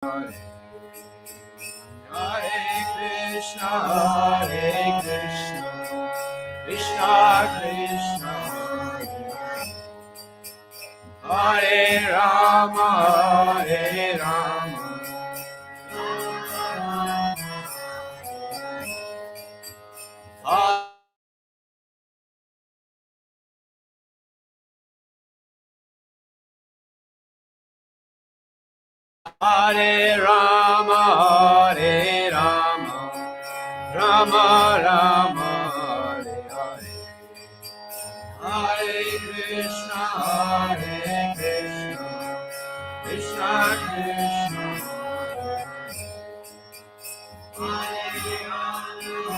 Hare Krishna, Krishna Krishna, Hare Rama, Hare Rama, Hare Rama, Hare Rama, Rama Rama, Hare Hare, Hare Krishna, Krishna Krishna, Hare Rama,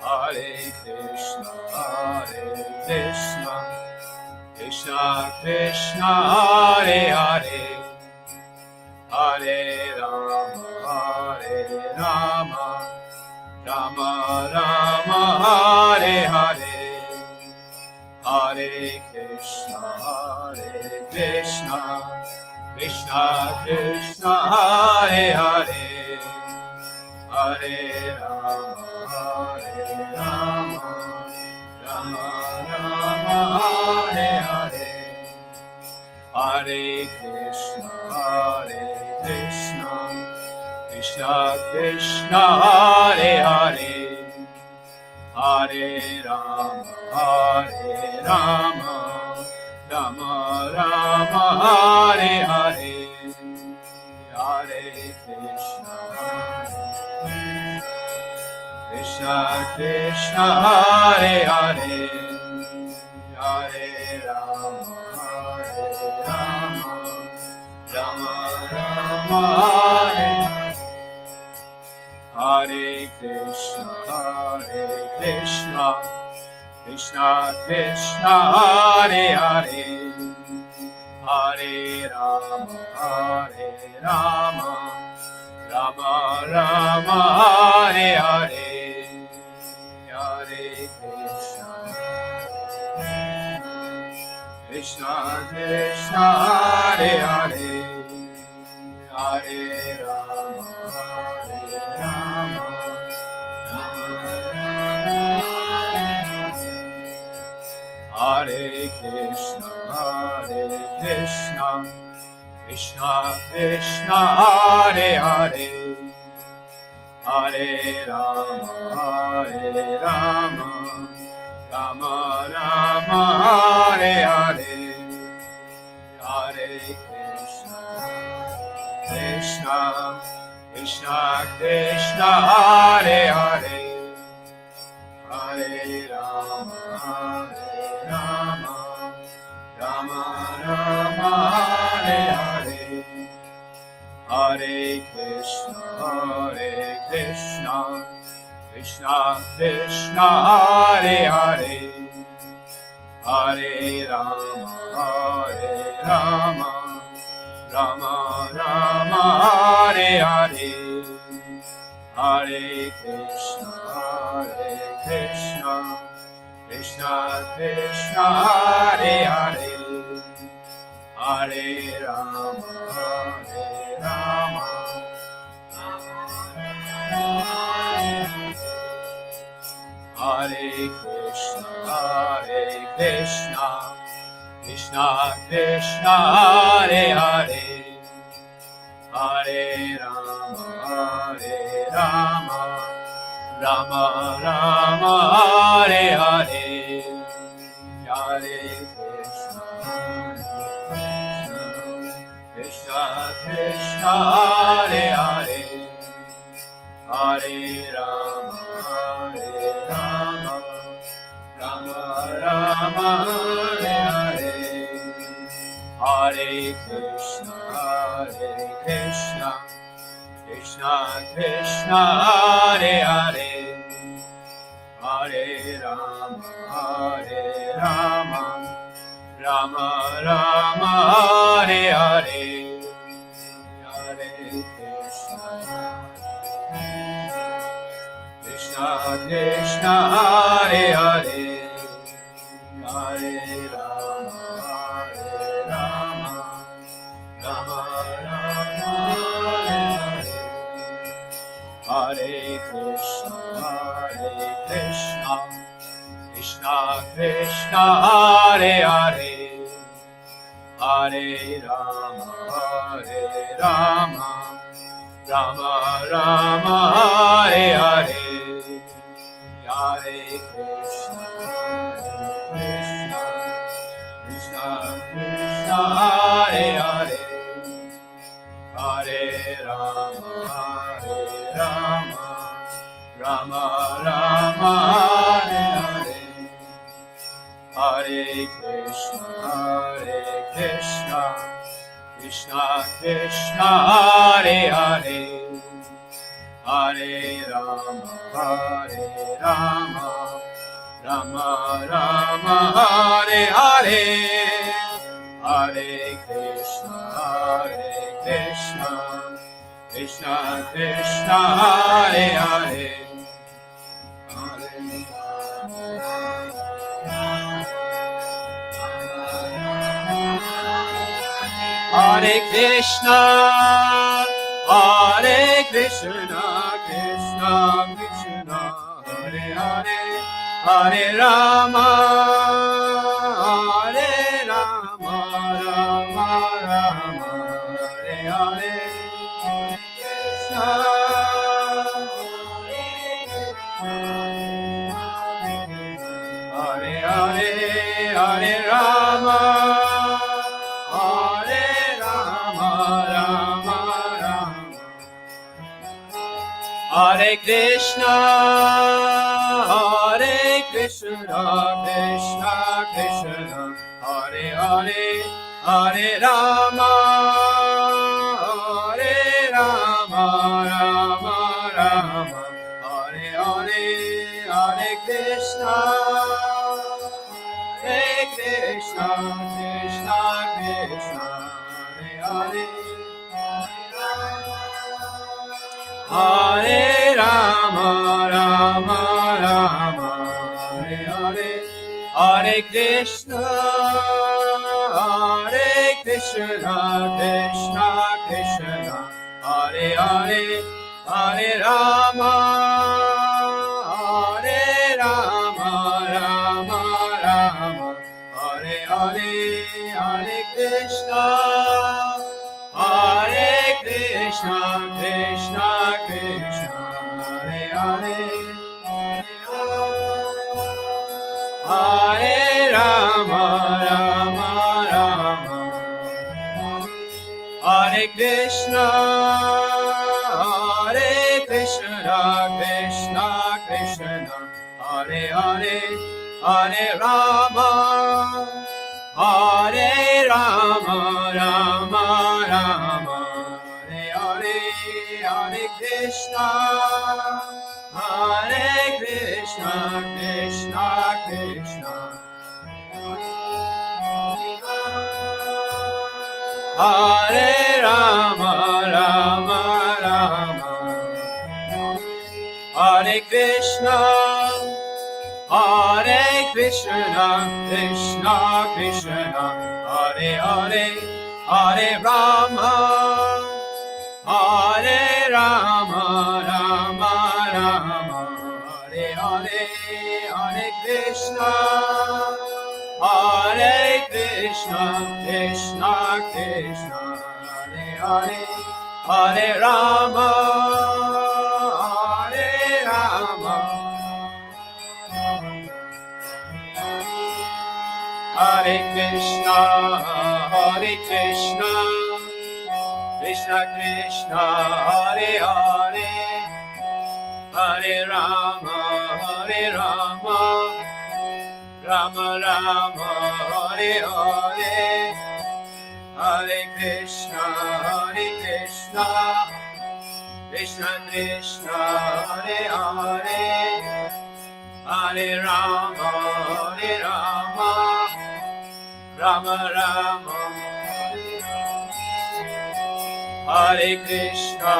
Hare Krishna, Krishna Krishna, Hare Hare, Hare Rama, Rama Rama, Hare Hare, Hare Krishna, Krishna Krishna, Hare Hare, Hare Rama, Rama Rama, Hare Hare, Hare Krishna, Krishna Krishna, Hare Hare, Hare Rama, Rama Rama, Hare Hare, Hare Krishna, Krishna Krishna, Hare Hare, Hare Rama, Rama Rama, Hare Hare Krishna, Krishna Krishna, Hare Hare, Hare Rama, Rama Rama, Hare Hare, Hare Krishna, Krishna Krishna, Hare Hare, Hare Rama, Hare Krishna, Krishna Krishna, Hare Hare, Hare Rama, Rama Rama, Hare Hare, Hare Krishna, Krishna Krishna, Hare Hare, Hare Rama, Rama Rama, Hare Hare, Hare Krishna, Krishna Krishna, Hare Hare, Hare Rama, Rama Rama, Hare Hare, Hare Krishna, Krishna Krishna, Hare Hare, Hare Rama, Hare Krishna, Krishna Krishna, Hare Hare, Hare Rama, Rama Rama, Hare Hare, Hare Krishna, Krishna Krishna, Hare Hare, Hare Rama, Rama Rama, Hare Hare, Hare Krishna, Krishna Krishna, Hare Hare, Hare Rama, Rama Rama, Hare Hare, Hare Krishna, Krishna Hare Hare, Hare Rama Rama, Hare Hare Krishna, Krishna Krishna, Hare Hare, Hare Rama, Rama Rama, Hare Hare, Hare Krishna, Krishna Krishna, Hare Hare, Hare Rama, Rama Rama, Hare Hare, Hare Krishna, Krishna Krishna, Hare Hare, Hare Rama, Rama Rama, Hare Hare, Hare Krishna, Krishna Krishna, Hare Hare, Hare Krishna, Krishna Krishna, Hare Hare, Hare Rama, Rama Rama, Hare Hare, Krishna, Hare Hare, Hare Rama, Hare Krishna, Krishna Krishna, Hare Hare, Hare Rama, Rama Rama, Hare Hare, Hare Krishna, Krishna Krishna, Hare Hare, Hare Rama, Rama, Hare Hare, Hare Krishna, Krishna Krishna, Hare Hare, Hare Rama, Rama Rama, Hare Hare, Hare Krishna, Krishna Krishna, Hare Hare, Hare Rama, Rama, Hare Krishna, Krishna Krishna, Hare Hare, Hare Rama, Rama Rama, Hare Krishna, Krishna Krishna, Hare Rama, Rama, Hare Krishna, Krishna Krishna, Hare Hare, Hare Rama, Rama Rama, Hare Hare, Hare Krishna, Krishna Krishna, Hare Hare, Hare Rama, Hare Krishna, Krishna Krishna, Hare Hare, Hare Rama, Rama Rama, Hare Hare, Hare Krishna, Krishna Krishna, Hare Hare, Hare Rama, Rama Rama, Hare Krishna,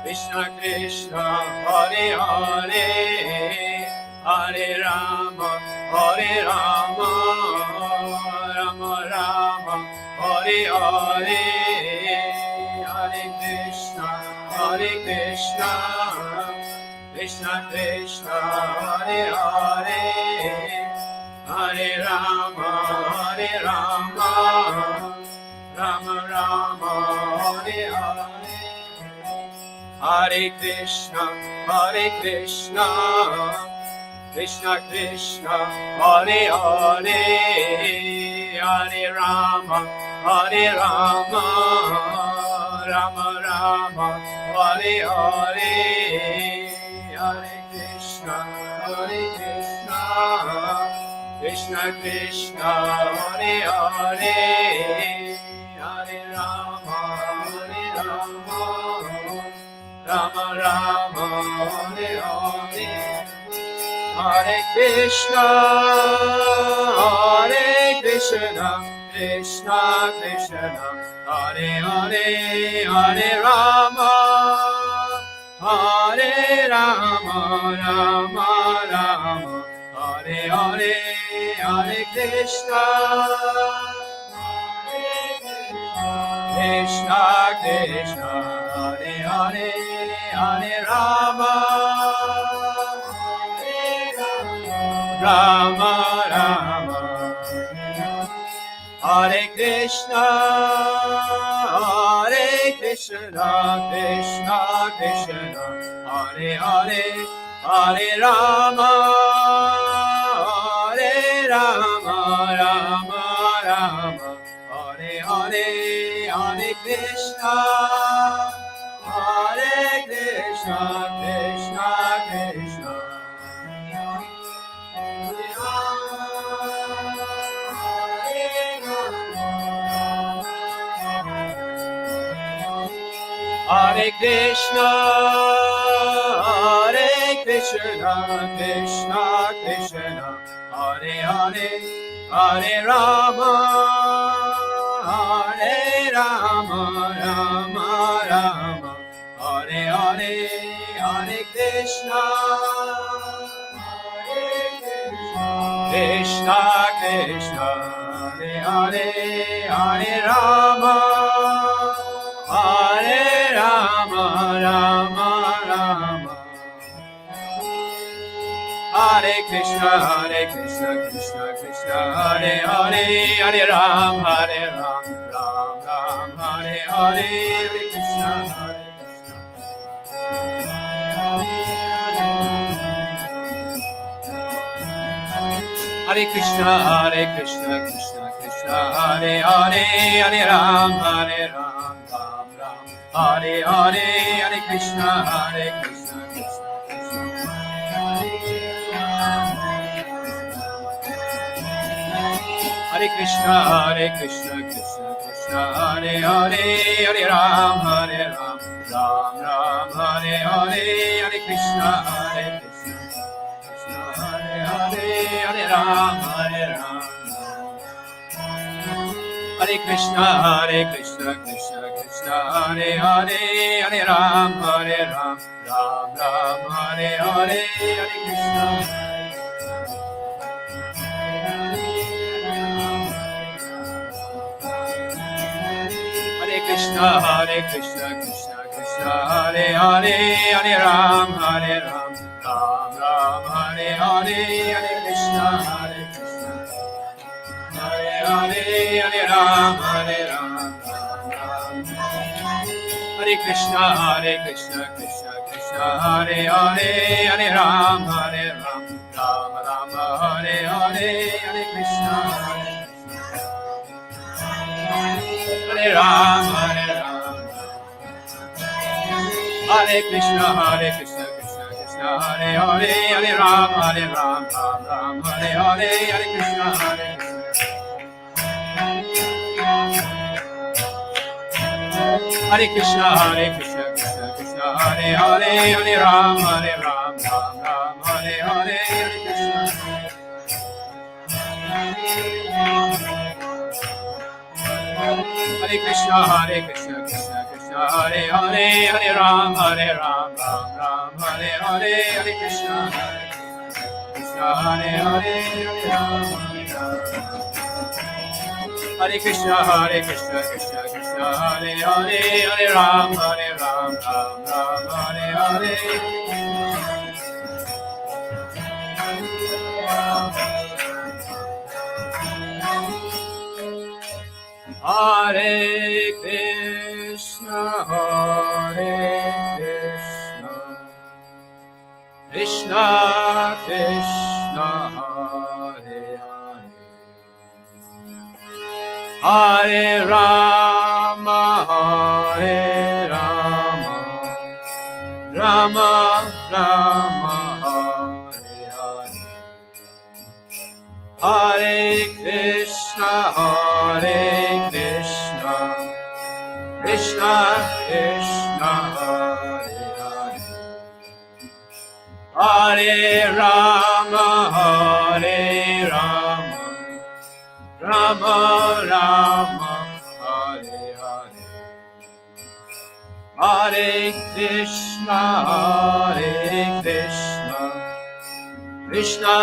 Krishna Krishna, Hare Hare, Hare Rama, Hare Rama, Rama Rama, Hare Hare, Hare Krishna, Krishna Krishna, Hare Hare, Hare Rama, Rama Rama, Hare Hare, Hare Krishna, Krishna Krishna, Hare Hare, Hare Rama, Rama Rama, Hare Hare, Hare Krishna, Krishna Krishna, Hare Hare, Hare Rama, Rama Rama, Hare Hare, Hare Krishna, Krishna Krishna, Hare Hare, Hare Rama, Rama Rama, Hare Hare, Hare Krishna, Krishna Krishna, Hare Hare, Hare Rama, Rama Rama, Hare Krishna, Krishna Krishna, Hare Hare, Hare Rama, Rama Rama, Hare Hare, Hare Krishna, Krishna Krishna, Hare Krishna, Krishna Krishna, Hare Hare, Hare Rama, Rama Rama, Hare Hare, Hare Krishna, Krishna Krishna, Hare Hare, Hare Rama, Rama Rama, Hare Krishna, Krishna Krishna, Hare Hare, Hare Ram, Ram Ram, Hare Hare, Hare Krishna, Hare Krishna, Krishna Krishna, Hare Hare, Hare Ram, Hare Hare, Hare Krishna, Hare Krishna, Krishna Krishna, Hare Hare, Hare Ram, Ram Ram, Hare Hare, Hare Krishna, Hare Hare, Hare Ram, Hare Krishna, Krishna Krishna, Hare Hare, Hare Ram, Ram Ram, Hare Hare, Hare Krishna, Hare Krishna, Krishna Krishna, Hare Hare, Hare Ram, Ram Ram, Hare Hare, Hare Krishna, Hare Hare, Hare Ram, Hare Krishna, Krishna Krishna, Hare Hare, Hare Ram, Ram Ram, Hare Hare, Hare Krishna, Hare Ram, Hare Krishna, Krishna Krishna, Hare Hare, Hare Ram, Ram Ram, Hare Hare, Hare Krishna, Hare Krishna, Krishna Krishna, Hare Hare, Hare Ram, Ram Ram, Hare Hare, Hare Krishna, Hare Krishna, Krishna Krishna, Hare Hare, Hare Ram, Ram Ram, Hare Hare, Hare Krishna, Hare Hare, Hare Krishna, Krishna Krishna, Hare Hare, Hare Ram, Ram Ram, Hare Hare. Hare Krishna, Krishna Krishna, Hare Hare, Hare Rama, Rama Rama, Hare Krishna, Krishna Krishna, Hare Hare, Hare Rama, Rama Rama, Hare Hare, Hare Krishna, Krishna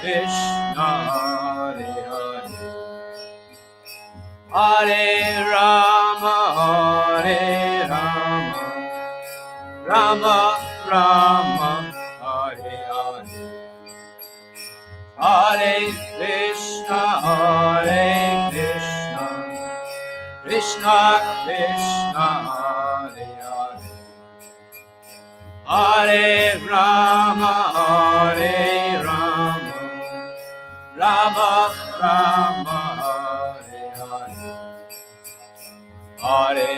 Krishna, Hare Hare, Hare Rama, Rama Rama, Hare Hare, Hare Krishna, Krishna Krishna, Hare Hare, Hare Rama, Rama Rama, Hare Hare, Hare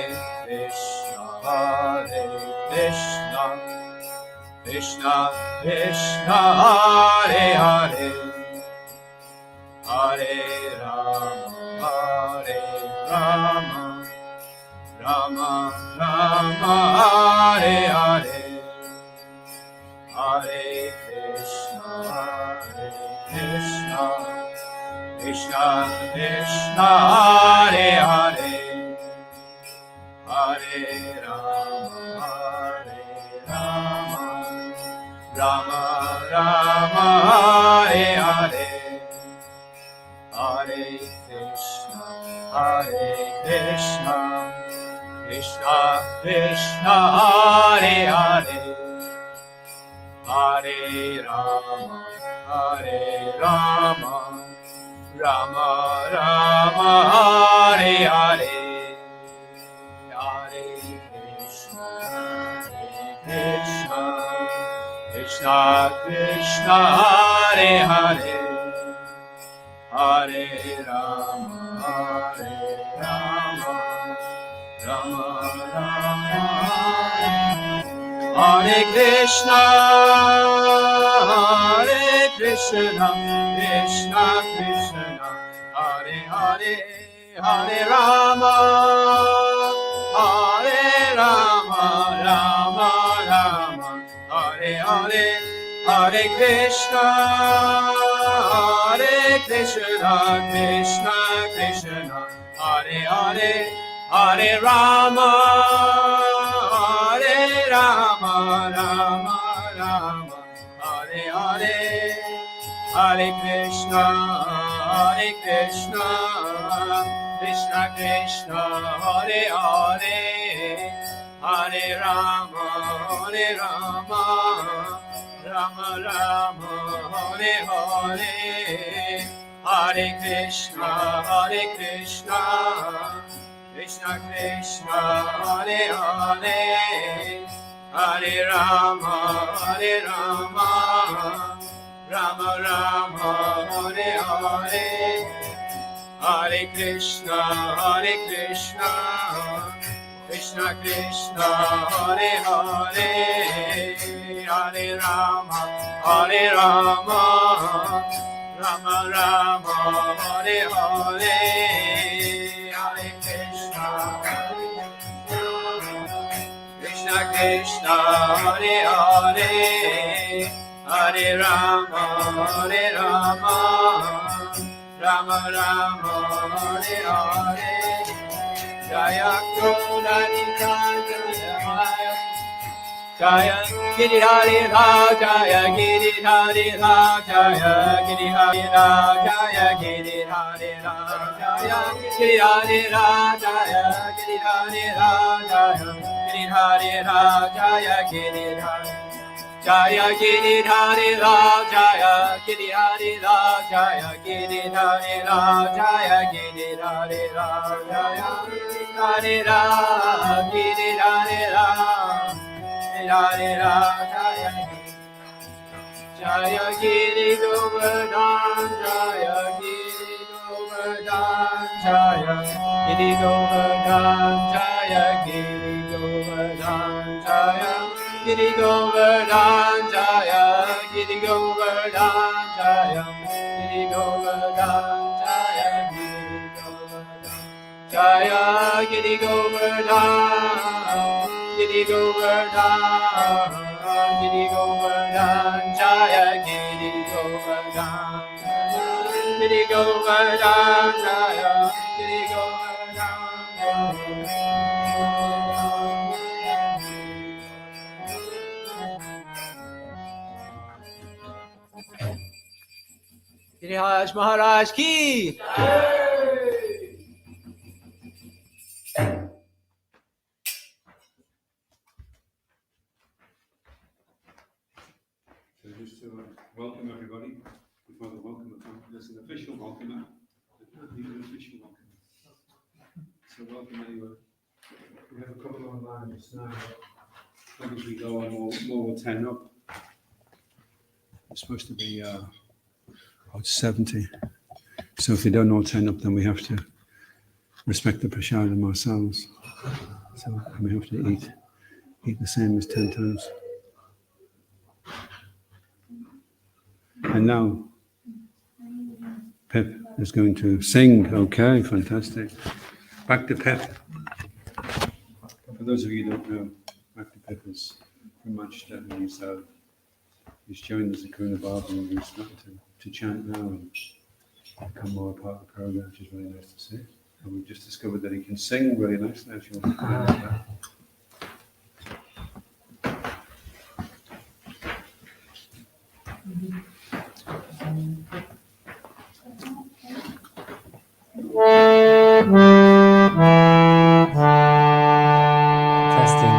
Krishna, Krishna Krishna, Hare Hare, Hare Rama, Rama Rama, Hare Hare, Hare Krishna, Krishna Krishna, Hare Hare, Hare Rama, Rama Rama, Hare Hare, Hare Krishna, Krishna Krishna, Hare Hare, Hare Rama, Rama Rama, Hare Hare, Hare Krishna, Krishna Krishna, Hare Hare, Hare Rama, Rama Rama, Hare Krishna, Krishna Krishna, Hare Hare, Hare Rama, Rama Rama, Hare Hare, Hare Krishna, Krishna Krishna, Hare Hare, Hare Rama, Rama Rama, Hare Hare, Hare Krishna, Krishna Krishna, Hare Hare, Hare Rama, Rama Rama, Hare Hare, Hare Krishna, Krishna Krishna, Hare Hare, Hare Rama, Rama Rama, Hare Hare, Hare Krishna, Krishna Krishna, Hare Hare, Hare Rama, Rama Rama, Hare Hare, Hare Krishna, Krishna Hare Hare, Hare Rama, Rama Rama, Hare Hare, Jaya Krishna Jaya Jaya Giridhari Jaya Giridhari Jaya Giridhari Jaya Giridhari Jaya Giridhari Jaya Giridhari Jaya Giridhari Jaya Giridhari Jaya Giridhari Jaya Giridhari Jaya Giridhari Jaya Giridhari Giridhari Jaya Giri Govardhan Jaya Giri Govardhan Jaya Giri Govardhan Jaya Giri Govardhan Jaya Giri Govardhan Jaya Giri Govardhan Jaya Giri Govardhan Jaya Giri Govardhan Giri Govardhan Giri Govardhan Jaya Giri Govardhan Giri Govardhan Jaya Giri Govardhan Giriraj Maharaj ki Just to welcome everybody. Before the welcome, there's an official welcome. There can't be an official welcome. So welcome anyway. We have a couple online just now. As we go on, more will turn up. It's supposed to be about 70. So if they don't all turn up, then we have to respect the prasadam ourselves. So we have to eat the same as 10 times. And now, Pip is going to sing. Okay, fantastic. Back to Pip. For those of you who don't know, Back to Pip is from Manchester. He's joined us at Kuna Baba and he's starting to chant now and become more a part of the program, which is really nice to see. And we've just discovered that he can sing really nicely. If you want to comment on that. Testing.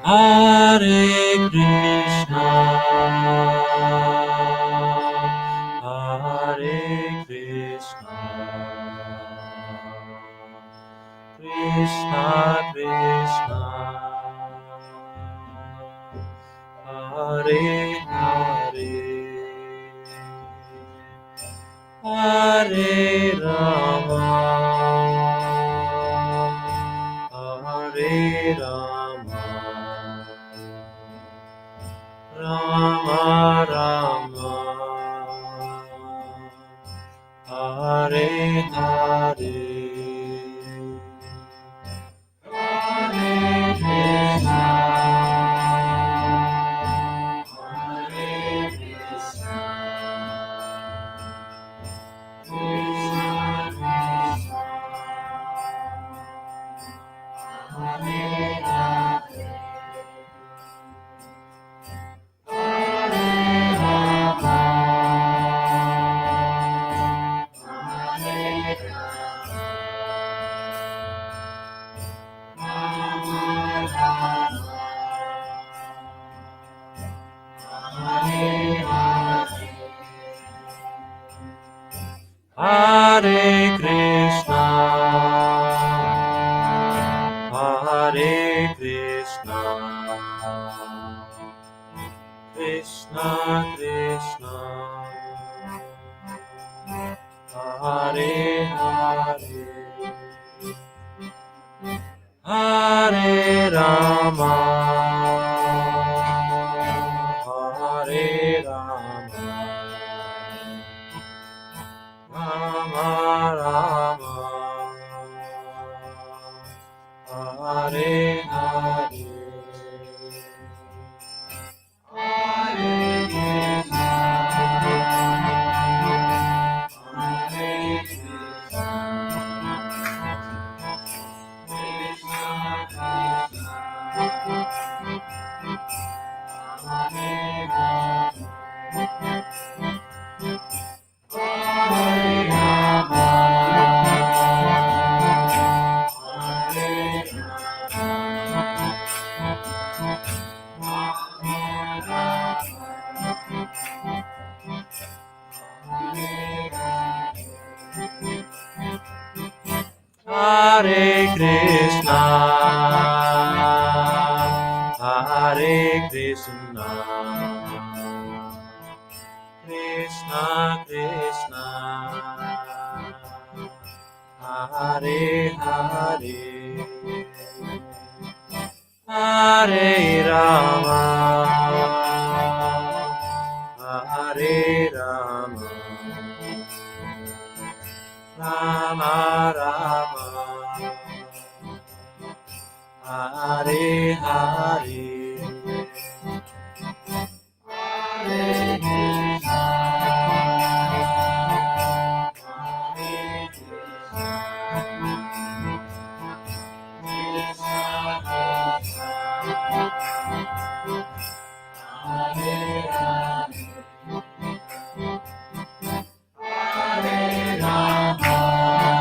Hare Krishna, Hare Krishna, Krishna Krishna, Hare Hare, Hare Rama, Hare Rama, Rama Rama, Hare Hare, Hare Krishna, Hare Krishna, Krishna Krishna, Hare Hare, Hare Rama, Hare Rama, Rama Rama, Hare Hare, Hare Krishna, Hare Krishna, Krishna Krishna, Hare Hare, Hare Rama, Hare Rama, Rama Rama, Hare Krishna, Hare Krishna, Krishna Krishna, Hare Hare, Hare Rama, Hare Rama, Rama Rama, Hare Hare, Hare Krishna, Hare Krishna, Krishna Krishna, Hare Hare, Hare Rama, Hare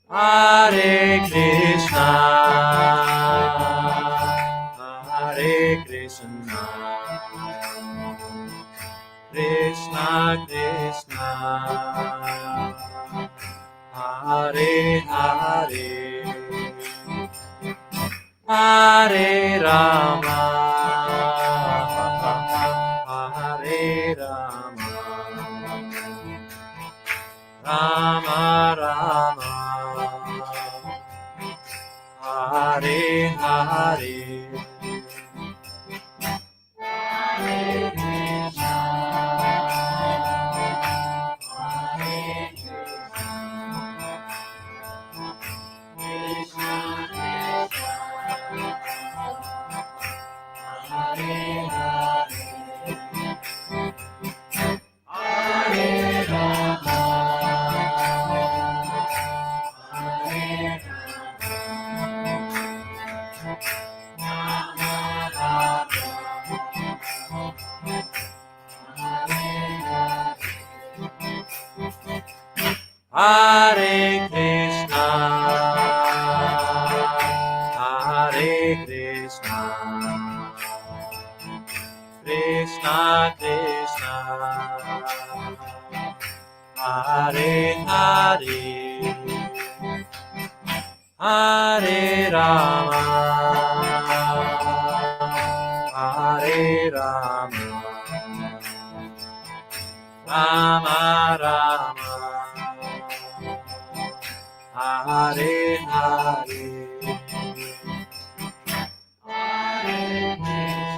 Hare Krishna, Hare Krishna, Krishna Krishna, Hare Hare, Hare Rama, Hare Rama, Rama Rama, Hare Hare, Hare Krishna, Hare Krishna, Krishna Krishna, Hare Hare, Hare Rama, Hare Hare Krishna, Hare Krishna, Krishna Krishna, Hare Hare, Hare Rama, Hare Rama, Rama Rama, Hare Hare, Hare Krishna, Hare Krishna,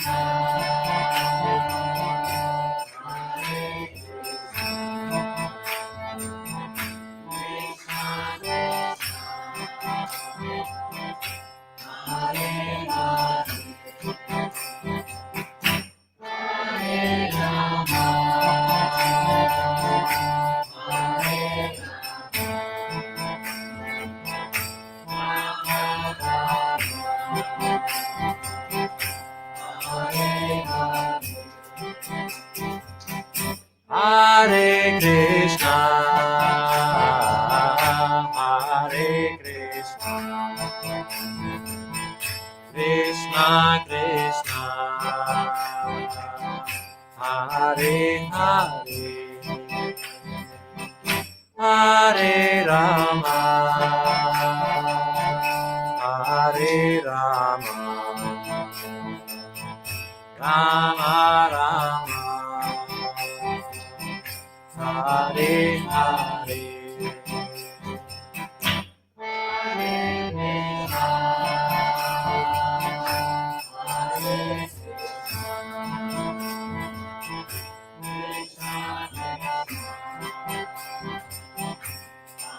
Krishna Krishna, Hare Hare, Hare Rama, Hare Hare Krishna, Hare Krishna, Krishna Krishna, Hare Hare, Hare Rama, Hare Rama, Rama Rama, Hare Hare, Hare Krishna, Hare Krishna,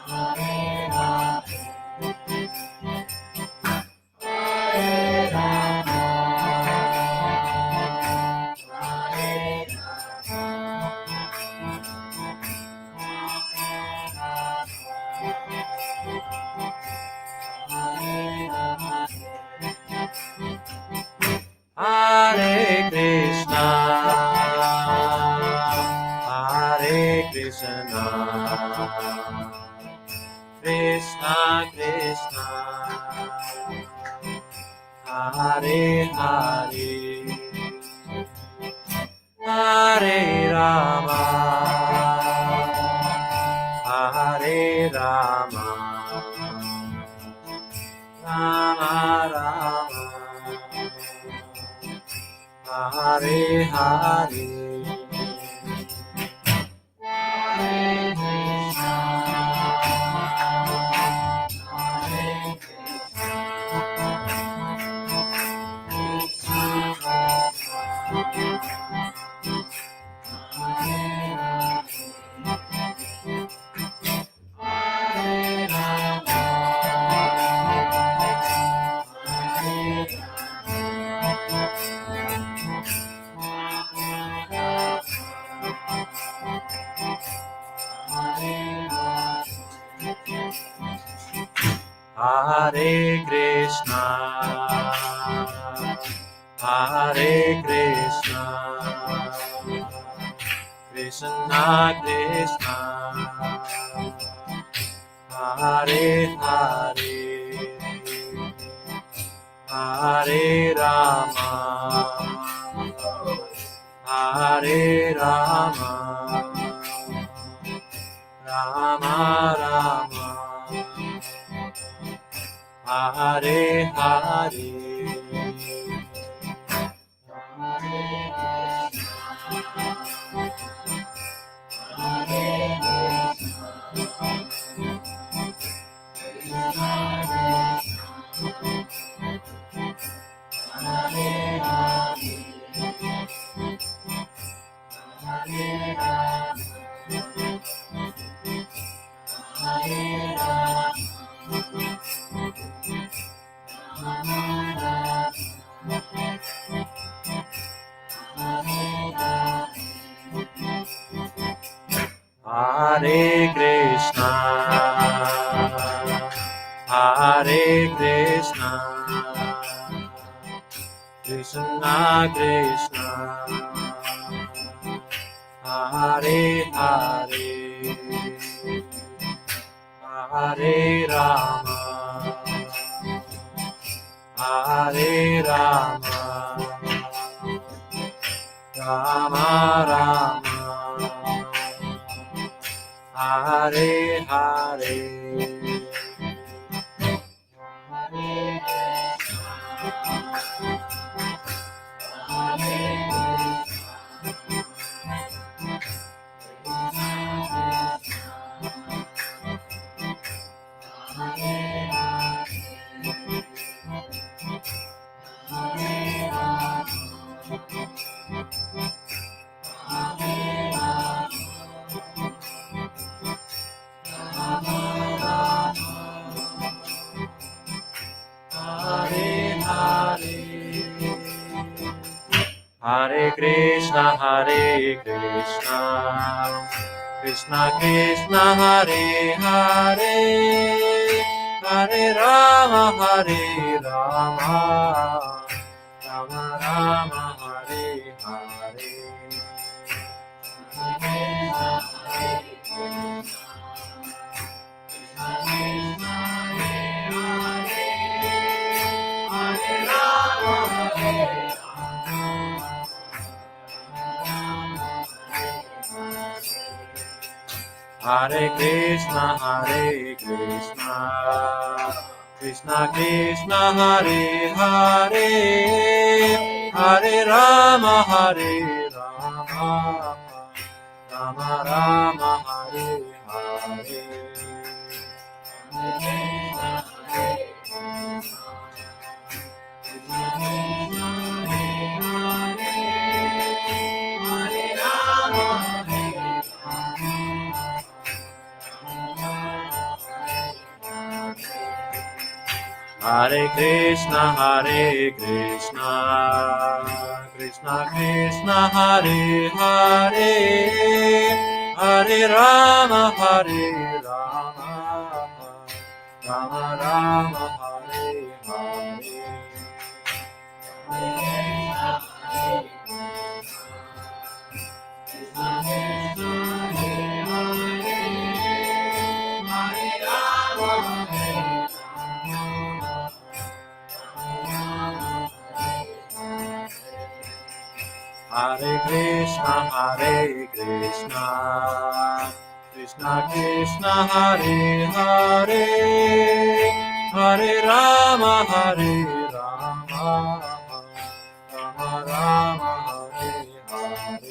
Hare Hare, Krishna Krishna Hare Hare Hare Rama Hare Rama Rama Rama Hare Hare Hare Krishna, Hare Krishna, Krishna Krishna, Hare Hare, Hare Rama, Hare Rama, Rama Rama. Hare Hare Hare Krishna, Hare Krishna, Krishna Krishna, Hare Hare, Hare Rama, Hare Rama, Rama Rama, Hare Hare. Hare Krishna, Hare Krishna, Krishna Krishna, Hare Hare, Hare Rama, Hare Rama, Rama Rama, Hare Hare. Hare Krishna, Hare Krishna, Krishna Krishna, Hare Hare, Hare Rama, Hare Rama, Rama Rama, Hare Hare. Hare Krishna, Hare Krishna, Krishna Krishna, Hare Hare, Hare Rama, Hare Rama, Rama Rama, Hare Hare. Krishna, Hare Krishna, Krishna Krishna, Hare Hare, Hare Rama, Hare Rama, Rama Rama, Hare Hare.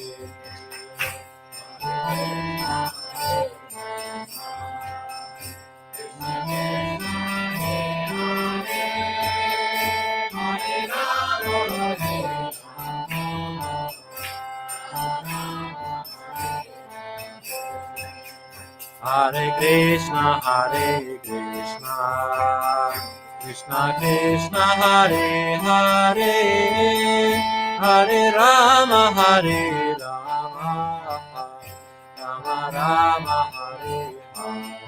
Hare Krishna, Hare Krishna, Krishna Krishna, Hare Hare, Hare Rama, Hare Rama, Rama Rama, Hare Hare.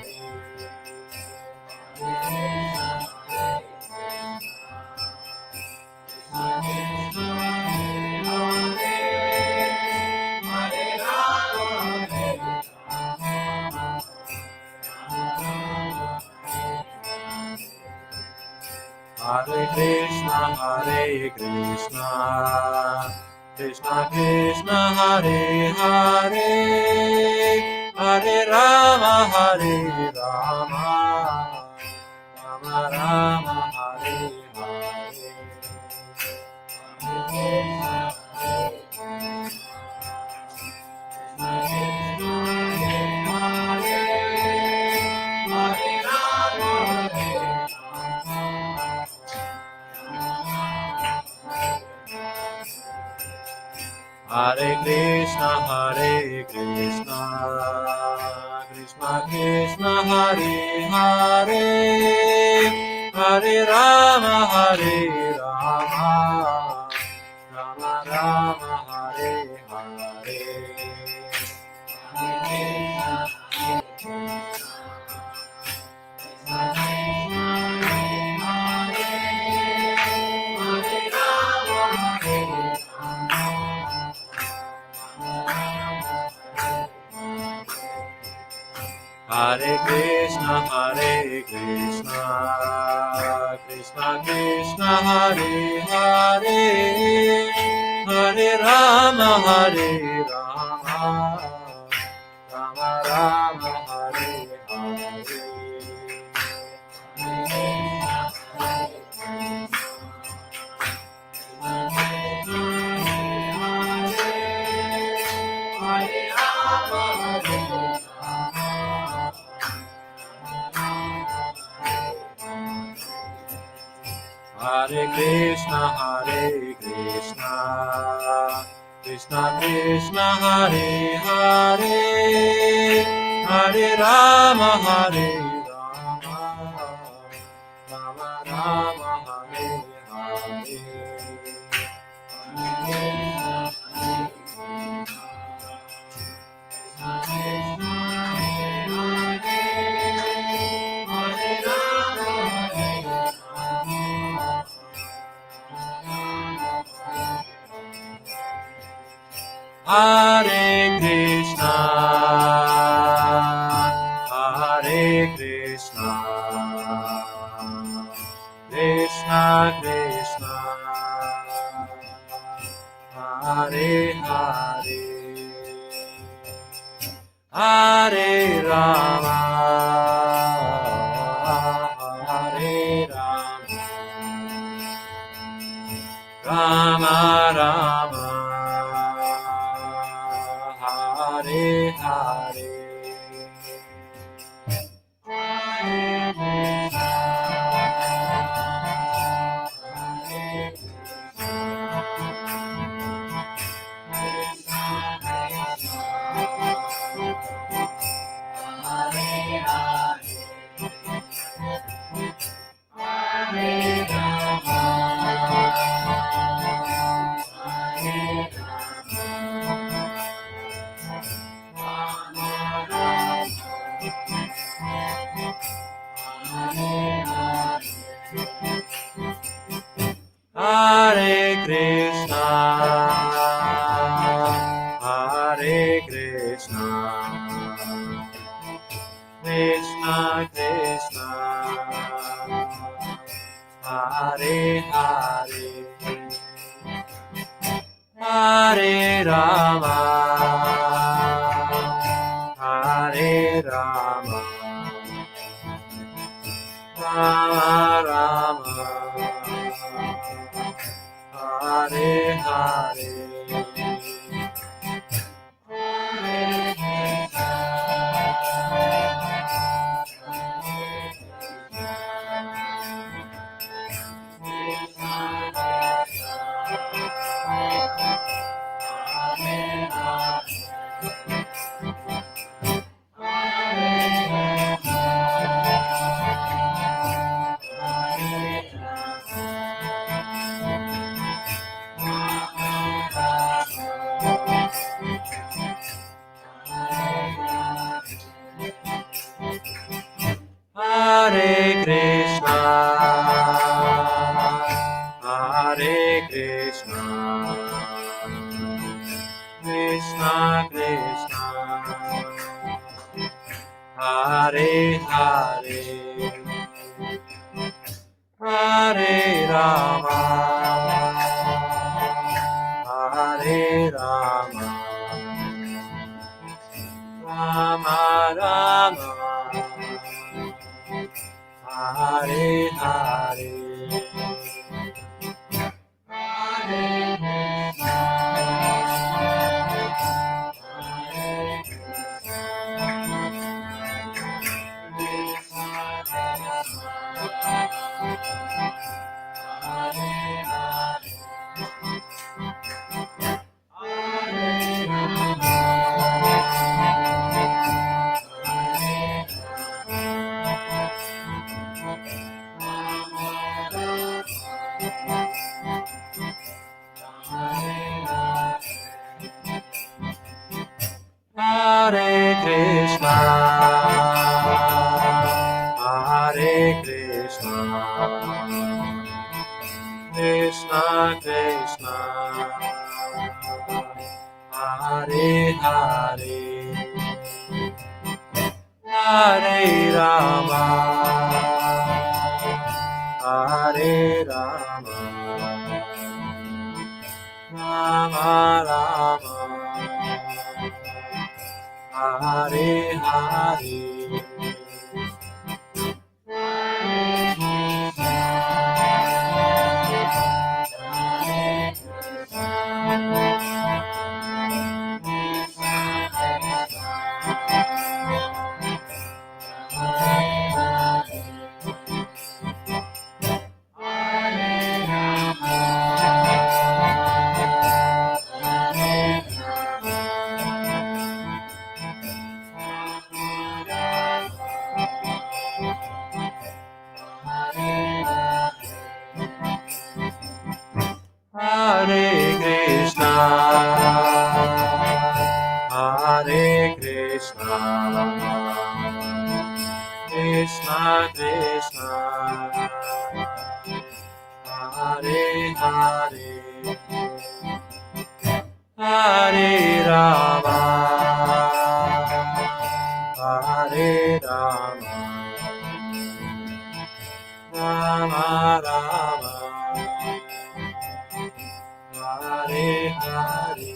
Hare Krishna, Hare Krishna, Krishna Krishna, Hare Hare, Hare Rama, Hare Rama, Rama Rama, Hare Hare. Hare Krishna, Hare Krishna, Krishna Krishna, Hare Hare, Hare Rama, Hare Rama, Rama Rama, Hare Hare. Hare Krishna, Hare Krishna, Krishna Krishna, Hare Hare, Hare Rama, Hare Rama, Rama Rama, Hare Hare. Hare Krishna, Hare Krishna, Krishna Krishna, Hare Hare, Hare Rama, Hare Rama, Rama Rama, Hare Hare. Hare Krishna, Hare Krishna, Krishna Krishna, Hare Hare, Hare Rama, Hare Rama, Rama Rama, Hare Hare. Hare Krishna, Hare Krishna, Krishna Krishna, Hare Hare, Hare Rama, Hare Rama, Rama Rama, Hare Hare. Hare Krishna, Hare Krishna, Krishna Krishna, Hare Hare, Hare Rama, Hare Rama, Rama Rama, Hare Hare. Hare Krishna, Hare Krishna, Krishna Krishna, Hare Hare, Hare Rama, Hare Rama, Rama Rama, Hare Hare. Hare Krishna, Hare Krishna, Krishna Krishna, Hare Hare, Hare Rama, Hare Rama, Rama Rama, Hare Hare.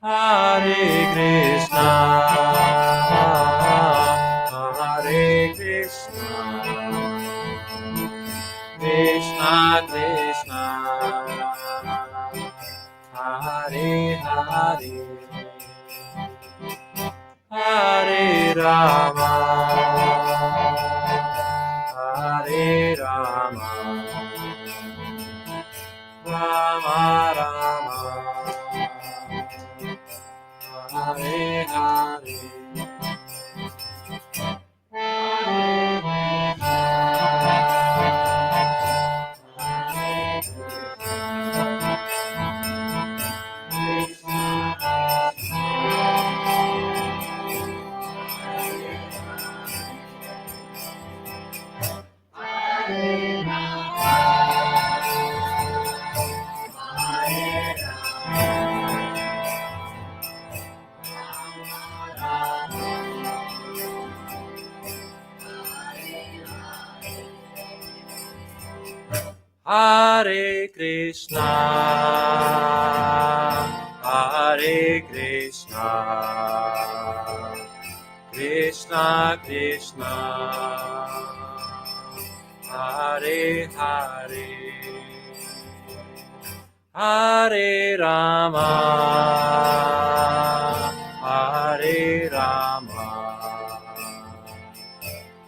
Hare Krishna, Hare Krishna, Krishna Krishna, Hare Hare, Hare Rama, Hare Rama, Rama Rama, Hare Hare. Hare Krishna, Hare Krishna, Krishna Krishna, Hare Hare, Hare Rama, Hare Rama,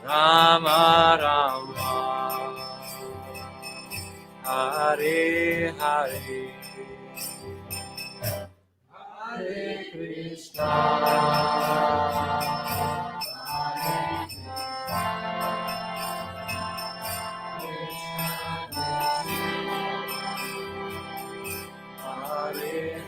Rama Rama, Hare Hare, Hare Krishna, Hare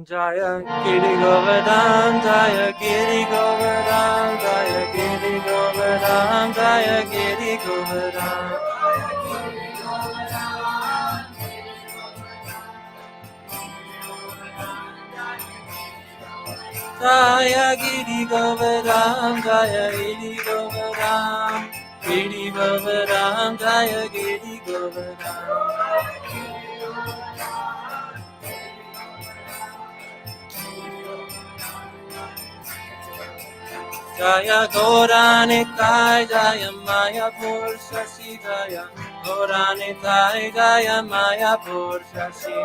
Jaya Giri Govardhan, Jaya Giri Govardhan, Jaya Giri Govardhan, Jaya Giri Govardhan. Jaya Giri Govardhan, Jaya Giri Govardhan, Giri Govardhan, Jaya Giri Govardhan. Jaya Gauranitai, Jaya Mayapur Shashi, Jaya Gauranitai, Jaya Mayapur Shashi.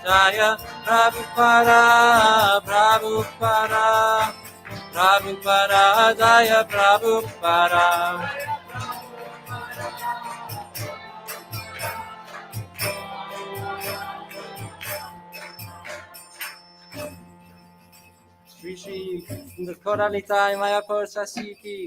Jaya Prabhupada, Prabhupada, Prabhupada, Jaya Prabhupada. Shri Shri Gauranitai Mayapur Shashi ki.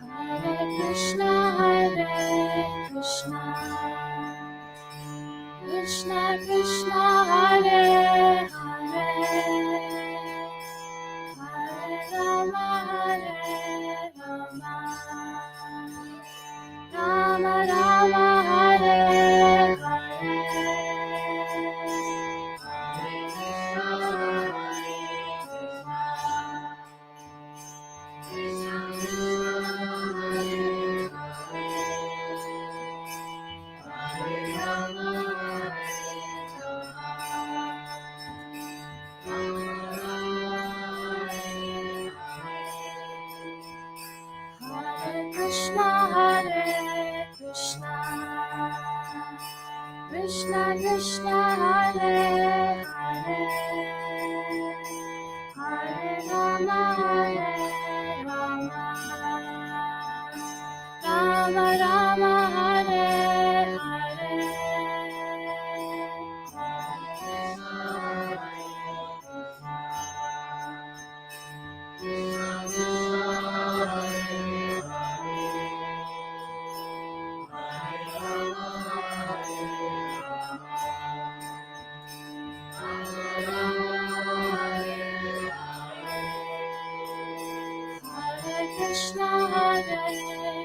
Hare Krishna, Hare Krishna. Krishna Krishna Hare Hare Hare Rama Rama Rama Hare Hare Hare Krishna Krishna Krishna Hare Hare Rama Hare Krishna Krishna Krishna Hare Hare Hare Rama Rama Rama Hare Hare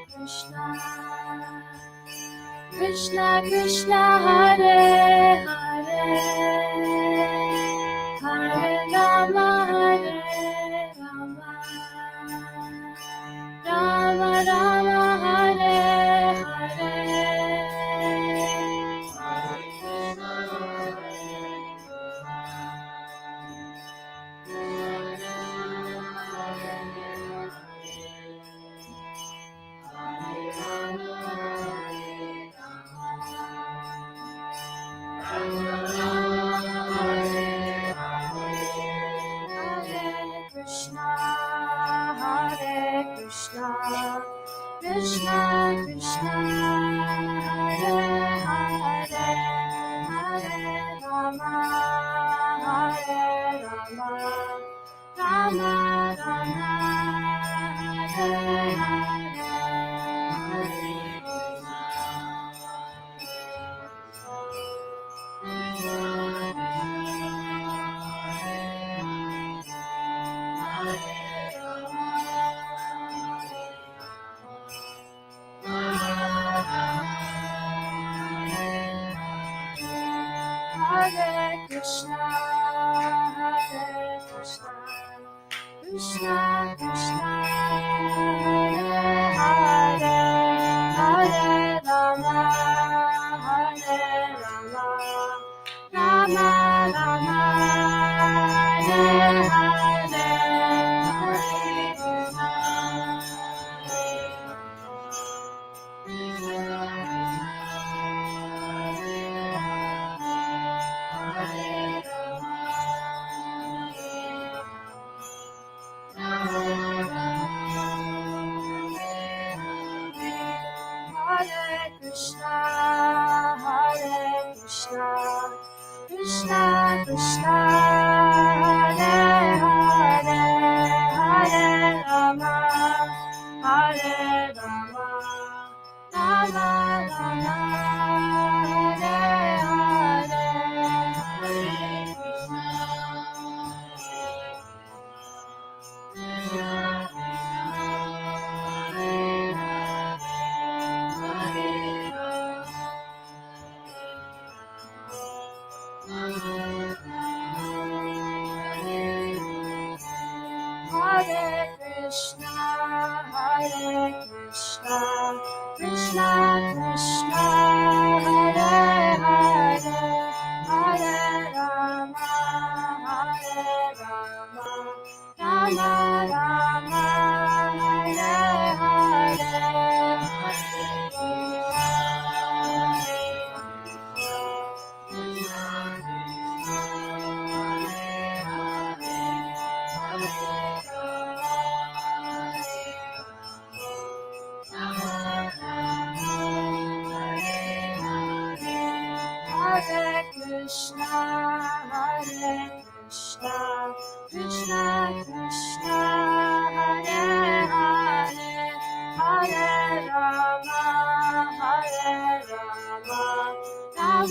Krishna Krishna Krishna Hare Hare Hare Rama Rama Rama Hare Hare Hare Krishna Krishna Krishna Hare Hare Hare Rama Rama Rama Hare Hare Hare Krishna Krishna Krishna Hare Hare Hare Rama Rama Rama Hare Hare Hare Krishna Krishna Krishna Hare Hare Hare Rama Rama Rama Hare Hare Hare Krishna Krishna Krishna Hare Hare Hare Rama Rama Rama Hare Hare Krishna Krishna Krishna Hare Hare Hare Rama Rama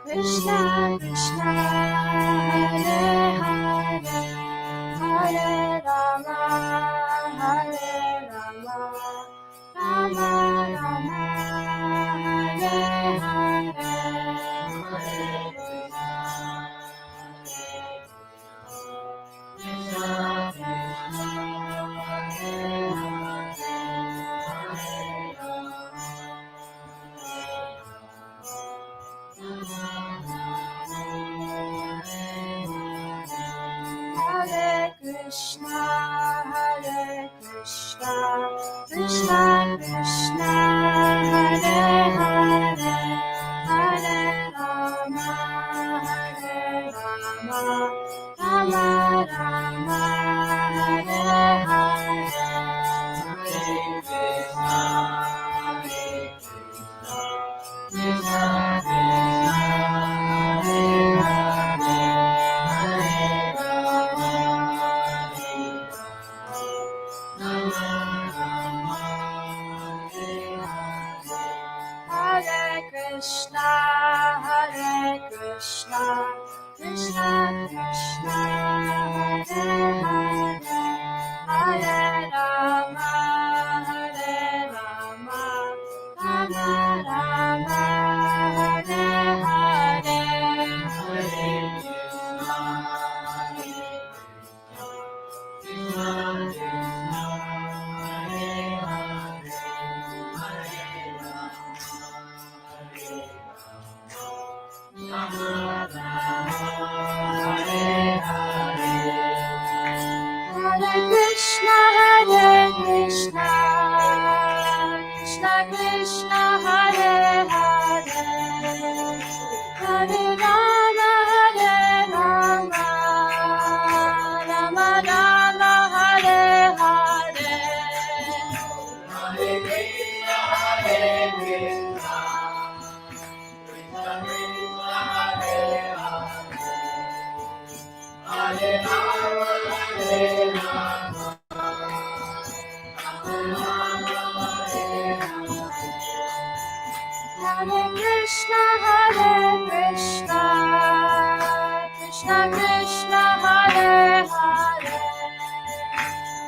Krishna Krishna Hare Rama, Hare Rama, Rama Rama, Hare Hare, Hare Krishna, Hare Krishna, Krishna Krishna, Hare Hare, Hare Rama, Hare Rama, Rama Rama, Hare Hare, Hare Krishna, Hare Krishna, Hare Krishna, Hare Krishna, Krishna Krishna, Hare Hare, Hare Rama, Hare Rama, Rama Rama, Hare Hare, Hare Hare Krishna, Hare Krishna, Krishna Krishna, Hare Hare, Hare Rama, Hare Rama, Rama Rama, Hare Hare, Hare Krishna, Hare Krishna, Krishna Krishna, Hare Hare, Hare Rama, Hare Rama, Hare Krishna, Hare Krishna, Krishna Krishna, Hare Hare,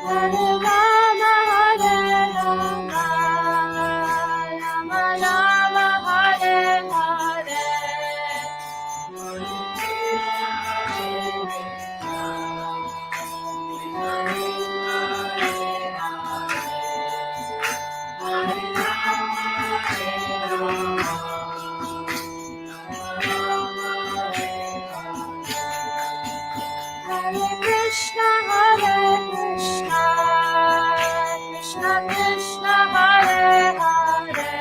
Hare Rama, Hare Rama, Rama Rama, Hare Hare, Hare Krishna, Hare Krishna, Krishna Krishna, Hare Hare,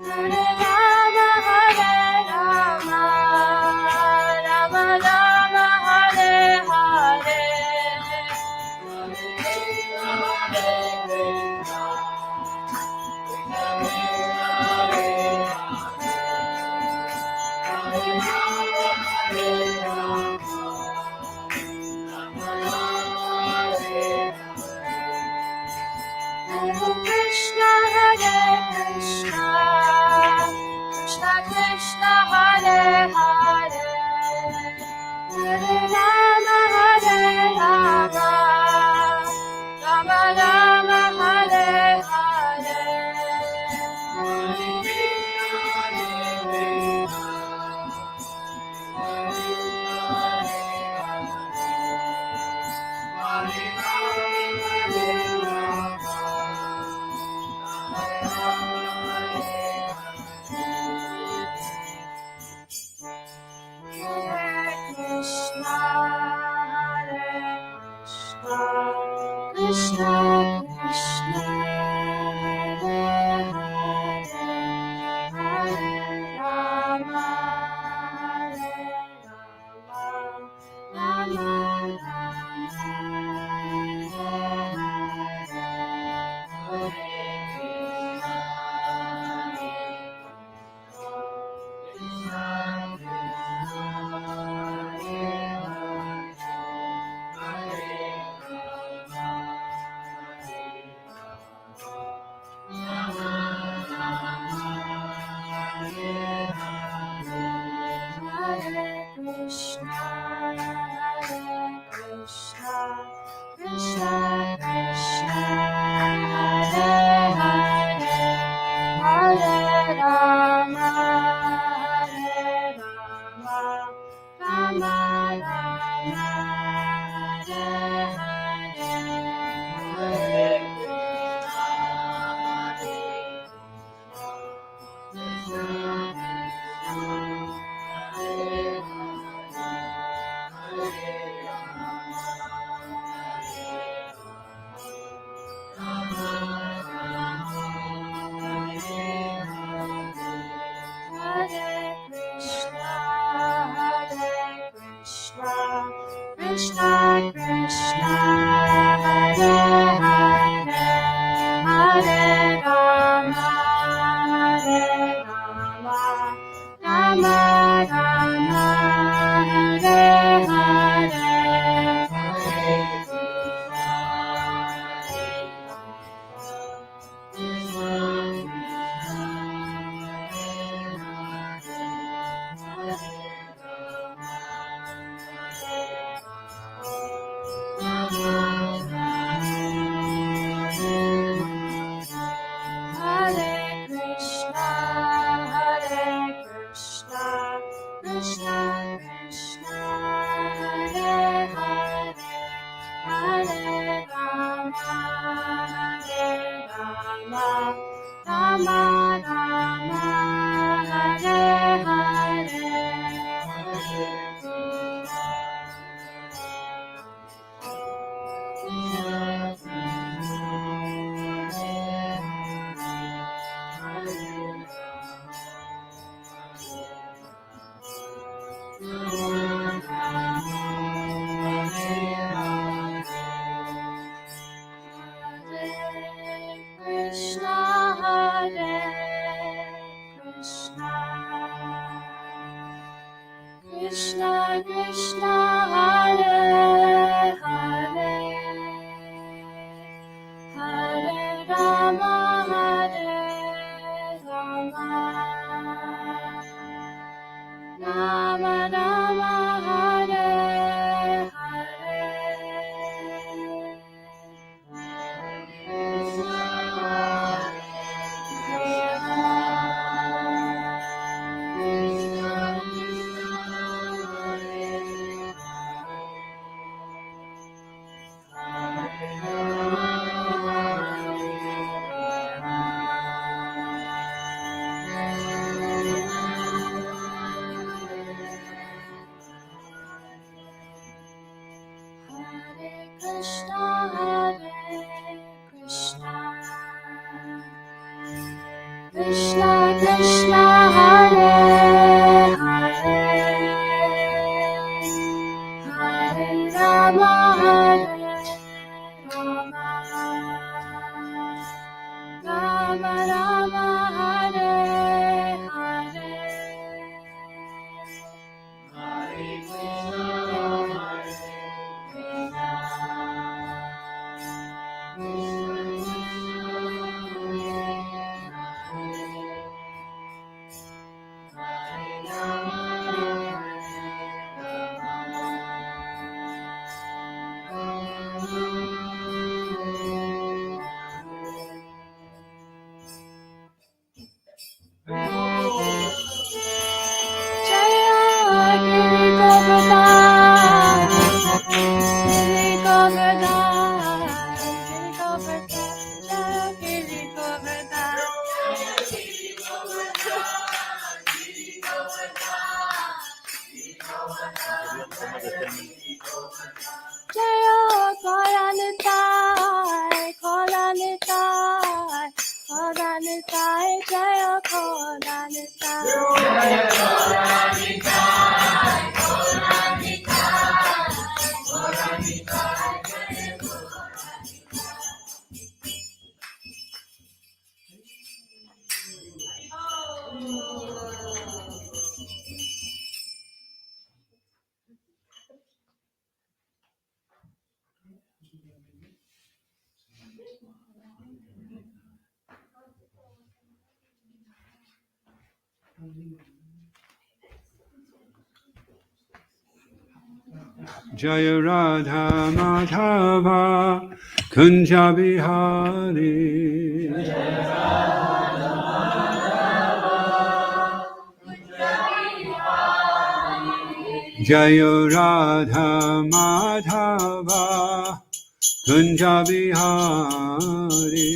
Hare Rama, Hare Rama, Rama Rama, Hare Hare, Hare Krishna, Hare Krishna, Krishna Krishna, Hare Hare, Hare Rama, Hare Rama, Rama Rama, Hare Hare, Hare Krishna, Hare Krishna, Krishna Krishna, Hare Hare, Hare Rama, Hare Rama, Rama Rama, Hare Krishna, Hare Krishna, Krishna, Krishna Krishna, Hare Hare, Hare Rama, Hare Rama, Rama Rama, Hare Hare, Hare Krishna, Krishna Krishna, Hare Krishna, Krishna, Hare Hare, Hare Rama, Hare Rama, Rama Rama, Hare Hare, Hare Krishna, Krishna Hare Krishna, Hare Krishna, Krishna Krishna, Hare Hare, Hare Rama, Hare Rama, Rama Rama, Hare Hare, Hare Krishna, Hare Krishna, Krishna Krishna, Hare Hare, Hare Rama, Hare Rama, Rama Rama, Hare Hare, Krishna, Krishna Krishna, Hare Hare, Hare Rama, Hare Rama, Rama Rama, Hare Hare, Hare Krishna, Hare Krishna, Jaya Radha Madhava Kunja Bihari. Jaya Radha Madhava Kunja Bihari.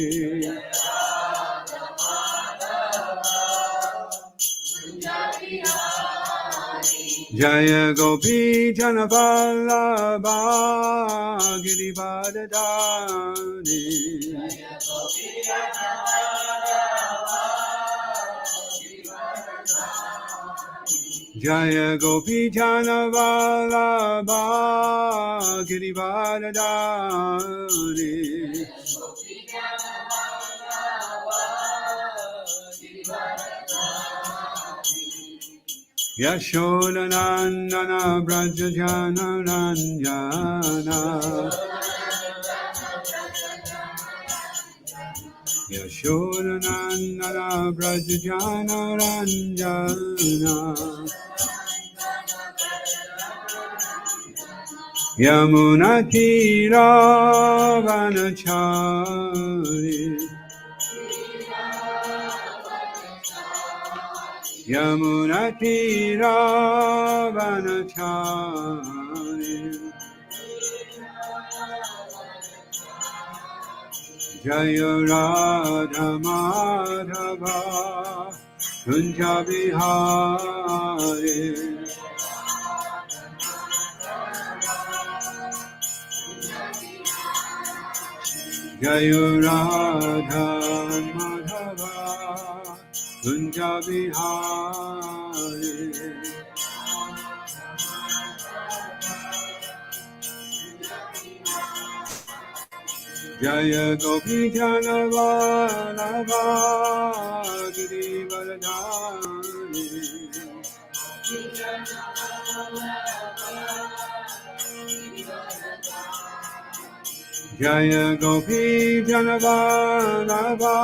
Jaya Gopi Janavallabha Girivardhani. Jaya Gopi Janavallabha Girivardhani. Yashodanandana Brajajana Ranjana. Yashodanandana Brajajana Ranjana. Yamuna Tira Vanachari. Yamuna Tira Vanachari. Jaya Radha Madhava Kunja Bihari. Jaya Radha Madhava Kunja Bihari. Jaya Gopi Janavallabha Girivardhani. Jaya Gopi Janavallabha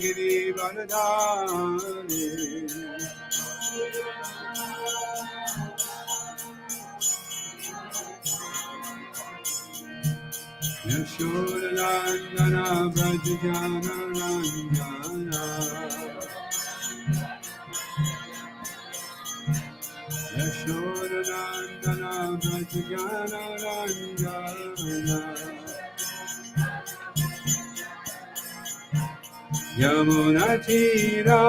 Girivardhani. Yashodanandana Brajajana Ranjana. Yashodanandana Brajajana Ranjana. Yamuna Tira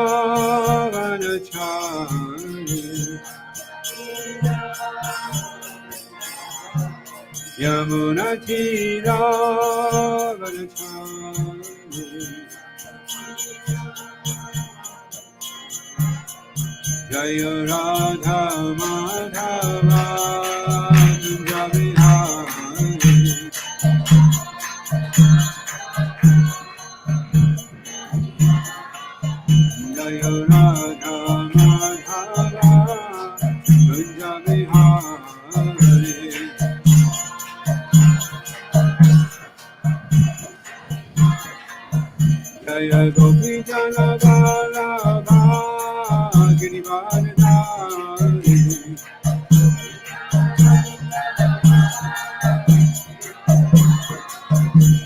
Vanachari. Yamuna Tira Vanachari. Jaya Radha Madhava Kunja Bihari. Jaya Radha Madhava Kunja Bihari. Jaya Gopi Janavallabha Girivardhani.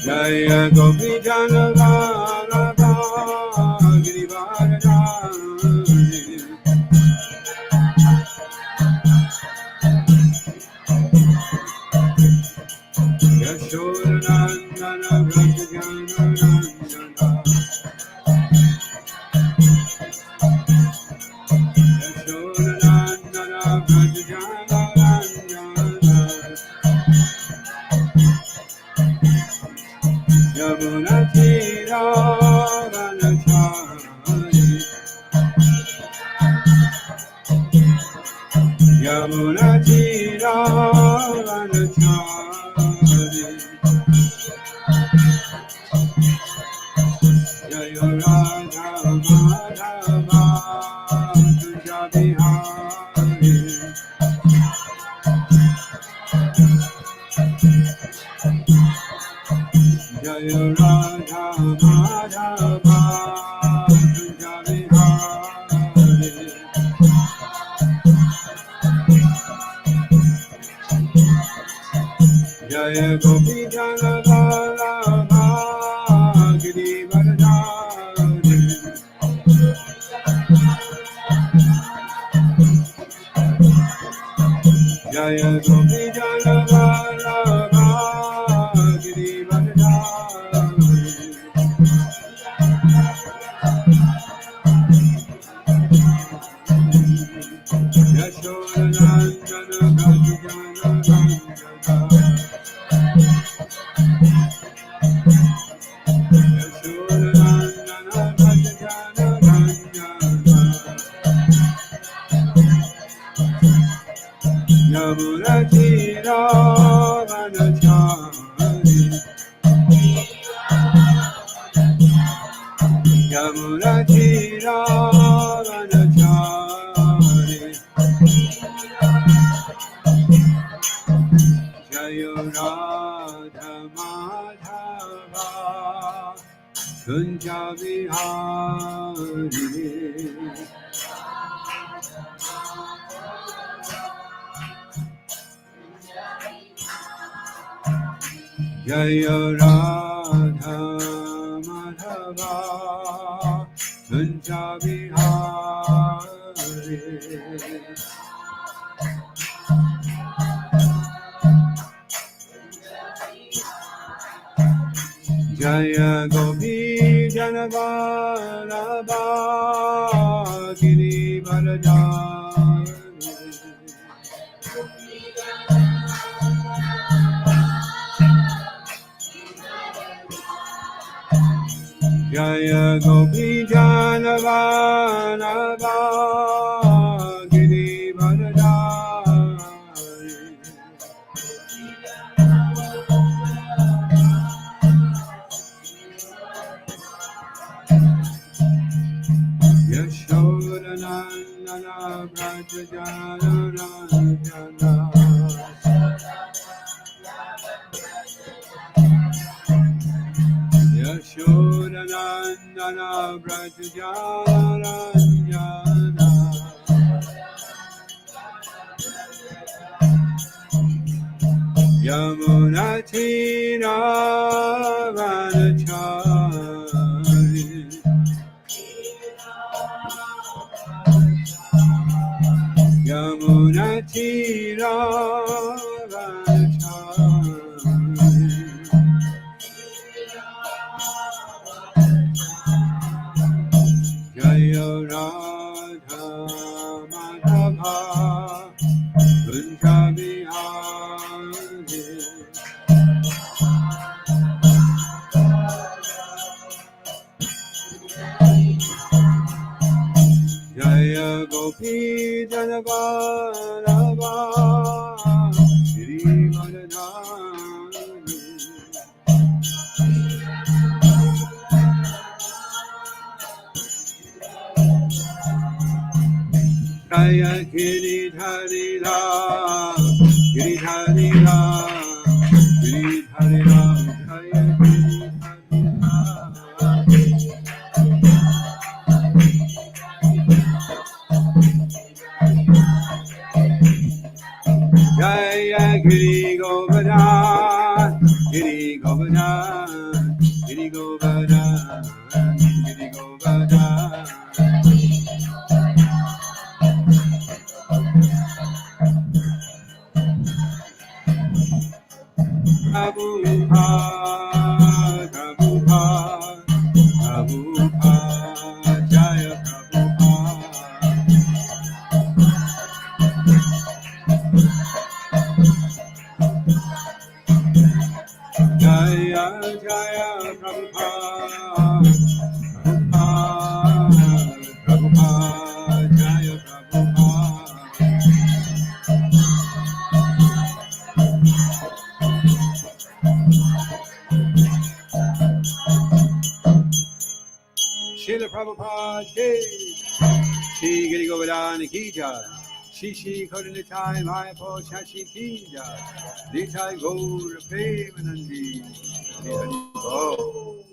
Jaya Gopi Janavallabha Girivardhani. Yashodanandana Brajajana Ranjana. Yashodanandana Brajajana Ranjana. Yamuna Tira Vanachari. Yamuna Tira Vanachari. Jaya Radha Madhava Kunja Bihari. Jaya Radha Madhava Kunja Bihari. Jaya Gopi Jana Vallabha Girivardhari Jaya Gopi Jana Vallabha Girivardhari Yashodanandana Bhajana Nandana Yashodanandana Bhajana Nandana Yamuna Tira Vanachari Yamuna Tira Vanachari Jayo Radha Madhava Kunja Vihari Jaya Radha Madhava Kunja Vihari Jaya Gopi Janavallabha Girivardhari Jaya Gopi Janavallabha Girivardhari Yashodanandana Vrindavana Mahimamrita Yashodanandana Vrindavana Yamuna Tira Vanachari Yamuna Tira Vanachari Jaya Radha Madhava Kunja Vihari Jaya Gopi Janavallabha Girivardhari Jaya Giridhari La Giridhari La Giridhari La Jaya Giridhari La Jaya Giri Govardhan Giri Govardhan Giri Govardhan Giri Govardhan Prabhupada Prabhupada Prabhupada Jaya Prabhupada Jaya Jaya Prabhupada Prabhupada Prabhupada Jaya Prabhupada Srila Prabhupada Ki Shri Giri Govardhan Ki Jai Shri Shri Karunitai Mayapo Shashi Ki Jai Nitai Gaur Premanandi Hari Bol.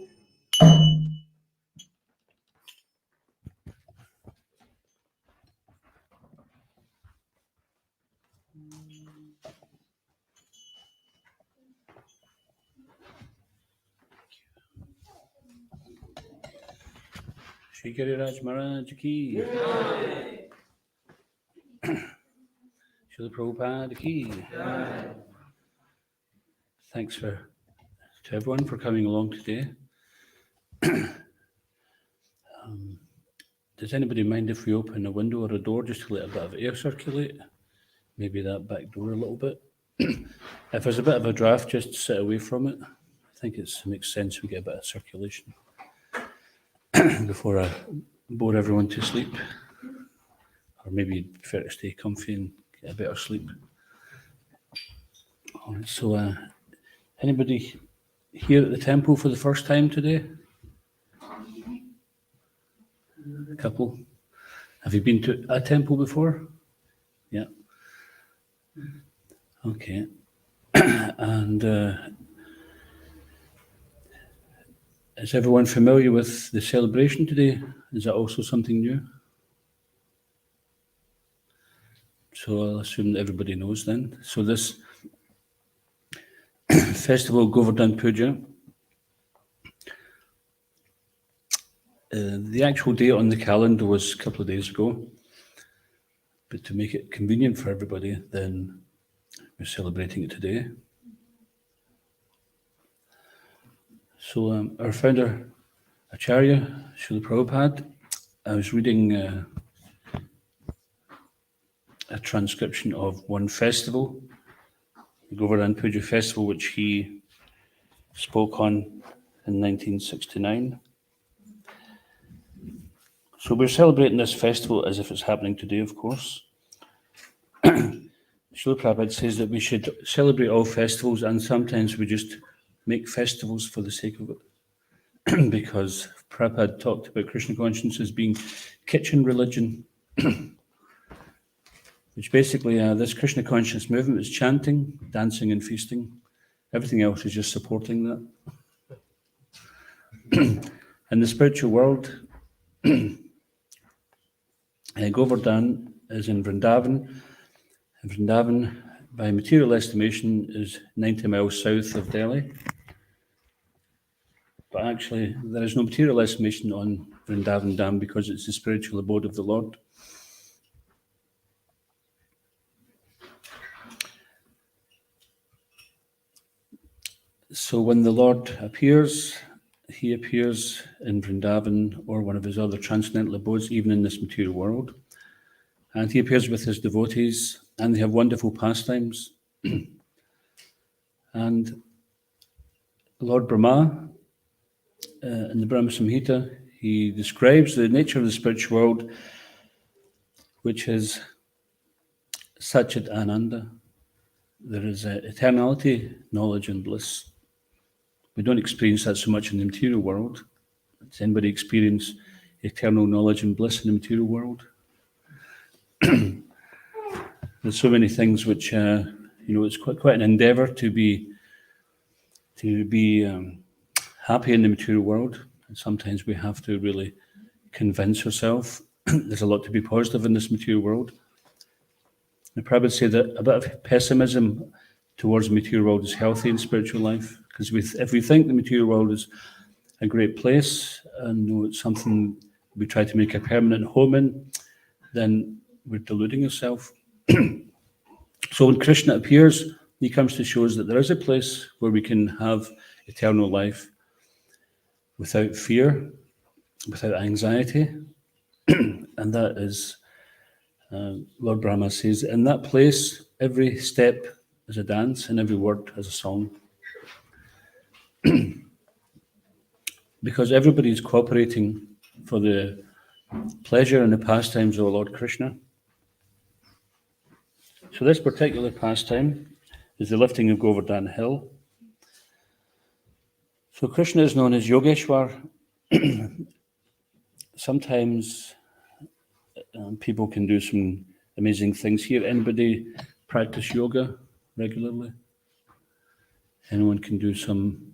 Shri Giriraj Maharaj ki. Srila Prabhupada ki. Thanks to everyone for coming along today. Does anybody mind if we open a window or a door just to let a bit of air circulate? Maybe that back door a little bit. If there's a bit of a draft, just sit away from it. I think it makes sense we get a bit of circulation before I bore everyone to sleep. Or maybe you'd prefer to stay comfy and get a better sleep. All right, so anybody here at the temple for the first time today? A couple. Have you been to a temple before? Yeah. Okay. And is everyone familiar with the celebration today? Is that also something new? So I'll assume that everybody knows then. So this festival, Govardhan Puja, the actual date on the calendar was a couple of days ago, but to make it convenient for everybody, then we're celebrating it today. So our founder, Acharya, Srila Prabhupada, I was reading a transcription of one festival, the Govardhan Puja festival, which he spoke on in 1969. So we're celebrating this festival as if it's happening today, of course. Srila Prabhupada says that we should celebrate all festivals, and sometimes we just make festivals for the sake of it. Because Prabhupada talked about Krishna consciousness as being kitchen religion, which basically this Krishna consciousness movement is chanting, dancing and feasting. Everything else is just supporting that. In the spiritual world, Govardhan is in Vrindavan. And Vrindavan, by material estimation, is 90 miles south of Delhi. But actually, there is no material estimation on Vrindavan Dham because it's the spiritual abode of the Lord. So when the Lord appears, he appears in Vrindavan or one of his other transcendental abodes, even in this material world. And he appears with his devotees, and they have wonderful pastimes. And Lord Brahma, in the Brahma Samhita, he describes the nature of the spiritual world, which is Satchit Ananda. There is eternality, knowledge, and bliss. We don't experience that so much in the material world. Does anybody experience eternal knowledge and bliss in the material world? There's so many things which, it's quite an endeavor to be happy in the material world. And sometimes we have to really convince ourselves there's a lot to be positive in this material world. I probably say that a bit of pessimism towards the material world is healthy in spiritual life, because if we think the material world is a great place and it's something we try to make a permanent home in, then we're deluding ourselves. So when Krishna appears, he comes to show us that there is a place where we can have eternal life without fear, without anxiety, and that is, Lord Brahma says, in that place, every step is a dance and every word is a song. Because everybody is cooperating for the pleasure and the pastimes of Lord Krishna. So this particular pastime is the lifting of Govardhan Hill. So Krishna is known as Yogeshwar. Sometimes people can do some amazing things here. Anybody practice yoga regularly? Anyone can do some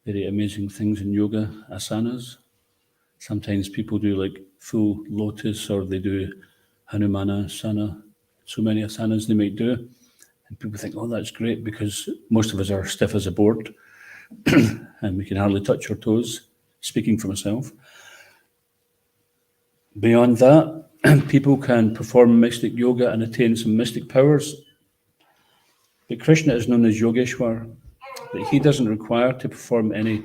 very amazing things in yoga, asanas. Sometimes people do like full lotus, or they do Hanumana asana. So many asanas they might do. And people think, oh, that's great, because most of us are stiff as a board and we can hardly touch our toes, speaking for myself. Beyond that, people can perform mystic yoga and attain some mystic powers. But Krishna is known as Yogeshwar, but he doesn't require to perform any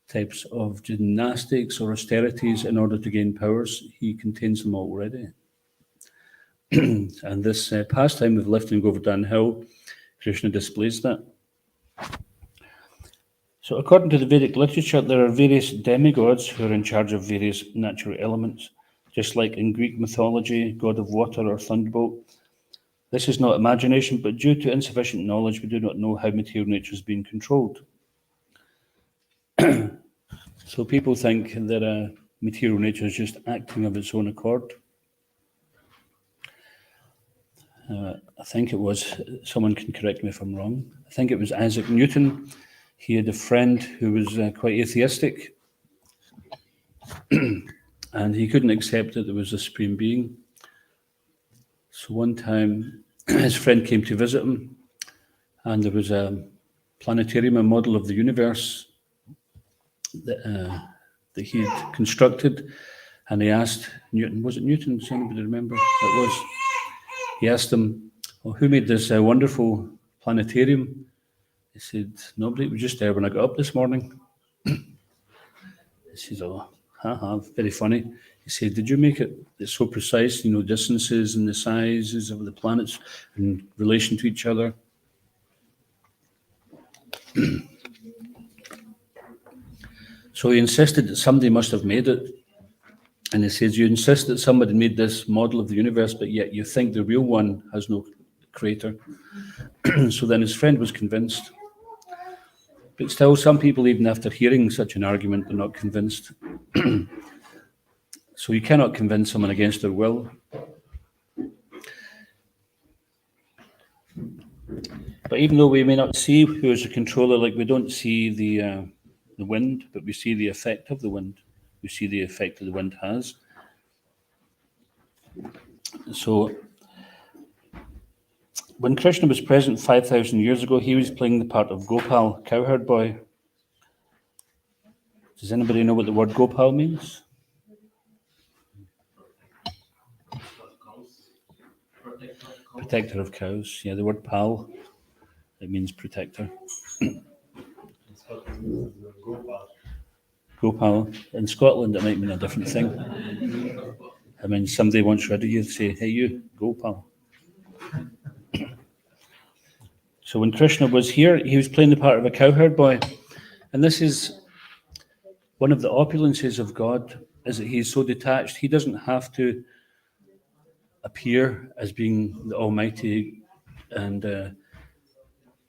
types of gymnastics or austerities in order to gain powers. He contains them already. And this pastime of lifting Govardhan Hill, Krishna displays that. So according to the Vedic literature, there are various demigods who are in charge of various natural elements, just like in Greek mythology, god of water or thunderbolt. This is not imagination, but due to insufficient knowledge, we do not know how material nature is being controlled. So people think that material nature is just acting of its own accord. I think it was, someone can correct me if I'm wrong, I think it was Isaac Newton. He had a friend who was quite atheistic, and he couldn't accept that there was a supreme being. So one time, his friend came to visit him, and there was a planetarium, a model of the universe that he had constructed, and he asked Newton, was it Newton? Does anybody remember? It was. He asked him, well, who made this wonderful planetarium? He said, nobody, it was just there when I got up this morning. He said, oh, very funny. He said, did you make it? It's so precise, distances and the sizes of the planets in relation to each other. So he insisted that somebody must have made it. And he says, you insist that somebody made this model of the universe, but yet you think the real one has no creator. So then his friend was convinced. But still, some people, even after hearing such an argument, are not convinced. So you cannot convince someone against their will. But even though we may not see who is the controller, like we don't see the wind, but we see the effect of the wind. We see the effect that the wind has. So when Krishna was present 5,000 years ago, he was playing the part of Gopal, cowherd boy. Does anybody know what the word Gopal means? Protector of cows. Yeah, the word pal, it means protector. Gopal. In Scotland, it might mean a different thing. I mean, somebody wants rid of you, say, hey, you, Gopal. So when Krishna was here, he was playing the part of a cowherd boy. And this is one of the opulences of God, is that he's so detached. He doesn't have to appear as being the Almighty and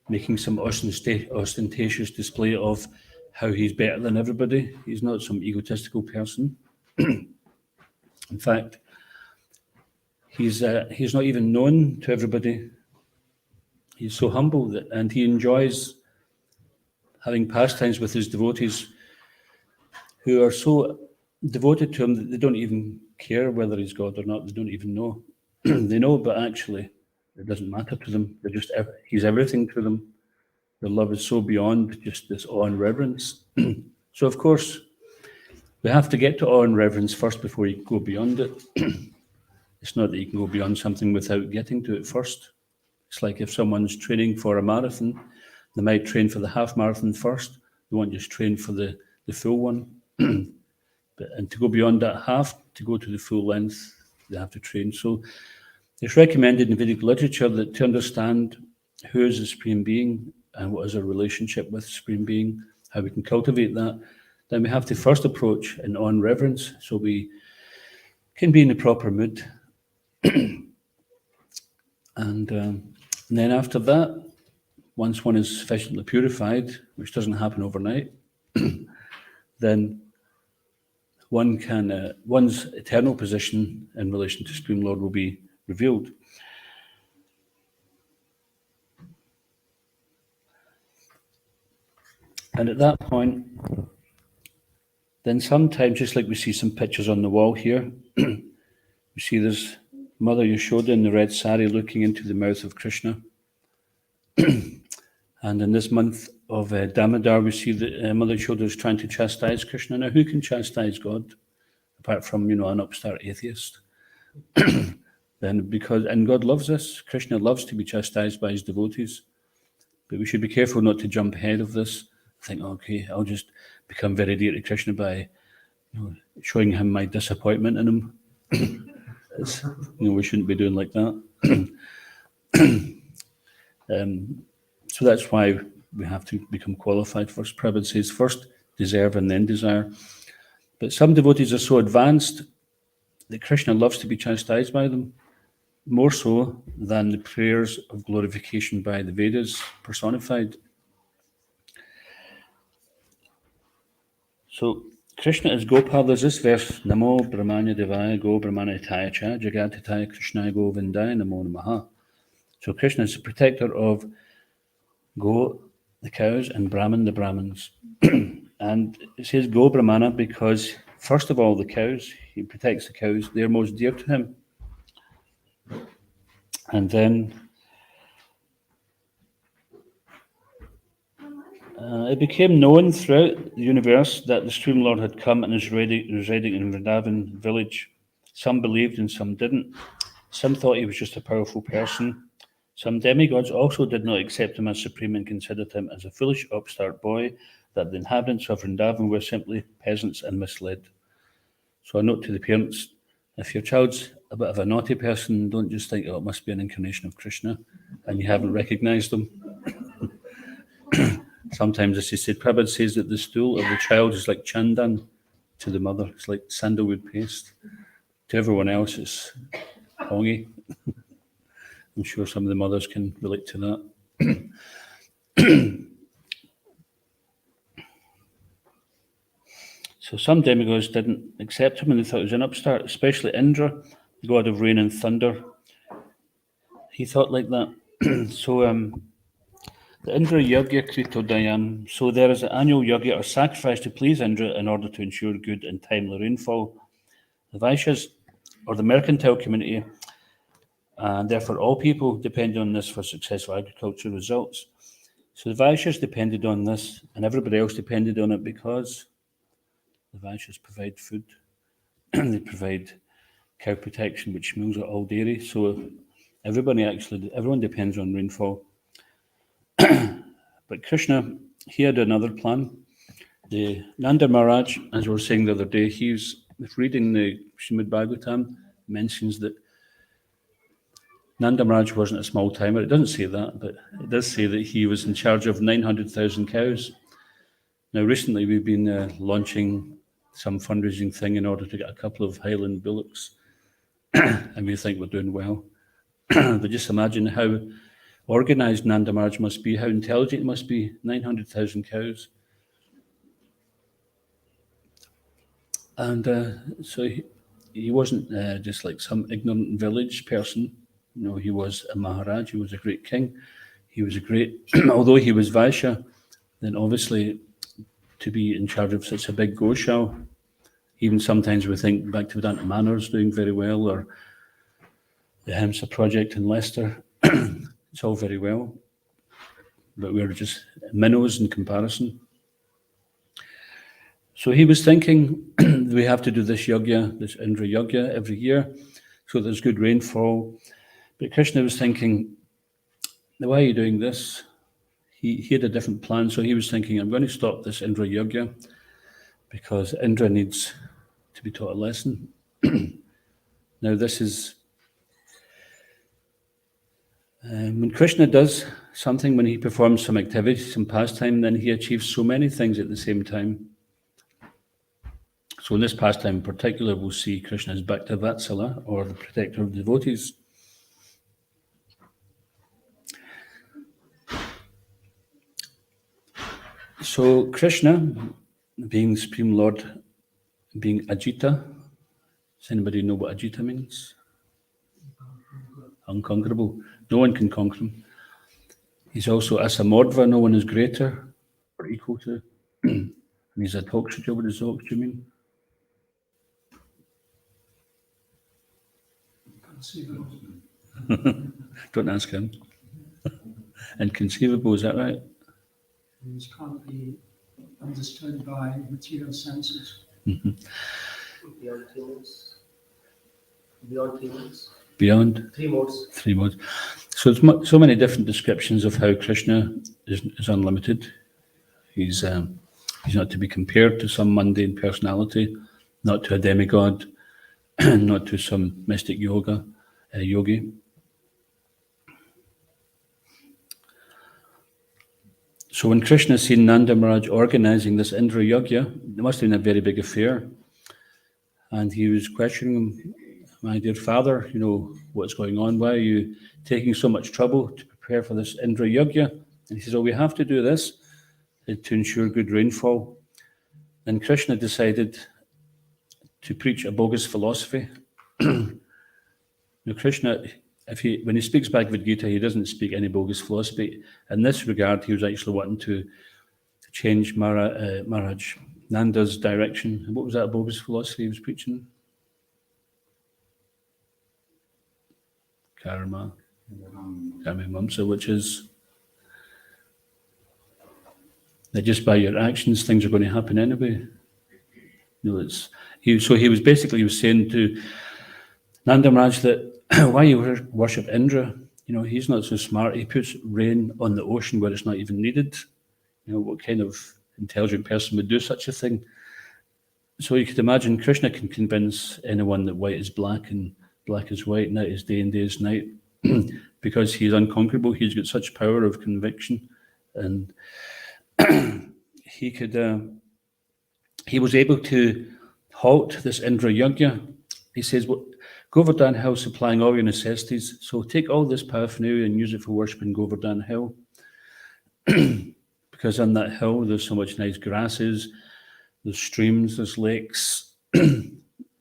making some ostentatious display of how he's better than everybody. He's not some egotistical person. In fact, he's not even known to everybody. He's so humble and he enjoys having pastimes with his devotees who are so devoted to him that they don't even care whether he's God or not. They don't even know. They know, but actually it doesn't matter to them. He's everything to them. Their love is so beyond just this awe and reverence. So, of course, we have to get to awe and reverence first before you go beyond it. It's not that you can go beyond something without getting to it first. It's like if someone's training for a marathon, they might train for the half marathon first. They won't just train for the full one. And to go beyond that half, to go to the full length, they have to train. So it's recommended in Vedic literature that to understand who is the Supreme Being and what is our relationship with the Supreme Being, how we can cultivate that, then we have to first approach in awe and reverence so we can be in the proper mood. And then after that, once one is sufficiently purified, which doesn't happen overnight, then one can one's eternal position in relation to Supreme Lord will be revealed. And at that point, then sometimes, just like we see some pictures on the wall here, we see there's Mother Yashoda in the red sari looking into the mouth of Krishna. And in this month of Damodar, we see that Mother Yashoda is trying to chastise Krishna. Now, who can chastise God? apart from, an upstart atheist. And God loves us. Krishna loves to be chastised by his devotees. But we should be careful not to jump ahead of this. Think, okay, I'll just become very dear to Krishna by showing him my disappointment in him. We shouldn't be doing like that. So that's why we have to become qualified first. Prabhupada says first deserve and then desire. But some devotees are so advanced that Krishna loves to be chastised by them, more so than the prayers of glorification by the Vedas personified. So Krishna is Gopal. There's this verse, Namo Brahmanya Devaya Go Brahmana Hitaya Cha Jagatitaya Krishnaya Govindaya Namo Namaha. So Krishna is the protector of Go, the cows, and Brahman, the Brahmins. And it says Go Brahmana because, first of all, the cows, he protects the cows, they're most dear to him. And then it became known throughout the universe that the Supreme Lord had come and is residing in Vrindavan village. Some believed and some didn't. Some thought he was just a powerful person. Some demigods also did not accept him as supreme and considered him as a foolish upstart boy, that the inhabitants of Vrindavan were simply peasants and misled. So a note to the parents, if your child's a bit of a naughty person, don't just think, it must be an incarnation of Krishna, and you haven't recognized them. Sometimes, as he said, Prabhupada says that the stool of the child is like chandan to the mother. It's like sandalwood paste. To everyone else, it's hongy. I'm sure some of the mothers can relate to that. So some demigods didn't accept him and they thought he was an upstart, especially Indra, the god of rain and thunder. He thought like that. So the Indra Yagya Kritodayam. So there is an annual yagya or sacrifice to please Indra in order to ensure good and timely rainfall. The Vaishyas, or the mercantile community, and therefore all people depend on this for successful agricultural results. So the Vaishyas depended on this, and everybody else depended on it because the Vaishyas provide food. They provide cow protection, which means are all dairy. So everyone depends on rainfall. But Krishna, he had another plan. The Nanda Maharaj, as we were saying the other day, he was reading the Srimad Bhagavatam, mentions that Nanda Maharaj wasn't a small timer. It doesn't say that, but it does say that he was in charge of 900,000 cows. Now, recently we've been launching some fundraising thing in order to get a couple of Highland bullocks, and we think we're doing well. But just imagine how organised Nanda Maharaj must be, how intelligent he must be, 900,000 cows. And so he wasn't just like some ignorant village person. No, he was a Maharaj, he was a great king. He was a great, although he was Vaishya, then obviously to be in charge of such a big Goshaw, even sometimes we think back to Vedanta Manor's doing very well, or the Hemsa project in Leicester. It's all very well, but we're just minnows in comparison. So he was thinking, we have to do this yagya, this Indra yagya every year, so there's good rainfall. But Krishna was thinking, why are you doing this? He had a different plan, so he was thinking, I'm going to stop this Indra yagya because Indra needs to be taught a lesson. Now this is, when Krishna does something, when he performs some activity, some pastime, then he achieves so many things at the same time. So in this pastime in particular, we'll see Krishna as Bhakta Vatsala, or the protector of devotees. So Krishna, being the Supreme Lord, being Ajita, does anybody know what Ajita means? Unconquerable. No one can conquer him. He's also Asamordva, no one is greater or equal to. And he's a Tokshuja. What does Tokshuja mean? Don't ask him. Inconceivable, is that right? It can't be understood by material senses. Mm-hmm. Beyond 3 modes. Beyond 3 modes. Beyond 3 modes. 3 modes. So there's so many different descriptions of how Krishna is unlimited. He's not to be compared to some mundane personality, not to a demigod, not to some mystic yogi. So when Krishna seen Nanda Maharaj organizing this Indra Yajna, it must have been a very big affair. And he was questioning him, my dear father, what's going on? Why are you taking so much trouble to prepare for this Indra Yajna? And he says, we have to do this to ensure good rainfall. And Krishna decided to preach a bogus philosophy. Krishna, when he speaks Bhagavad Gita, he doesn't speak any bogus philosophy. In this regard, he was actually wanting to change Maharaj Nanda's direction. What was that bogus philosophy he was preaching? Karma Mamsa, which is that just by your actions, things are going to happen anyway. He was saying to Nanda Maharaj that why you worship Indra? He's not so smart. He puts rain on the ocean where it's not even needed. What kind of intelligent person would do such a thing? So you could imagine Krishna can convince anyone that white is black and black is white, night is day and day is night, because he's unconquerable. He's got such power of conviction, and he was able to halt this Indra Yajna. He says, Govardhan Hill supplying all your necessities, so take all this paraphernalia and use it for worshipping Govardhan Hill. Because on that hill there's so much nice grasses, there's streams, there's lakes,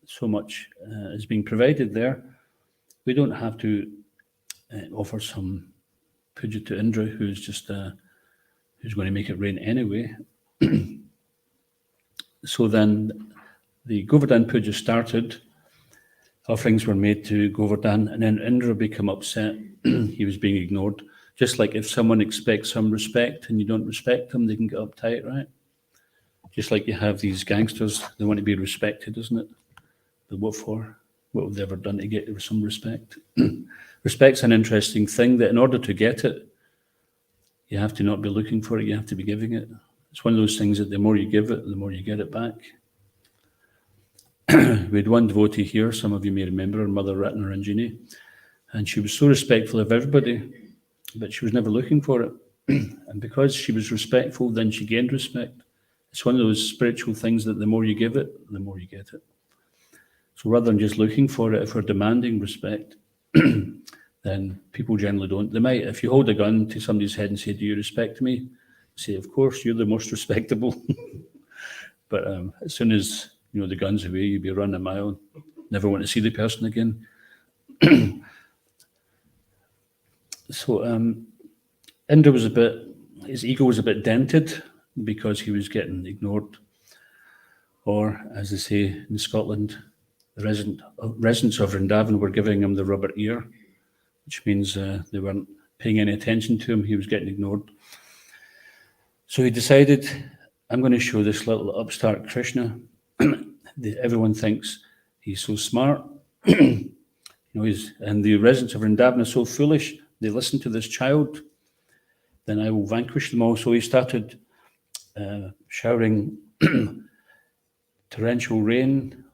so much is being provided there. We don't have to offer some puja to Indra who's going to make it rain anyway. So then the Govardhan Puja started. Offerings were made to Govardhan, and then Indra became upset. He was being ignored. Just like if someone expects some respect and you don't respect them, they can get uptight, right? Just like you have these gangsters, they want to be respected, isn't it? But what for? What have they ever done to get some respect? Respect's an interesting thing, that in order to get it, you have to not be looking for it, you have to be giving it. It's one of those things that the more you give it, the more you get it back. We had one devotee here, some of you may remember her, Mother Ratnaranjini, and she was so respectful of everybody, but she was never looking for it. And because she was respectful, then she gained respect. It's one of those spiritual things that the more you give it, the more you get it. So rather than just looking for it, if we're demanding respect, then people generally don't. They might, if you hold a gun to somebody's head and say, do you respect me? Say, of course, you're the most respectable. But as soon as the gun's away, you'll be running a mile, never want to see the person again. So Indra his ego was a bit dented because he was getting ignored. Or, as they say in Scotland, the residents of Vrindavana were giving him the rubber ear, which means they weren't paying any attention to him. He was getting ignored. So he decided, I'm going to show this little upstart Krishna. Everyone thinks he's so smart. And the residents of Vrindavana are so foolish. They listen to this child. Then I will vanquish them all. So he started showering torrential rain,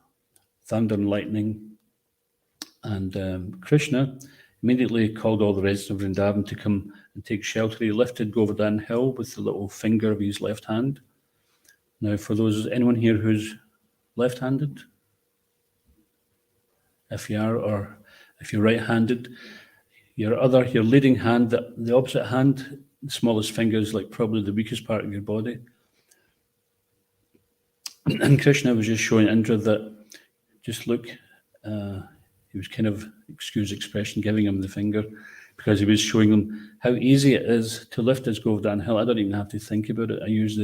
thunder and lightning. And Krishna immediately called all the residents of Vrindavana to come and take shelter. He lifted Govardhan Hill with the little finger of his left hand. Now, for anyone here who's left-handed? If you are, or if you're right-handed, your leading hand, the opposite hand, the smallest finger is like probably the weakest part of your body. And Krishna was just showing Indra that, just look, he was kind of, excuse expression, giving him the finger, because he was showing him how easy it is to lift this Govardhan Hill. I don't even have to think about it. I use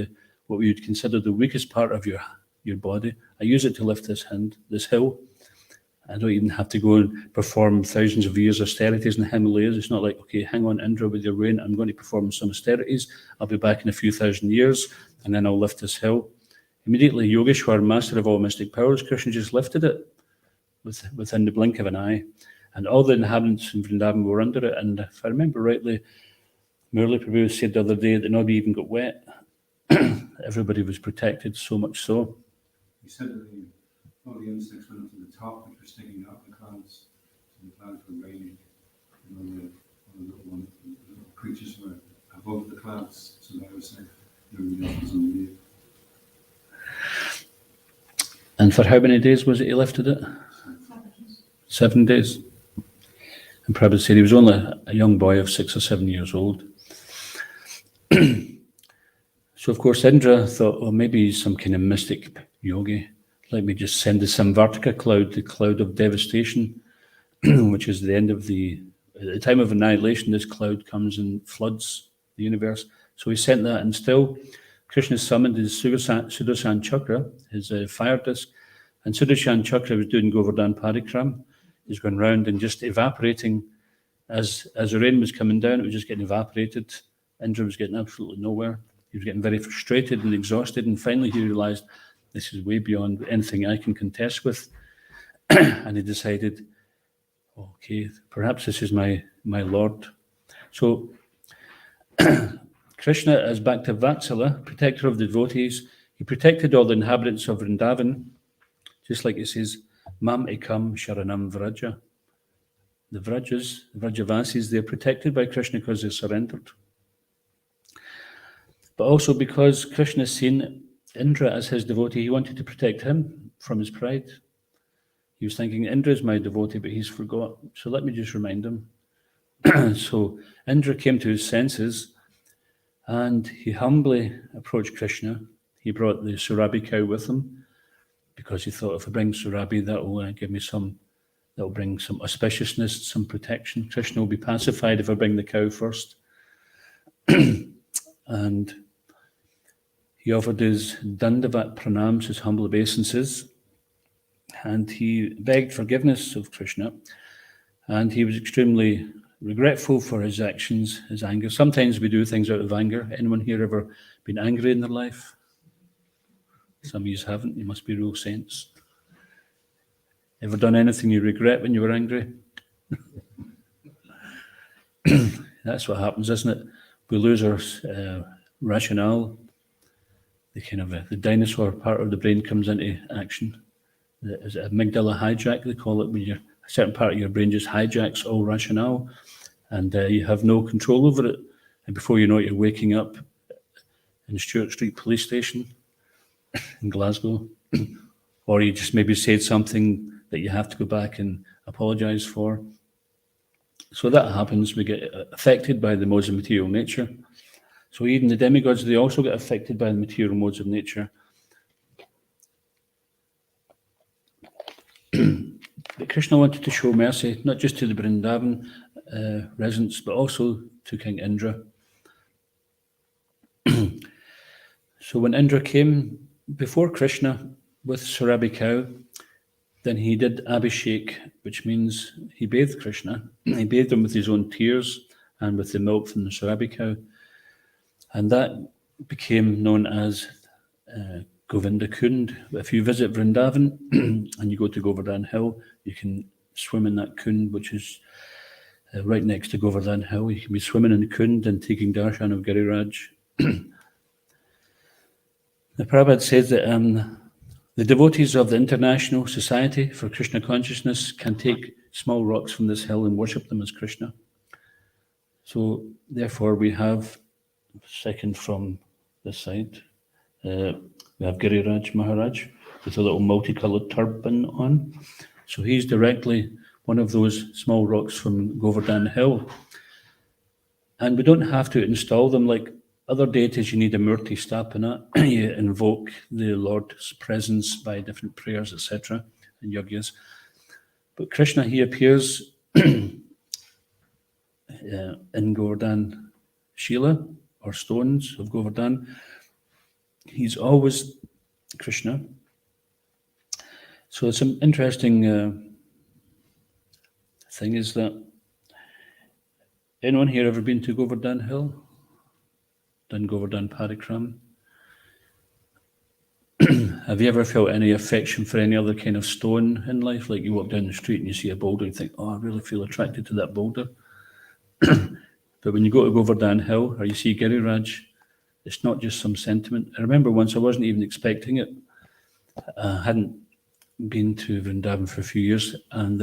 what we would consider the weakest part of your body. I use it to lift this hill. I don't even have to go and perform thousands of years austerities in the Himalayas. It's not like, okay, hang on, Indra, with your rain, I'm going to perform some austerities. I'll be back in a few thousand years, and then I'll lift this hill. Immediately, Yogeshwar, master of all mystic powers, Krishna just lifted it within the blink of an eye, and all the inhabitants in Vrindavan were under it. And if I remember rightly, Murli Prabhu said the other day that nobody even got wet. Everybody was protected, so much so. He said that all the insects went up to the top, which were sticking out in the clouds. So the clouds were raining, and all the little creatures were above the clouds, so they were safe. Everybody else was underneath. And for how many days was it he lifted it? 7 days. And Prabhupada said he was only a young boy of 6 or 7 years old. So, of course, Indra thought, well, maybe he's some kind of mystic yogi. Let me just send the Samvartika cloud, the cloud of devastation, which is the end of at the time of annihilation, this cloud comes and floods the universe. So he sent that, and still Krishna summoned his Sudarshan Chakra, his fire disc, and Sudarshan Chakra was doing Govardhan Parikrama. He's going round and just evaporating. As the rain was coming down, it was just getting evaporated. Indra was getting absolutely nowhere. He was getting very frustrated and exhausted, and finally he realized this is way beyond anything I can contest with. And he decided, okay, perhaps this is my Lord. So Krishna, as Bhakta Vatsala, protector of the devotees, he protected all the inhabitants of Vrindavan, just like it says, Mam ekam sharanam vraja. The Vrajas, the Vrajavasis, they're protected by Krishna because they surrendered. But also because Krishna seen Indra as his devotee, he wanted to protect him from his pride. He was thinking, Indra is my devotee, but he's forgot. So let me just remind him. So Indra came to his senses and he humbly approached Krishna. He brought the Surabhi cow with him because he thought, if I bring Surabhi, that will give me that will bring some auspiciousness, some protection. Krishna will be pacified if I bring the cow first. And he offered his Dandavat pranams, his humble obeisances, and he begged forgiveness of Krishna, and he was extremely regretful for his actions, his anger. Sometimes we do things out of anger. Anyone here ever been angry in their life? Some of you haven't. You must be real saints. Ever done anything you regret when you were angry? That's what happens, isn't it? We lose our rationale. The dinosaur part of the brain comes into action. Is it amygdala hijack, they call it, when a certain part of your brain just hijacks all rationale, and you have no control over it. And before you know it, you're waking up in Stewart Street Police Station in Glasgow, or you just maybe said something that you have to go back and apologise for. So that happens. We get affected by the modes of material nature. So even the demigods, they also get affected by the material modes of nature. But Krishna wanted to show mercy, not just to the Vrindavan residents, but also to King Indra. So when Indra came before Krishna with Surabhi cow, then he did Abhishek, which means he bathed Krishna. He bathed him with his own tears and with the milk from the Surabhi cow. And that became known as Govinda Kund. If you visit Vrindavan and you go to Govardhan Hill, you can swim in that Kund, which is right next to Govardhan Hill. You can be swimming in the Kund and taking darshan of Giriraj. The Prabhupada says that the devotees of the International Society for Krishna Consciousness can take small rocks from this hill and worship them as Krishna. So therefore we have, second from this side, we have Giriraj Maharaj with a little multicolored turban on. So he's directly one of those small rocks from Govardhan Hill. And we don't have to install them like other deities. You need a murti stapana. You invoke the Lord's presence by different prayers, etc., and yagyas. But Krishna, he appears in Govardhan Shila, or stones of Govardhan. He's always Krishna. So it's an interesting thing is that anyone here ever been to Govardhan Hill? Done Govardhan Parikrama? Have you ever felt any affection for any other kind of stone in life? Like you walk down the street and you see a boulder and you think, oh, I really feel attracted to that boulder. But when you go to Govardhan Hill or you see Giriraj, it's not just some sentiment. I remember once I wasn't even expecting it. I hadn't been to Vrindavan for a few years, and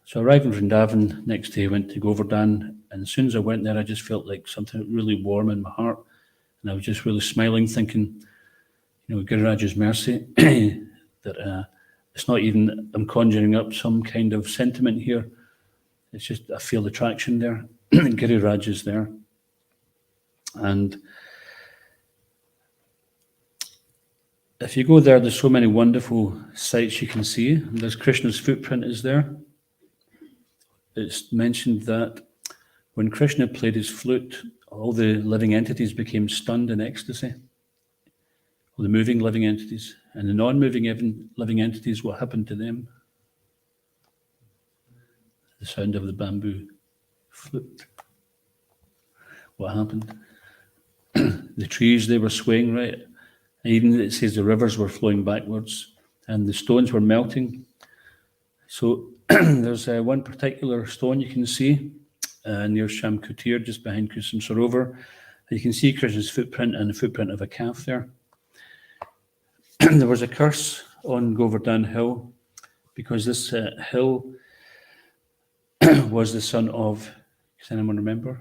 so I arrived in Vrindavan. Next day I went to Govardhan, and as soon as I went there I just felt like something really warm in my heart, and I was just really smiling, thinking, Giriraj's mercy, that it's not even I'm conjuring up some kind of sentiment here. It's just I feel attraction there. Giriraj is there. And if you go there, there's so many wonderful sights you can see. There's Krishna's footprint is there. It's mentioned that when Krishna played his flute, all the living entities became stunned in ecstasy. All the moving living entities. And the non-moving living entities, what happened to them? The sound of the bamboo flute. What happened? The trees, they were swaying, right? And even it says the rivers were flowing backwards and the stones were melting. So there's one particular stone you can see near Sham Kutir, just behind Kusum Sarovar. You can see Krishna's footprint and the footprint of a calf there. There was a curse on Govardhan Hill because this hill was the son of, does anyone remember?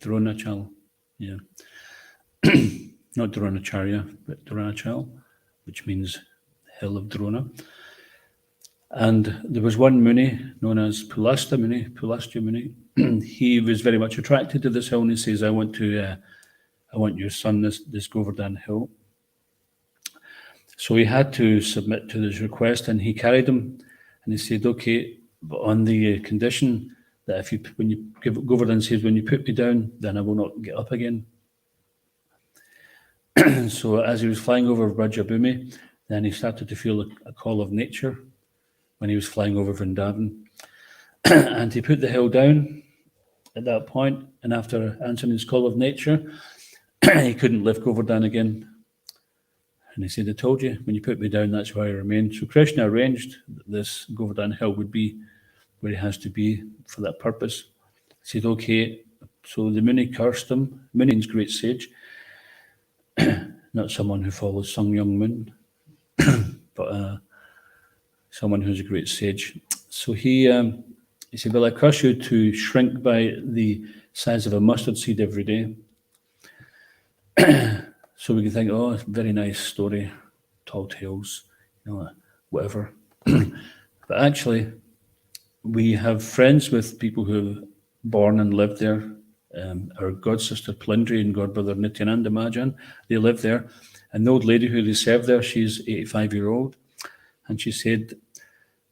Dronachal, yeah. Not Dronacharya, but Dronachal, which means hill of Drona. And there was one Muni known as Pulastya Muni. He was very much attracted to this hill, and he says, I want your son this Govardhan Hill. So he had to submit to this request, and he carried him, and he said, okay, but on the condition that Govardhan says, when you put me down, then I will not get up again. So as he was flying over Brajabhumi, then he started to feel a call of nature when he was flying over Vrindavan. And he put the hill down at that point, and after answering his call of nature, he couldn't lift Govardhan again. And he said, I told you, when you put me down, that's where I remain. So Krishna arranged that this Govardhan Hill would be where he has to be for that purpose. He said, okay, so the Muni cursed him. Muni is great sage, not someone who follows Sung Young Moon, but someone who's a great sage. So he said, well, I curse you to shrink by the size of a mustard seed every day. So we can think, oh, very nice story, tall tales, whatever. But actually, we have friends with people who are born and lived there. Our god sister Plindri and god brother Nityananda Bhajan, they live there. And the old lady who they serve there, she's 85-year-old. And she said,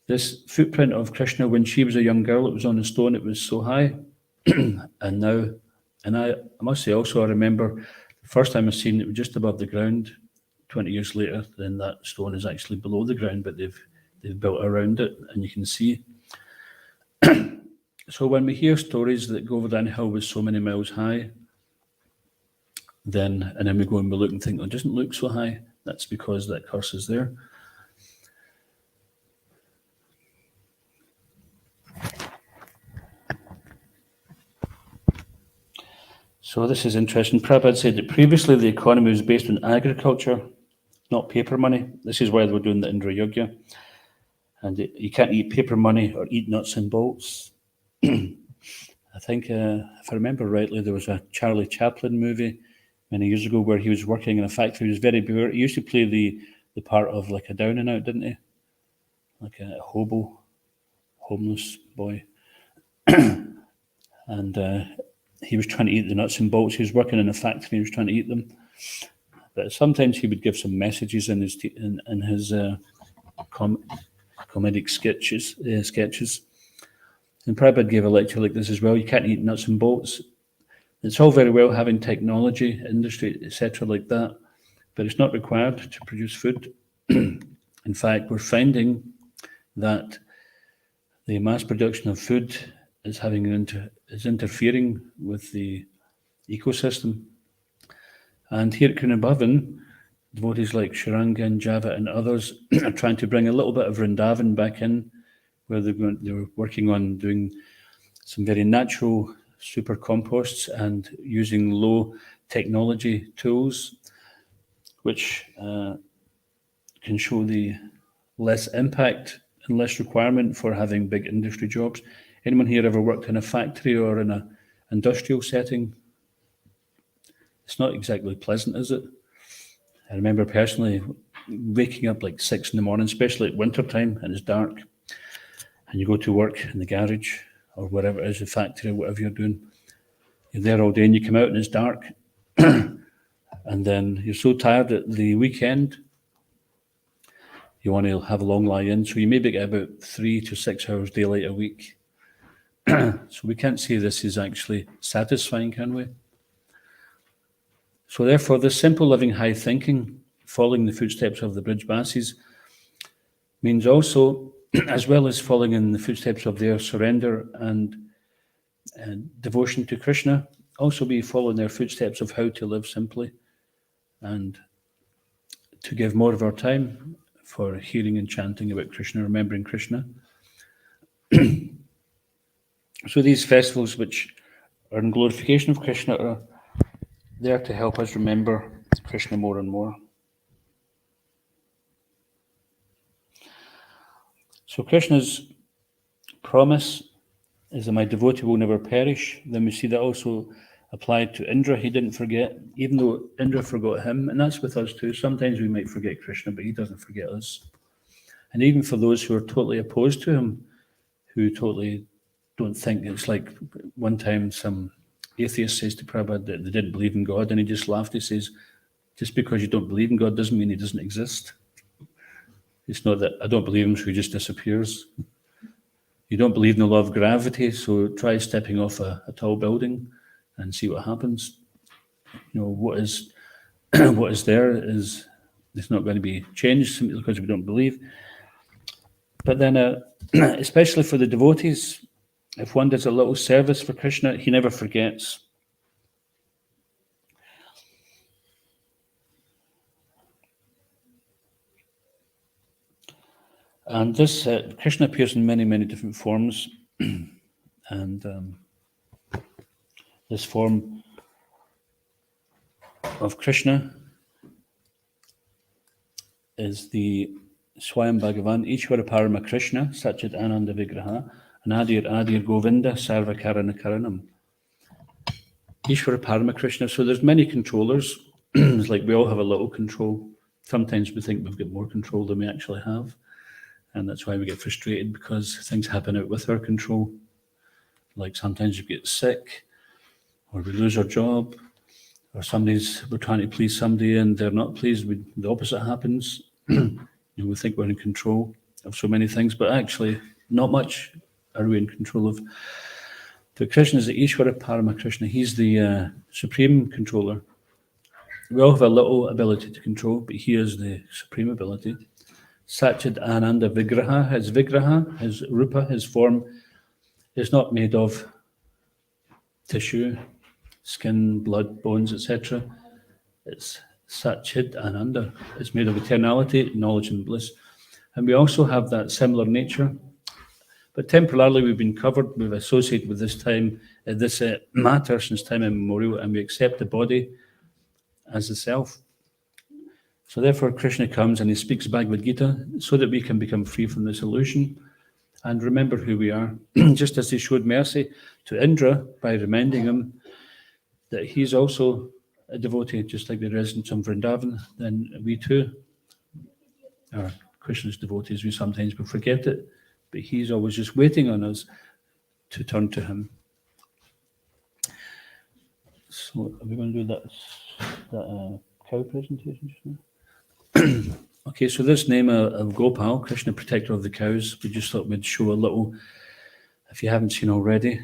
this footprint of Krishna, when she was a young girl, it was on a stone, it was so high. And now, and I must say also, I remember the first time I seen it was just above the ground. 20 years later, then that stone is actually below the ground, but they've built around it, and you can see. So when we hear stories that Govardhan Hill was so many miles high, and then we go and we look and think, oh, it doesn't look so high. That's because that curse is there. So this is interesting. Prabhupada said that previously the economy was based on agriculture, not paper money. This is why they were doing the Indra Yogya. And you can't eat paper money or eat nuts and bolts. I think, if I remember rightly, there was a Charlie Chaplin movie many years ago where he was working in a factory. He was very poor. He used to play the part of like a down and out, didn't he? Like a hobo, homeless boy. And he was trying to eat the nuts and bolts. He was working in a factory. He was trying to eat them. But sometimes he would give some messages in his comedic sketches. And Prabhupada gave a lecture like this as well. You can't eat nuts and bolts. It's all very well having technology, industry, etc. like that, but it's not required to produce food. In fact, we're finding that the mass production of food is interfering with the ecosystem. And here at Vrindavana, devotees like Shuranga and Java and others are trying to bring a little bit of Vrindavan back in, where they're working on doing some very natural super composts and using low technology tools, which can show the less impact and less requirement for having big industry jobs. Anyone here ever worked in a factory or in an industrial setting? It's not exactly pleasant, is it? I remember personally waking up like 6 in the morning, especially at winter time, and it's dark, and you go to work in the garage or wherever it is, the factory, whatever you're doing. You're there all day and you come out and it's dark. And then you're so tired at the weekend, you want to have a long lie in. So you maybe get about 3 to 6 hours daylight a week. So we can't say this is actually satisfying, can we? So therefore, this simple living high thinking, following the footsteps of the Brijbasis, means also, as well as following in the footsteps of their surrender and devotion to Krishna, also be following their footsteps of how to live simply and to give more of our time for hearing and chanting about Krishna, remembering Krishna. So these festivals, which are in glorification of Krishna, are there to help us remember Krishna more and more. So Krishna's promise is that my devotee will never perish. Then we see that also applied to Indra. He didn't forget, even though Indra forgot him, and that's with us too. Sometimes we might forget Krishna, but he doesn't forget us. And even for those who are totally opposed to him, who totally don't think, it's like one time some atheist says to Prabhupada that they didn't believe in God, and he just laughed. He says, just because you don't believe in God doesn't mean he doesn't exist. It's not that I don't believe him, so he just disappears. You don't believe in the law of gravity, so try stepping off a tall building and see what happens. You know, what is there is it's not going to be changed simply because we don't believe. But then, especially for the devotees, if one does a little service for Krishna, he never forgets. And this Krishna appears in many, many different forms. And this form of Krishna is the Swayam Bhagavan, Ishvara Parama Krishna, Satchit Ananda Vigraha, Anadir Govinda, Sarva Karana Karanam. Ishvara Parama Krishna. So there's many controllers. It's like we all have a little control. Sometimes we think we've got more control than we actually have. And that's why we get frustrated, because things happen out with our control. Like sometimes you get sick, or we lose our job, or we're trying to please somebody and they're not pleased. The opposite happens. We think we're in control of so many things, but actually not much are we in control of. But Krishna is the Ishvara Parama Krishna. He's the supreme controller. We all have a little ability to control, but he is the supreme ability. Satchit Ananda Vigraha, his rupa, his form, is not made of tissue, skin, blood, bones, etc. It's Satchit Ananda. It's made of eternality, knowledge and bliss. And we also have that similar nature. But temporarily we've associated with this time, this matter since time immemorial, and we accept the body as the self. So therefore Krishna comes and he speaks Bhagavad Gita so that we can become free from this illusion and remember who we are. Just as he showed mercy to Indra by reminding him that he's also a devotee, just like the residents of Vrindavana, then we too are Krishna's devotees. We sometimes will forget it, but he's always just waiting on us to turn to him. So are we going to do that cow presentation just now? Okay, so this name of Gopal, Krishna, protector of the cows, we just thought we'd show a little, if you haven't seen already,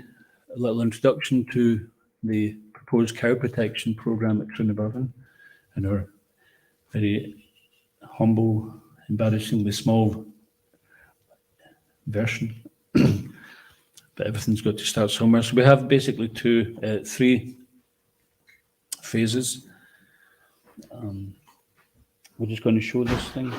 a little introduction to the proposed cow protection program at Vrindavana and our very humble, embarrassingly small version. But everything's got to start somewhere. So we have basically three phases. We're just going to show this thing.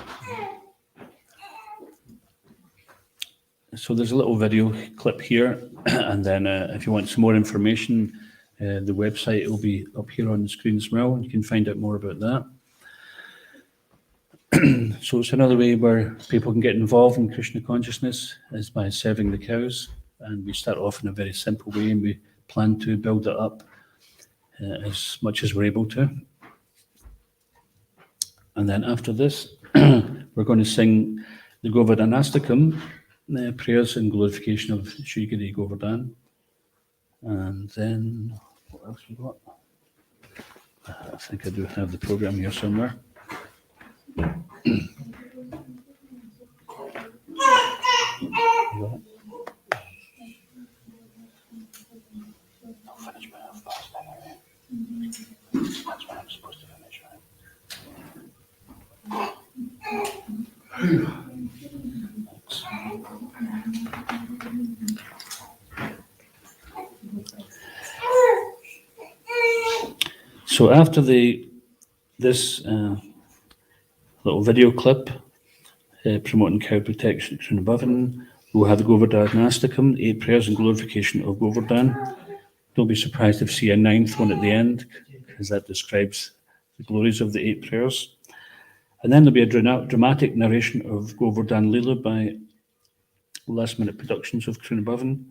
So there's a little video clip here, and then if you want some more information, the website will be up here on the screen as well. You can find out more about that. So it's another way where people can get involved in Krishna consciousness is by serving the cows. And we start off in a very simple way, and we plan to build it up as much as we're able to. And then after this, we're going to sing the Govardhanashtakam, prayers and glorification of Shri Giri Govardhan. And then, what else we got? I think I do have the program here somewhere. I'll finish by half past anyway. That's when I'm supposed to finish, right? So after this little video clip promoting cow protection in Bhajan, we'll have the Govardhanashtakam, 8 prayers and glorification of Govardhan. Don't be surprised if you see a 9th one at the end, because that describes the glories of the 8 prayers. And then there'll be a dramatic narration of Govardhan Lila by Last Minute Productions of Bhajan.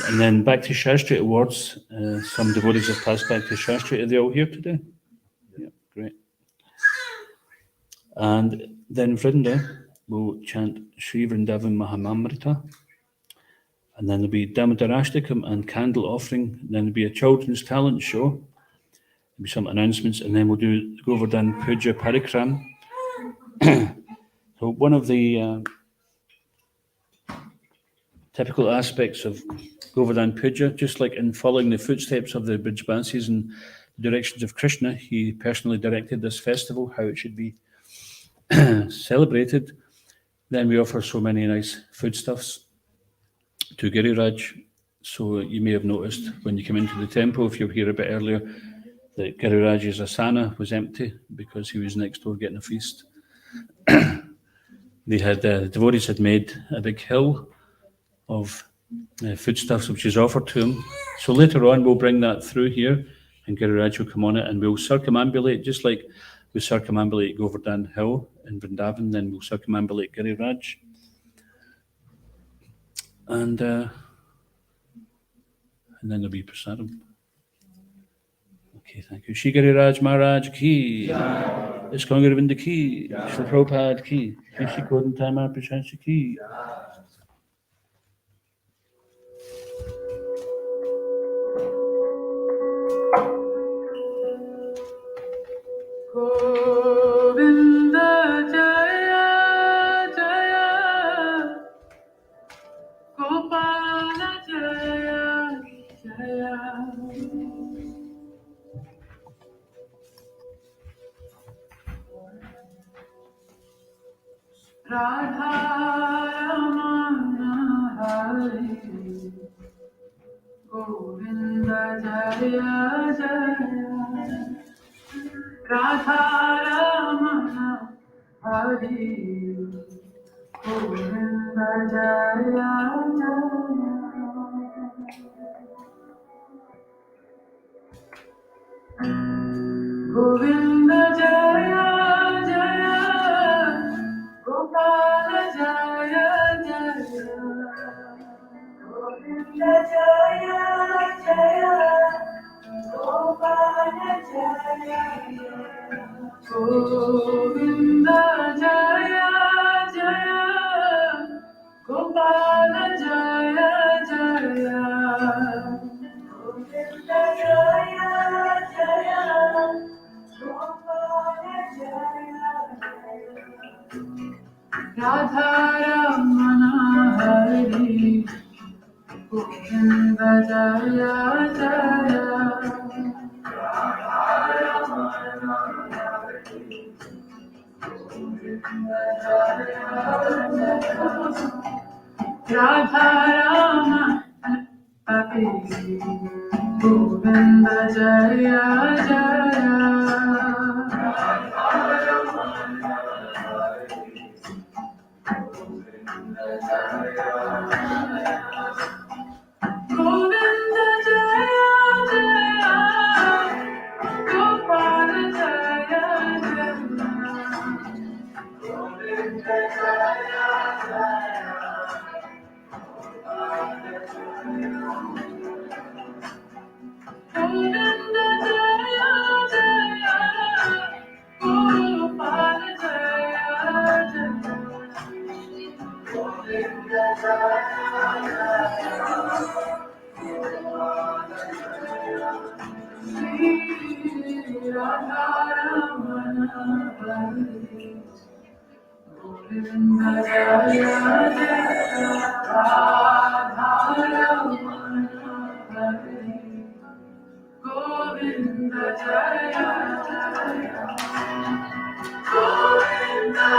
And then back to Shastri awards. Some devotees have passed back to Shastri. Are they all here today? Yeah, great. And then Vrinda will chant Sri Vrindavana Mahimamrita. And then there'll be Damodarashtakam and candle offering. And then there'll be a children's talent show. There'll be some announcements. And then we'll do Govardhan Puja Parikrama. So one of the typical aspects of Govardhan Puja, just like in following the footsteps of the Brijbasis and the directions of Krishna, he personally directed this festival, how it should be celebrated. Then we offer so many nice foodstuffs to Giriraj. So you may have noticed when you come into the temple, if you were here a bit earlier, that Giriraj's asana was empty because he was next door getting a feast. They had the devotees had made a big hill of foodstuffs which is offered to him. So later on we'll bring that through here, and Giriraj will come on it, and we'll circumambulate, just like we circumambulate Govardhan Hill in Vrindavan, then we'll circumambulate Giriraj. And then there'll be prasadam. Okay, thank you. Shri Giriraj Maharaj ki, Iskon Govinda ki, Shri Prabhupada ki, Shri Kodantama Prashansi ki. Govinda Jaya Jaya, Gopala Jaya Jaya. Radha Ramana Hari, Govinda Jaya Jaya. Radha Ramana Hari, Govinda Jaya Jaya. Govinda Jaya Jaya, Gopala Jaya Jaya. Govinda Jaya Jaya, Gopala Jaya. Govinda Jaya Jaya, Gopala Jaya Jaya. Govinda Jaya Jaya, Gopala Jaya Jaya. Radha Ramana Hari, Govinda Jaya Jaya. Radha Ramana Govinda Jaya Jaya. Govinda Jaya Jaya, Gopala Jaya Jaya, Sri Radha Ramana Hari, Govinda Jaya Jaya, Radha Ramana Hari, Govinda Jaya Jaya, Govinda,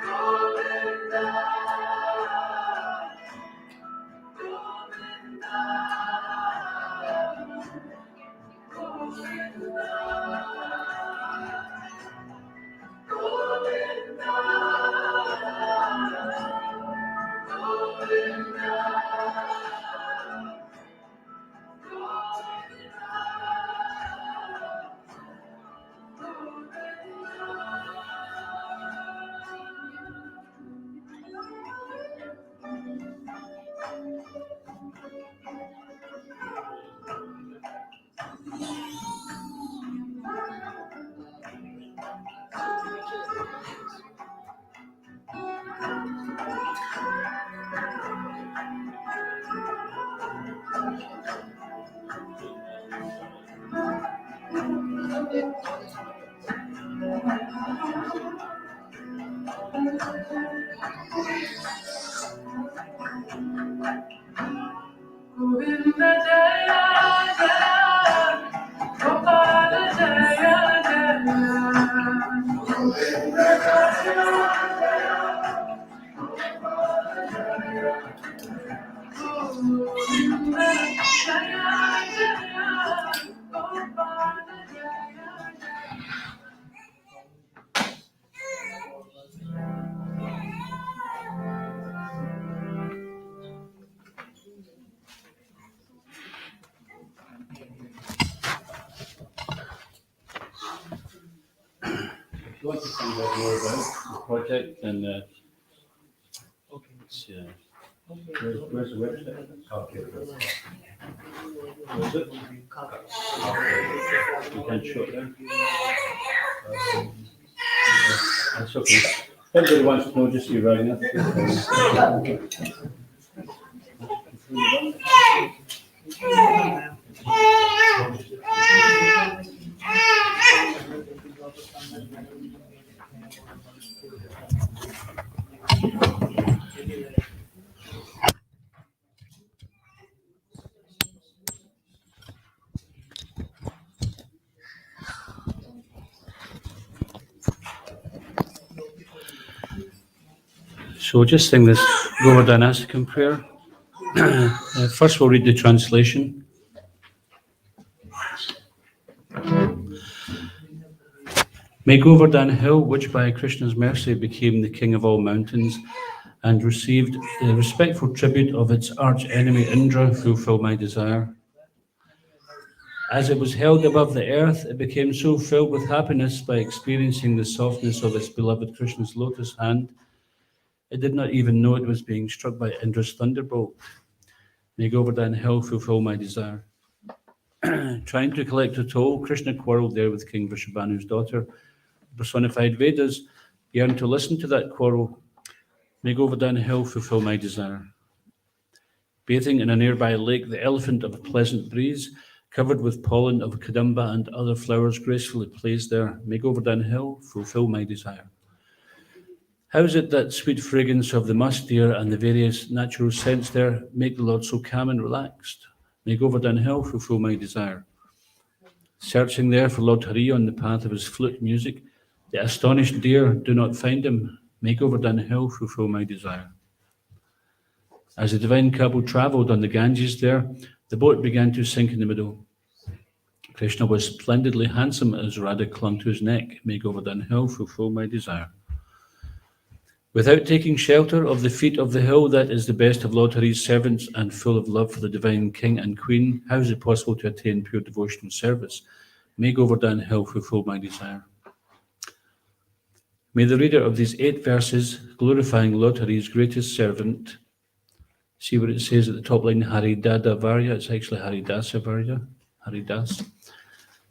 Govinda, Govinda Jaya Jaya, Gopala Jaya If you want to find out more about the project, then it's, where's the website? Okay. Where's it? You can show it there. That's okay. If anybody wants to know, just you writing it. So just sing this Govardhanashtakam prayer. First we'll read the translation. May Govardhan Hill, which by Krishna's mercy became the king of all mountains and received the respectful tribute of its arch-enemy Indra, fulfill my desire. As it was held above the earth, it became so filled with happiness by experiencing the softness of its beloved Krishna's lotus hand, it did not even know it was being struck by Indra's thunderbolt. May Govardhan Hill fulfill my desire. Trying to collect a toll, Krishna quarrelled there with King Vrishabhanu's daughter. The personified Vedas yearned to listen to that quarrel. May Govardhan Hill fulfill my desire. Bathing in a nearby lake, the elephant of a pleasant breeze, covered with pollen of kadamba and other flowers, gracefully plays there. May Govardhan Hill fulfill my desire. How is it that sweet fragrance of the musk deer and the various natural scents there make the Lord so calm and relaxed? May Govardhan Hill fulfill my desire. Searching there for Lord Hari on the path of his flute music, the astonished deer do not find him. May Govardhan Hill fulfill my desire. As the divine couple travelled on the Ganges there, the boat began to sink in the middle. Krishna was splendidly handsome as Radha clung to his neck. May Govardhan Hill fulfill my desire. Without taking shelter of the feet of the hill that is the best of Lord Hari's servants and full of love for the divine king and queen, how is it possible to attain pure devotional service? May Govardhan Hill fulfill my desire. May the reader of these 8 verses, glorifying Lord Hari's greatest servant, See what it says at the top line, Haridada Varya. It's actually Haridasa Varya. Haridas.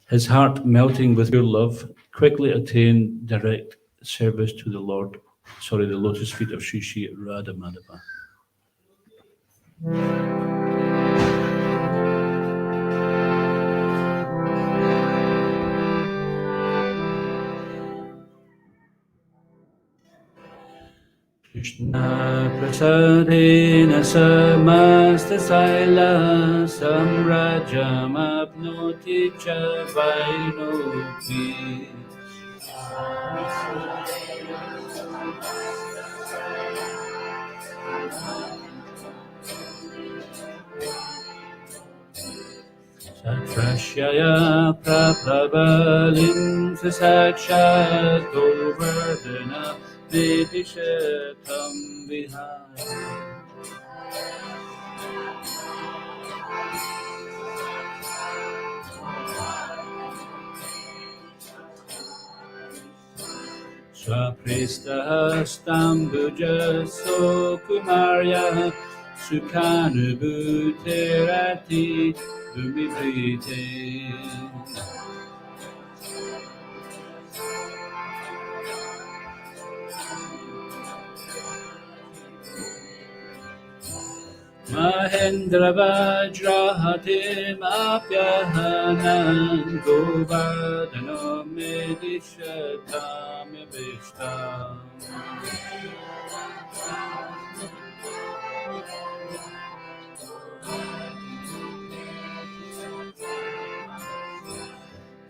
His heart melting with pure love, quickly attained direct service to the Lord. Sorry, the lotus feet of Sri Sri Radha Madhava. Krishna prasadena samasta saila samrajam apnoti cha vainopi. Satrashyaya praplavalim sakshat govardhana vidishatam vihaya. Swapristahastam bhujaso kumarya sukhanubhutirati bhumiprite. Mahendra Vajrahatim Apyahanan Govardhano Medishatam Vishtam.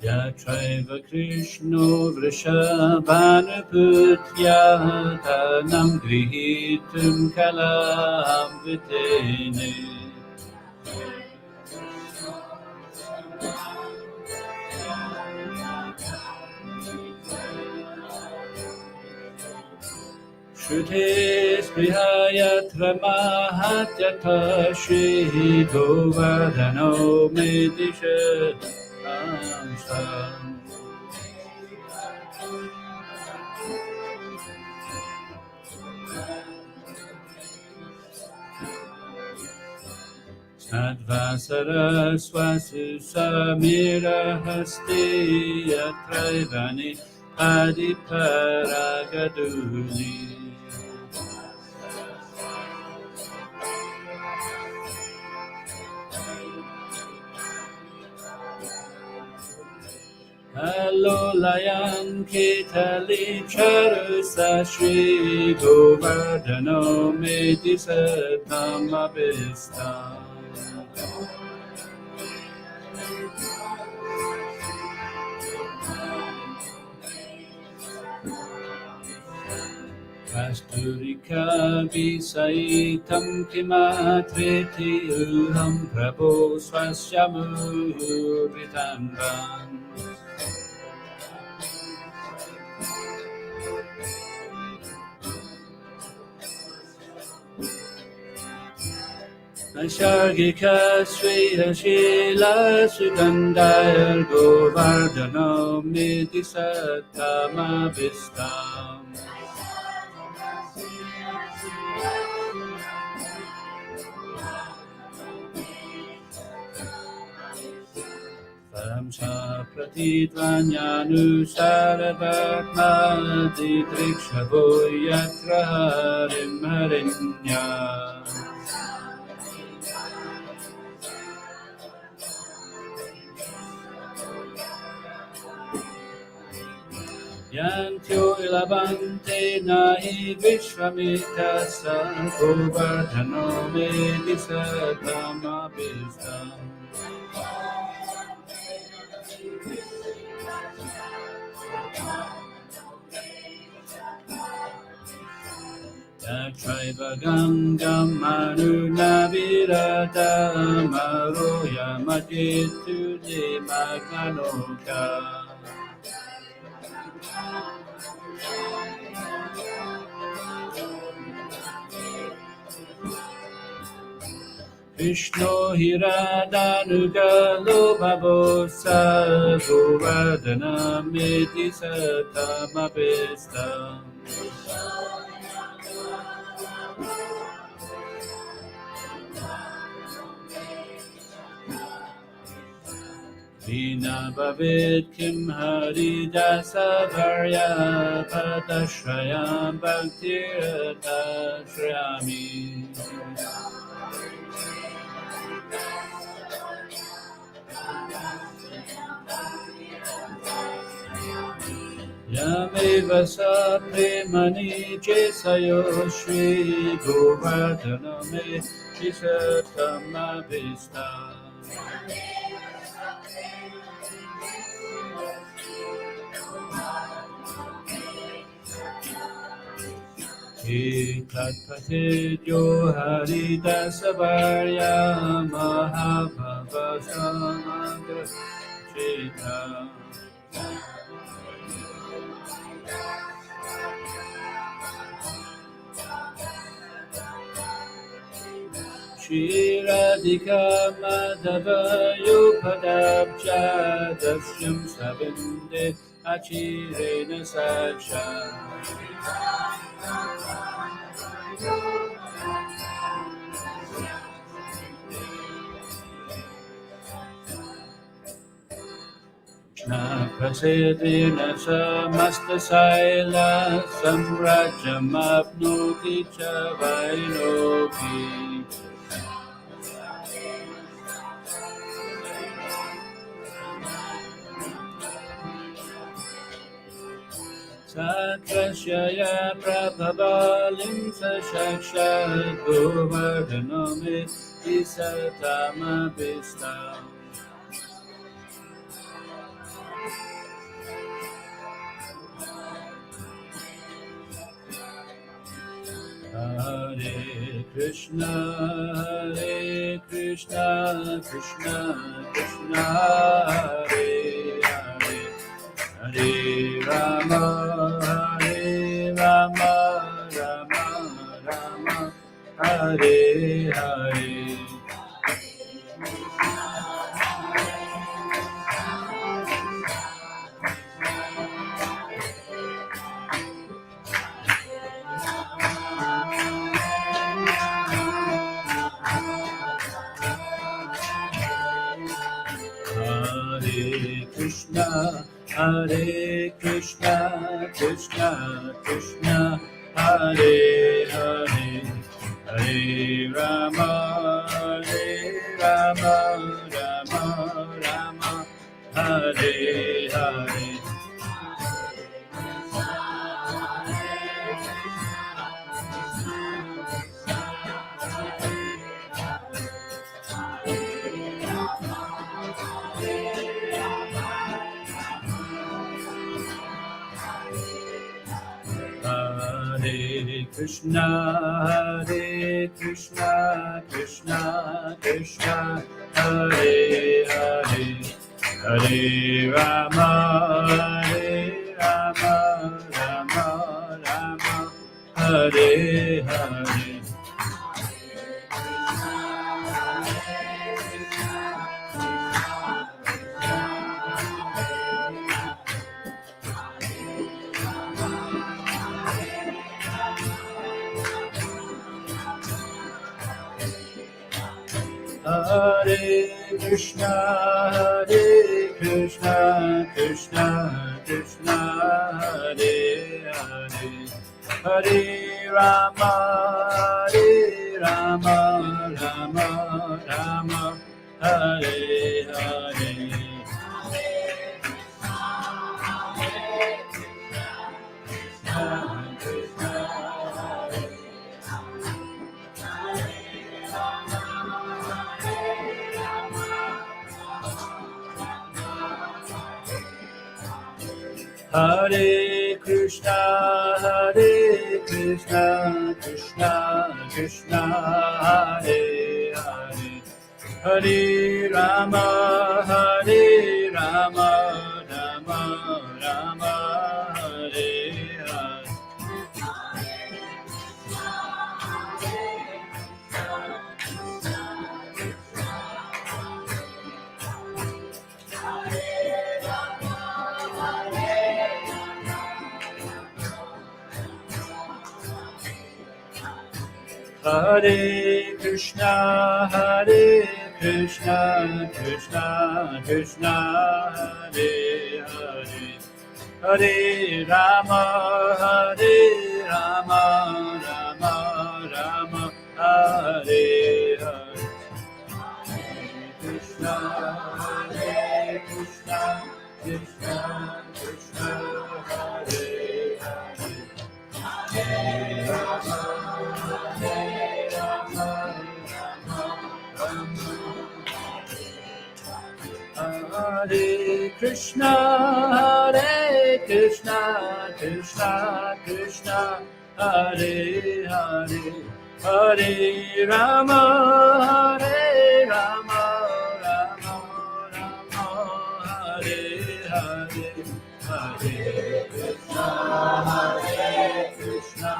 Yatraiva Krishno Vrishabhanuputya Tanam Grihitum Kalam Vitene. Shrutis Prihayatra Mahatyata Shri Govardhano Medishat Sadvasara swasu samira hasti yatraivani adiparagaduli. Alolayan Kitali Charusa Shri Govardhano Medisatam Abhistam. Kasturika Visaitam Kimatriti Uham Prabhu Swasyamu Vitambam. Naishargika Srihashila Sugandhayar Govardhano Medisatam Abhistam. Tamsa Pratidvanyanu Saravatma Ditrikshavo Yatra Harim Harinya. Yantyo ilabante nahi vishvamita sa Govardhano medisatam abhistam. Yatraiva gangam manunavirata maroya madhitu dimaganoka. Vishnu Hiradhanugalo Bhabosa Govardhana Medisatam Abhistam. Vina Bhavid Kim Hari Dasa Varya Padashrayam Bhaktirata Shriyami. Yameva sa premani chesayo Shri Govardhaname Shisatam Vista. Ekatpate Johari Dasavarya Mahabhava Samandra Cheta. Shri Radhika Madhava Yupadabja Dasyam Savinde Achirena Saksha. Krishna Prasadena Samasta Saila Samrajam Apnuti Chavainoki. Sakrashaya Prabhavalim Sashaksha Govardhaname Isatama Vista. Hare Krishna, Krishna Krishna, Hare Hare, Hare Rama, Rama Rama, Hare Hare. Hare Krishna, Krishna Krishna, Hare Hare, Hare Rama, Rama Rama, Hare Hare. Hare Krishna, Krishna Krishna, Hare Hare, Hare Rama, Rama, Hare Hare. Hare Krishna, Krishna Krishna, Hare Hare, Hare Rama, Rama, Hare Hare. Hare Krishna, Krishna, Hare Hare, Hare Rama, Rama, Hare Hare. Hare Krishna, Krishna, Krishna, Krishna, Hare Hare, Hare Rama, Hare Rama, Rama Rama, Hare Hare, Krishna, Hare Krishna, Krishna Krishna, Hare Hare, Hare Rama, Hare Rama, Rama Rama, Hare Krishna, Hare Krishna, Krishna Krishna, Hare Hare, Hare Rama, Hare Rama, Rama Rama, Hare Hare, Hare Krishna, Hare Krishna,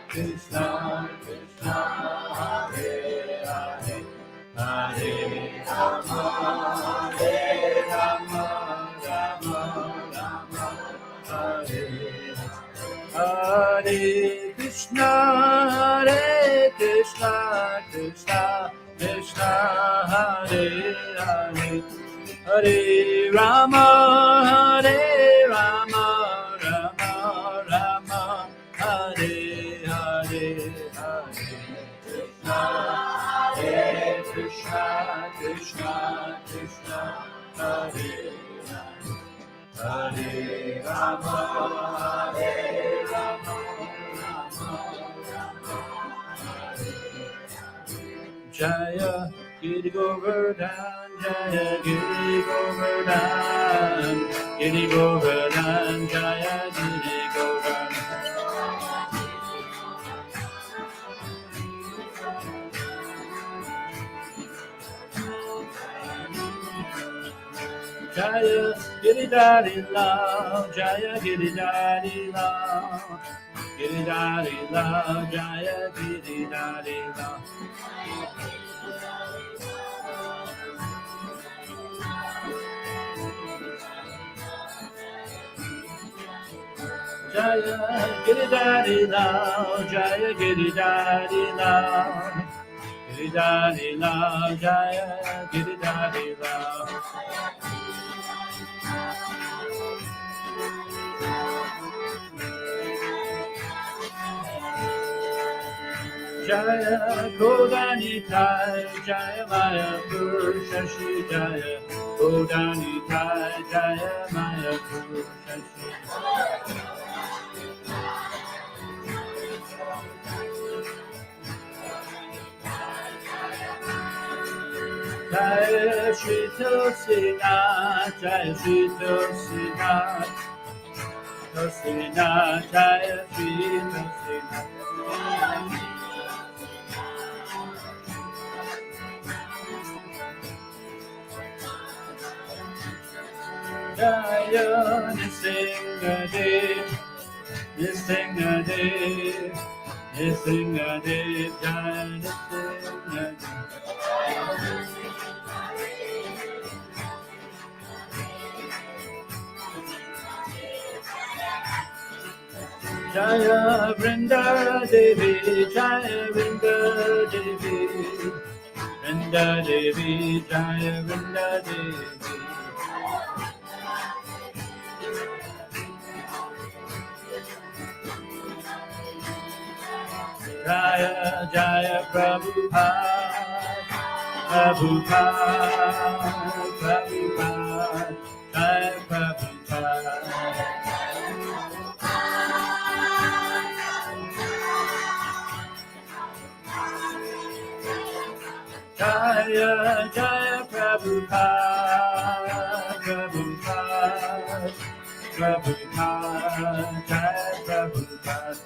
Krishna Krishna, Hare Hare, Hare Rama, Hare Rama, Rama Rama, Hare Hare Krishna, Hare Krishna, Krishna Krishna, Hare Hare, Hare Rama, Hare Rama, Rama Rama, Hare Hare, Hare Krishna, Hare Krishna, Krishna Krishna, Hare Hare, Hare Rama, Hare Rama, Rama Rama, Hare Jaya Giri Govardhan, Jaya Giri Govardhan, Giri Govardhan, Jaya Giri Govardhan. Jaya Giridhari Lal, Jaya Giridhari Lal, Giridhari Lal, Jaya Giridhari Lal. Jaya Giridhari Lal, Jaya Giridhari Lal, Giridhari Lal, Jaya Giridhari Lal. Jaya Govardhanitai, Jaya Mayapur Shashi, Jaya Govardhanitai, Jaya Mayapur Shashi. Jaya Shri Tulsinath, Jaya Shri Tulsinath, Tulsinath, Jaya Shri Tulsinath. Jaya Nisingadev, Nisingadev, Nisingadev, Jaya Nisingadev. Jaya Vrindadevi, Jaya Vrindadevi, Vrindadevi, Jaya Vrindadevi. Jaya Jaya Prabhupada, Prabhupada, Prabhupada, Jaya Prabhupada. Jaya Jaya Prabhupada, Prabhupada, Prabhupada, Jaya Prabhupada.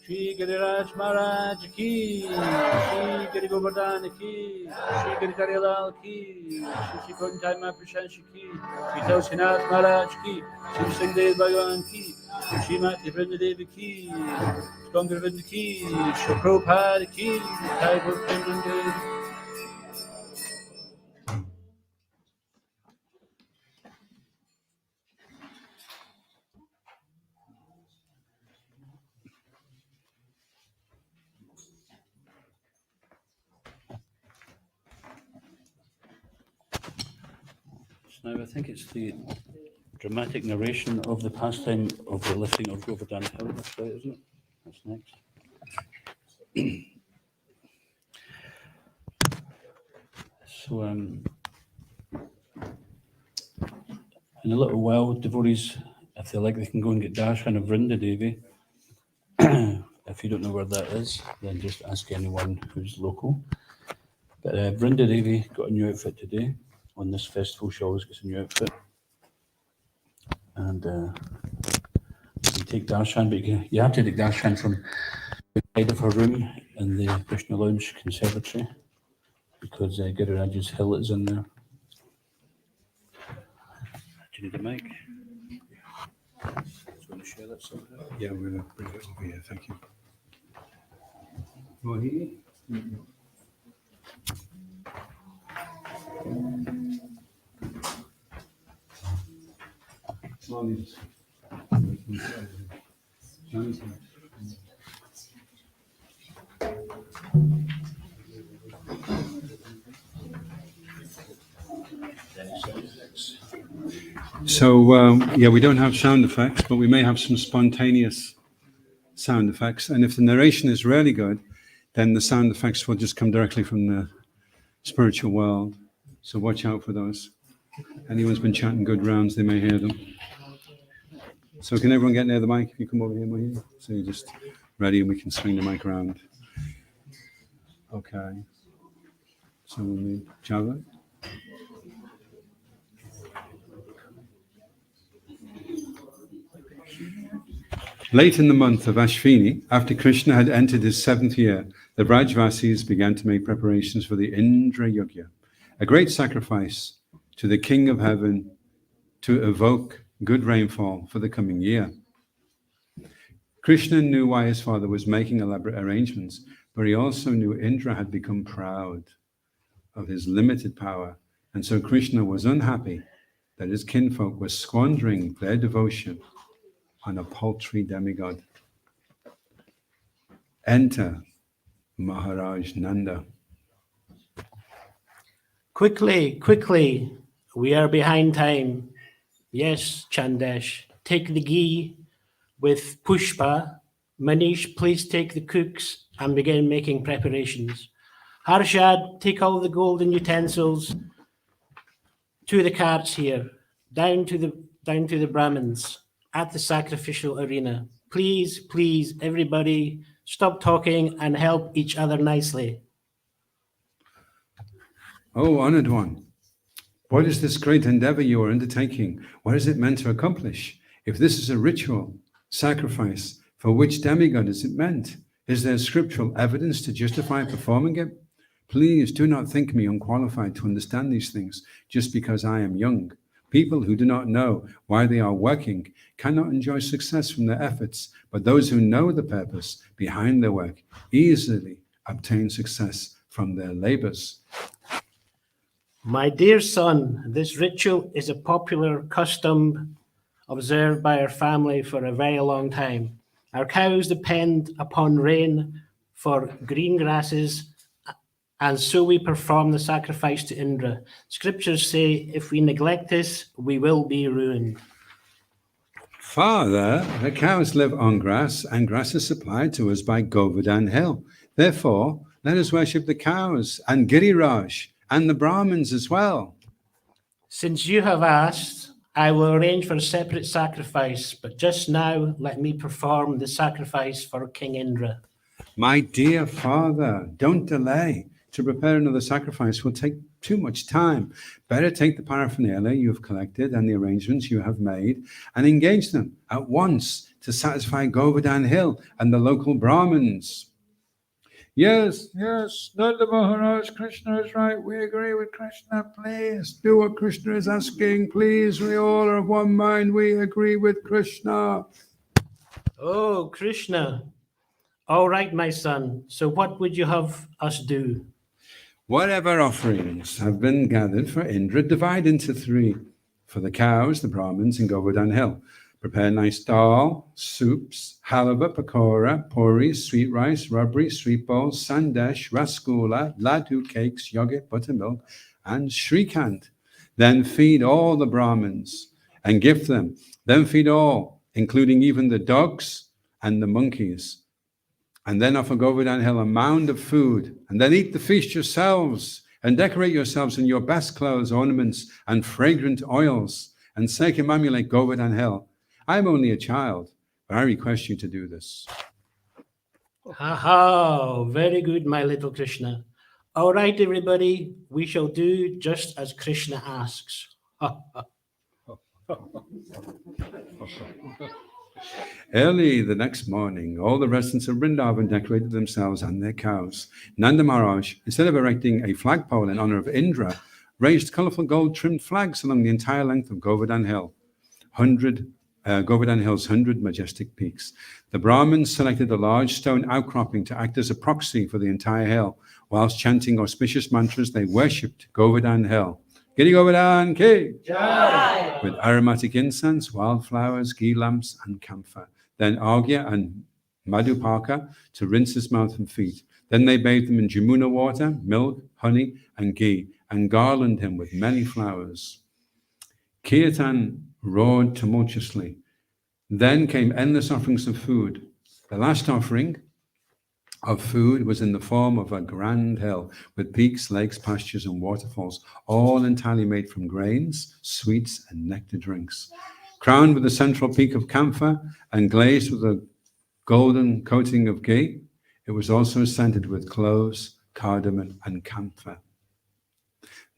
Shri Giriraj Maharaj ki, Shri Giri Govardhan ki, Shri Giri Karilal ki, Shri Kontai Mahaprashanshi ki, Shri Tulsinath Maharaj ki, Shri Singdev Bhagavan ki, Shri Mati Vrindadevi ki, Shri Govinda ki, Shri Prabhupada ki, Jai Bhakti. Just now, I think it's the dramatic narration of the pastime of the lifting of Govardhan Hill. That's right, isn't it? That's next. So, in a little while, devotees, if they like, they can go and get darshan of Vrindadevi. If you don't know where that is, then just ask anyone who's local. But Vrindadevi got a new outfit today. On this festival, she always gets a new outfit. And you take darshan, but you have to take darshan from the side of her room in the Krishna Lounge Conservatory, because Giraraj's hill is in there. Do you need a mic? Do you want to share that somehow? Yeah, we're going to bring it over here. Thank you. Mohi? So, yeah, we don't have sound effects, but we may have some spontaneous sound effects. And if the narration is really good, then the sound effects will just come directly from the spiritual world. So watch out for those. Anyone's been chanting good rounds, they may hear them. So can everyone get near the mic if you come over here, Mohini? So you're just ready and we can swing the mic around. Okay. So we'll need Java. Late in the month of Ashvini, after Krishna had entered his 7th year, the Brajvasis began to make preparations for the Indra Yajna, a great sacrifice to the King of Heaven to evoke good rainfall for the coming year. Krishna knew why his father was making elaborate arrangements, but he also knew Indra had become proud of his limited power, and so Krishna was unhappy that his kinfolk were squandering their devotion on a paltry demigod. Enter Maharaj Nanda. Quickly, quickly, we are behind time. Yes, Chandesh, take the ghee with Pushpa. Manish, please take the cooks and begin making preparations. Harshad, take all the golden utensils to the carts here, down to the Brahmins at the sacrificial arena. Please, please, everybody, stop talking and help each other nicely. Oh, honored one, what is this great endeavor you are undertaking? What is it meant to accomplish? If this is a ritual sacrifice, for which demigod is it meant? Is there scriptural evidence to justify performing it? Please do not think me unqualified to understand these things just because I am young. People who do not know why they are working cannot enjoy success from their efforts, but those who know the purpose behind their work easily obtain success from their labors. My dear son, this ritual is a popular custom observed by our family for a very long time. Our cows depend upon rain for green grasses, and so we perform the sacrifice to Indra. Scriptures say if we neglect this, we will be ruined. Father, the cows live on grass, and grass is supplied to us by Govardhan Hill. Therefore, let us worship the cows and Giriraj and the Brahmins as well. Since you have asked, I will arrange for a separate sacrifice, but just now let me perform the sacrifice for King Indra. My dear father, don't delay. To prepare another sacrifice will take too much time. Better take the paraphernalia you have collected and the arrangements you have made and engage them at once to satisfy Govardhan Hill and the local Brahmins. Yes, Nanda Maharaj, Krishna is right. We agree with Krishna. Please do what Krishna is asking. Please, we all are of one mind. We agree with Krishna. Oh, Krishna. All right, my son. So what would you have us do? Whatever offerings have been gathered for Indra, divide into 3. For the cows, the Brahmins, and Govardhan Hill. Prepare nice dal, soups, halava, pakora, puris, sweet rice, rabri, sweet bowls, sandesh, rasgulla, laddu cakes, yogurt, buttermilk, and shrikant. Then feed all the Brahmins and gift them. Then feed all, including even the dogs and the monkeys. And then offer Govardhan Hill a mound of food. And then eat the feast yourselves and decorate yourselves in your best clothes, ornaments, and fragrant oils. And circumambulate Govardhan Hill. I'm only a child, but I request you to do this. Ha, very good, my little Krishna. All right, everybody, we shall do just as Krishna asks. Early the next morning, all the residents of Vrindavan decorated themselves and their cows. Nanda Maharaj, instead of erecting a flagpole in honor of Indra, raised colourful gold-trimmed flags along the entire length of Govardhan Hill, Govardhan Hill's 100 majestic peaks. The Brahmins selected a large stone outcropping to act as a proxy for the entire hill. Whilst chanting auspicious mantras, they worshipped Govardhan Hill. Giri Govardhan Ki! Jai! With aromatic incense, wildflowers, ghee lamps, and camphor. Then Arghya and Madhupaka to rinse his mouth and feet. Then they bathed him in Jamuna water, milk, honey, and ghee, and garlanded him with many flowers. Kirtan roared tumultuously. Then came endless offerings of food. The last offering of food was in the form of a grand hill with peaks, lakes, pastures, and waterfalls, all entirely made from grains, sweets, and nectar drinks. Crowned with the central peak of camphor and glazed with a golden coating of ghee, it was also scented with cloves, cardamom, and camphor.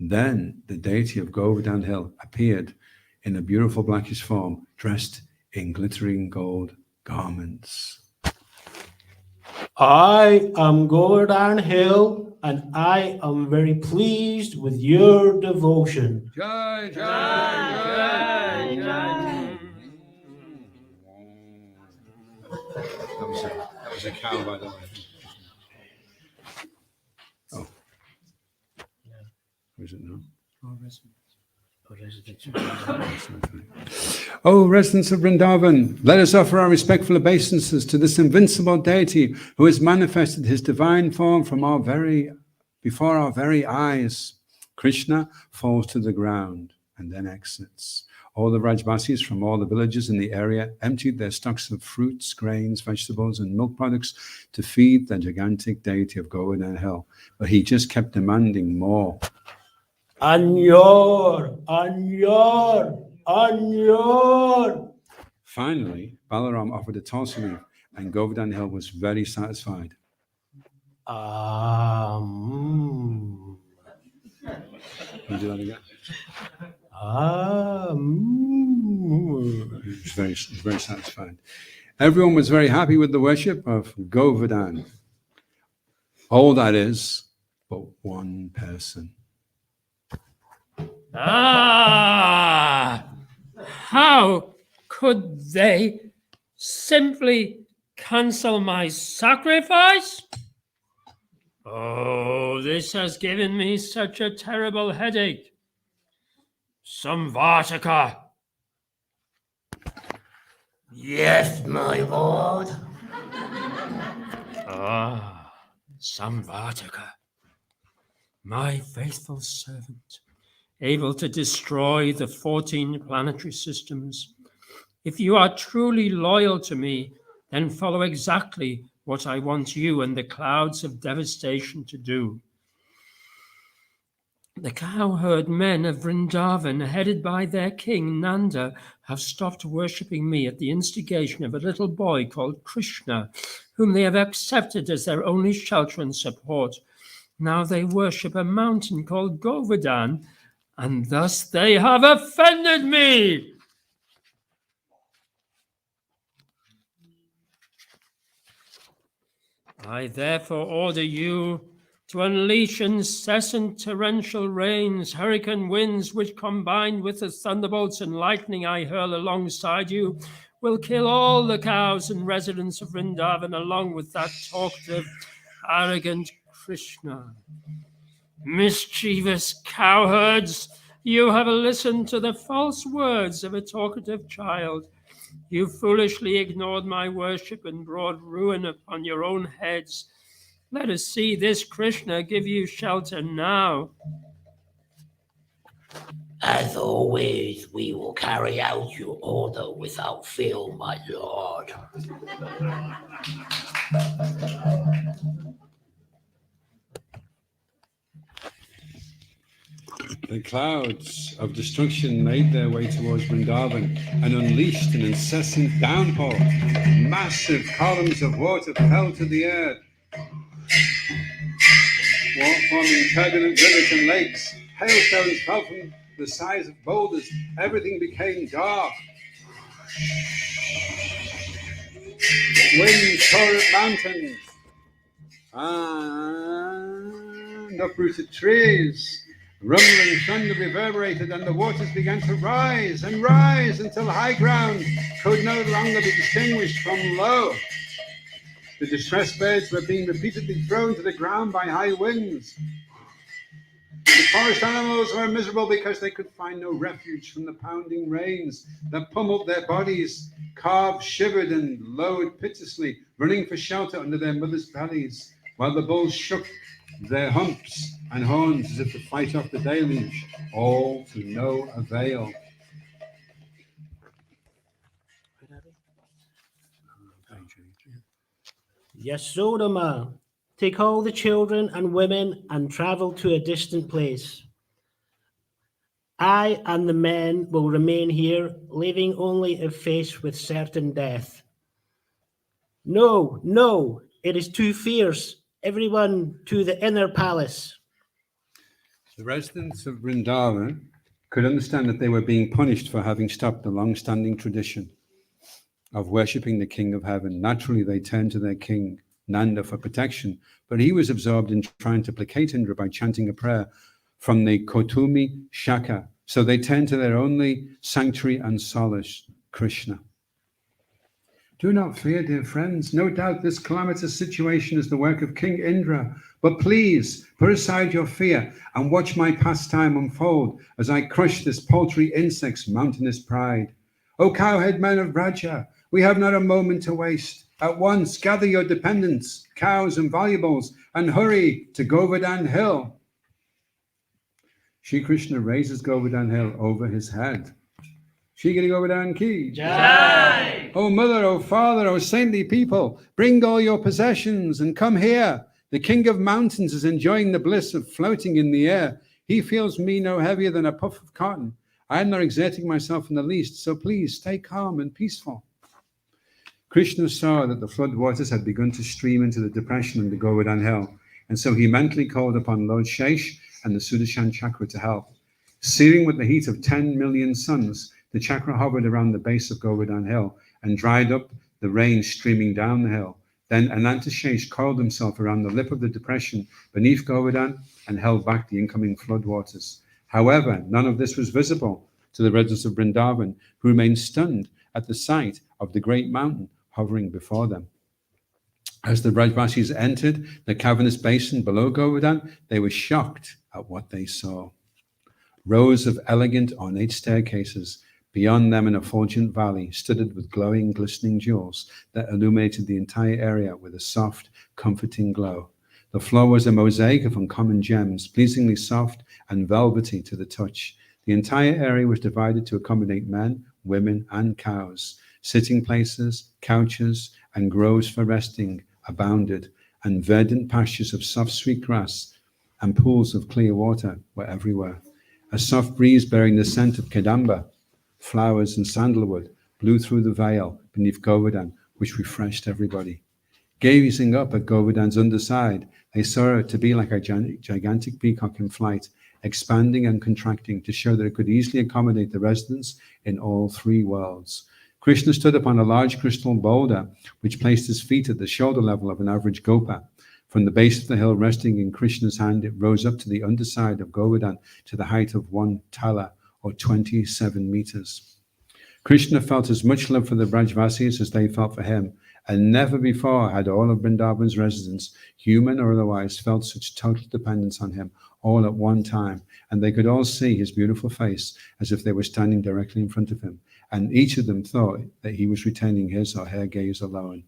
Then the deity of Govardhan Hill appeared in a beautiful blackish form, dressed in glittering gold garments. I am Govardhan Hill, and I am very pleased with your devotion. Jai, jai, jai, jai. That was a cow, by the way. Oh. Who is it now? Oh, residents of Vrindavan, let us offer our respectful obeisances to this invincible deity who has manifested his divine form before our very eyes. Krishna falls to the ground and then exits. All the Rajvasis from all the villages in the area emptied their stocks of fruits, grains, vegetables, and milk products to feed the gigantic deity of Govardhan Hill. But he just kept demanding more. Anyor. Finally, Balaram offered a tulsi leaf, and Govardhan Hill was very satisfied. Can you do that again? He was very satisfied. Everyone was very happy with the worship of Govardhan. All that is, but one person. How could they simply cancel my sacrifice? Oh, this has given me such a terrible headache. Samvartaka. Yes, my lord. Samvartaka, my faithful servant, able to destroy the 14 planetary systems. If you are truly loyal to me, then follow exactly what I want you and the clouds of devastation to do. The cowherd men of Vrindavan, headed by their king Nanda, have stopped worshipping me at the instigation of a little boy called Krishna, whom they have accepted as their only shelter and support. Now they worship a mountain called Govardhan, and thus they have offended me. I therefore order you to unleash incessant torrential rains, hurricane winds, which combined with the thunderbolts and lightning I hurl alongside you, will kill all the cows and residents of Vrindavan, along with that talkative, arrogant Krishna. Mischievous cowherds, you have listened to the false words of a talkative child. You foolishly ignored my worship and brought ruin upon your own heads. Let us see this Krishna give you shelter now. As always, we will carry out your order without fail, my lord. The clouds of destruction made their way towards Vrindavan and unleashed an incessant downpour. Massive columns of water fell to the earth, forming turbulent rivers and lakes. Hailstones fell from the size of boulders. Everything became dark. Winds tore at mountains and uprooted trees. Rumbling thunder reverberated, and the waters began to rise and rise until high ground could no longer be distinguished from low. The distressed birds were being repeatedly thrown to the ground by high winds. The forest animals were miserable because they could find no refuge from the pounding rains that pummeled their bodies. Calves shivered and lowed piteously, running for shelter under their mothers' bellies, while the bulls shook their humps and horns as if to fight off the deluge, all to no avail. Yasodama, take all the children and women and travel to a distant place. I and the men will remain here, leaving only if faced with certain death. No, no, it is too fierce. Everyone to the inner palace. The residents of Vrindavan could understand that they were being punished for having stopped the long-standing tradition of worshipping the King of Heaven. Naturally, they turned to their king, Nanda, for protection, but he was absorbed in trying to placate Indra by chanting a prayer from the Kotumi Shaka. So they turned to their only sanctuary and solace, Krishna. Do not fear, dear friends. No doubt this calamitous situation is the work of King Indra. But please, put aside your fear and watch my pastime unfold as I crush this paltry insect's mountainous pride. O cowhead men of Braja, we have not a moment to waste. At once gather your dependents, cows and valuables, and hurry to Govardhan Hill. Shri Krishna raises Govardhan Hill over his head. Shri Govardhan Ki Jai. O mother, O father, O saintly people, bring all your possessions and come here. The king of mountains is enjoying the bliss of floating in the air. He feels me no heavier than a puff of cotton. I am not exerting myself in the least, so please stay calm and peaceful. Krishna saw that the flood waters had begun to stream into the depression under Govardhan Hill, and so he mentally called upon Lord Shesh and the Sudarshan Chakra to help. Searing with the heat of 10 million suns, the chakra hovered around the base of Govardhan Hill and dried up the rain streaming down the hill. Then Anantashesh coiled himself around the lip of the depression beneath Govardhan and held back the incoming floodwaters. However, none of this was visible to the residents of Vrindavan, who remained stunned at the sight of the great mountain hovering before them. As the Brajvasis entered the cavernous basin below Govardhan, they were shocked at what they saw. Rows of elegant, ornate staircases, beyond them an effulgent valley studded with glowing, glistening jewels that illuminated the entire area with a soft, comforting glow. The floor was a mosaic of uncommon gems, pleasingly soft and velvety to the touch. The entire area was divided to accommodate men, women, and cows. Sitting places, couches, and groves for resting abounded, and verdant pastures of soft sweet grass and pools of clear water were everywhere. A soft breeze bearing the scent of kadamba, flowers, and sandalwood blew through the veil beneath Govardhan, which refreshed everybody. Gazing up at Govardhan's underside, they saw it to be like a gigantic peacock in flight, expanding and contracting to show that it could easily accommodate the residents in all three worlds. Krishna stood upon a large crystal boulder, which placed his feet at the shoulder level of an average gopa. From the base of the hill, resting in Krishna's hand, it rose up to the underside of Govardhan to the height of 1 tala, or 27 meters. Krishna felt as much love for the Brajvasis as they felt for him, and never before had all of Vrindavan's residents, human or otherwise, felt such total dependence on him all at one time, and they could all see his beautiful face as if they were standing directly in front of him, and each of them thought that he was retaining his or her gaze alone.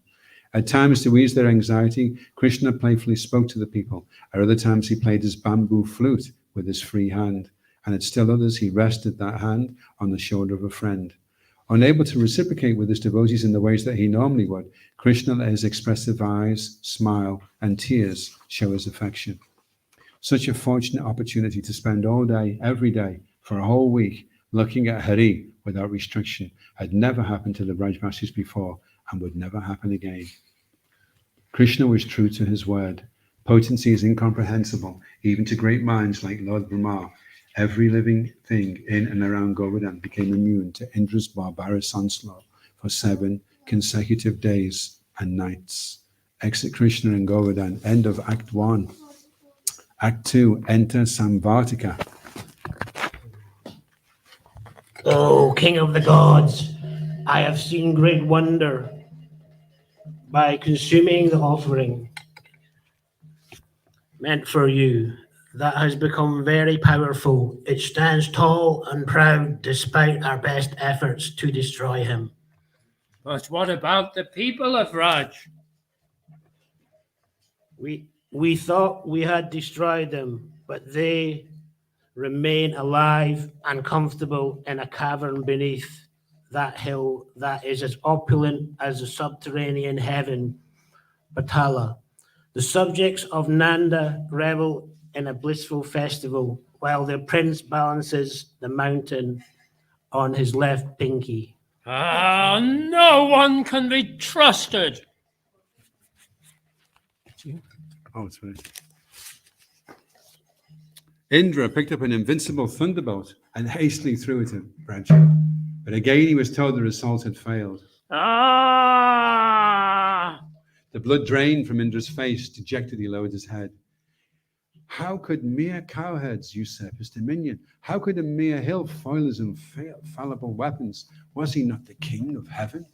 At times, to ease their anxiety, Krishna playfully spoke to the people. At other times, he played his bamboo flute with his free hand. and at still others he rested that hand on the shoulder of a friend. Unable to reciprocate with his devotees in the ways that he normally would, Krishna let his expressive eyes, smile, and tears show his affection. Such a fortunate opportunity to spend all day, every day, for a whole week, looking at Hari without restriction had never happened to the Brajvasis before and would never happen again. Krishna was true to his word. Potency is incomprehensible, even to great minds like Lord Brahma. Every living thing in and around Govardhan became immune to Indra's barbarous onslaught for 7 consecutive days and nights. Exit Krishna and Govardhan, end of Act 1. Act 2, enter Samvartika. O King of the gods, I have seen great wonder by consuming the offering meant for you. That has become very powerful. It stands tall and proud despite our best efforts to destroy him. But what about the people of Raj? We thought we had destroyed them, but they remain alive and comfortable in a cavern beneath that hill that is as opulent as the subterranean heaven, Patala. The subjects of Nanda revel in a blissful festival while their prince balances the mountain on his left pinky. Ah, no one can be trusted. Oh, it's finished. Indra picked up an invincible thunderbolt and hastily threw it at Bhajan. But again he was told the assault had failed. Ah! The blood drained from Indra's face. Dejected, he lowered his head. How could mere cowherds usurp his dominion? How could a mere hill foil his infallible weapons? Was he not the king of heaven?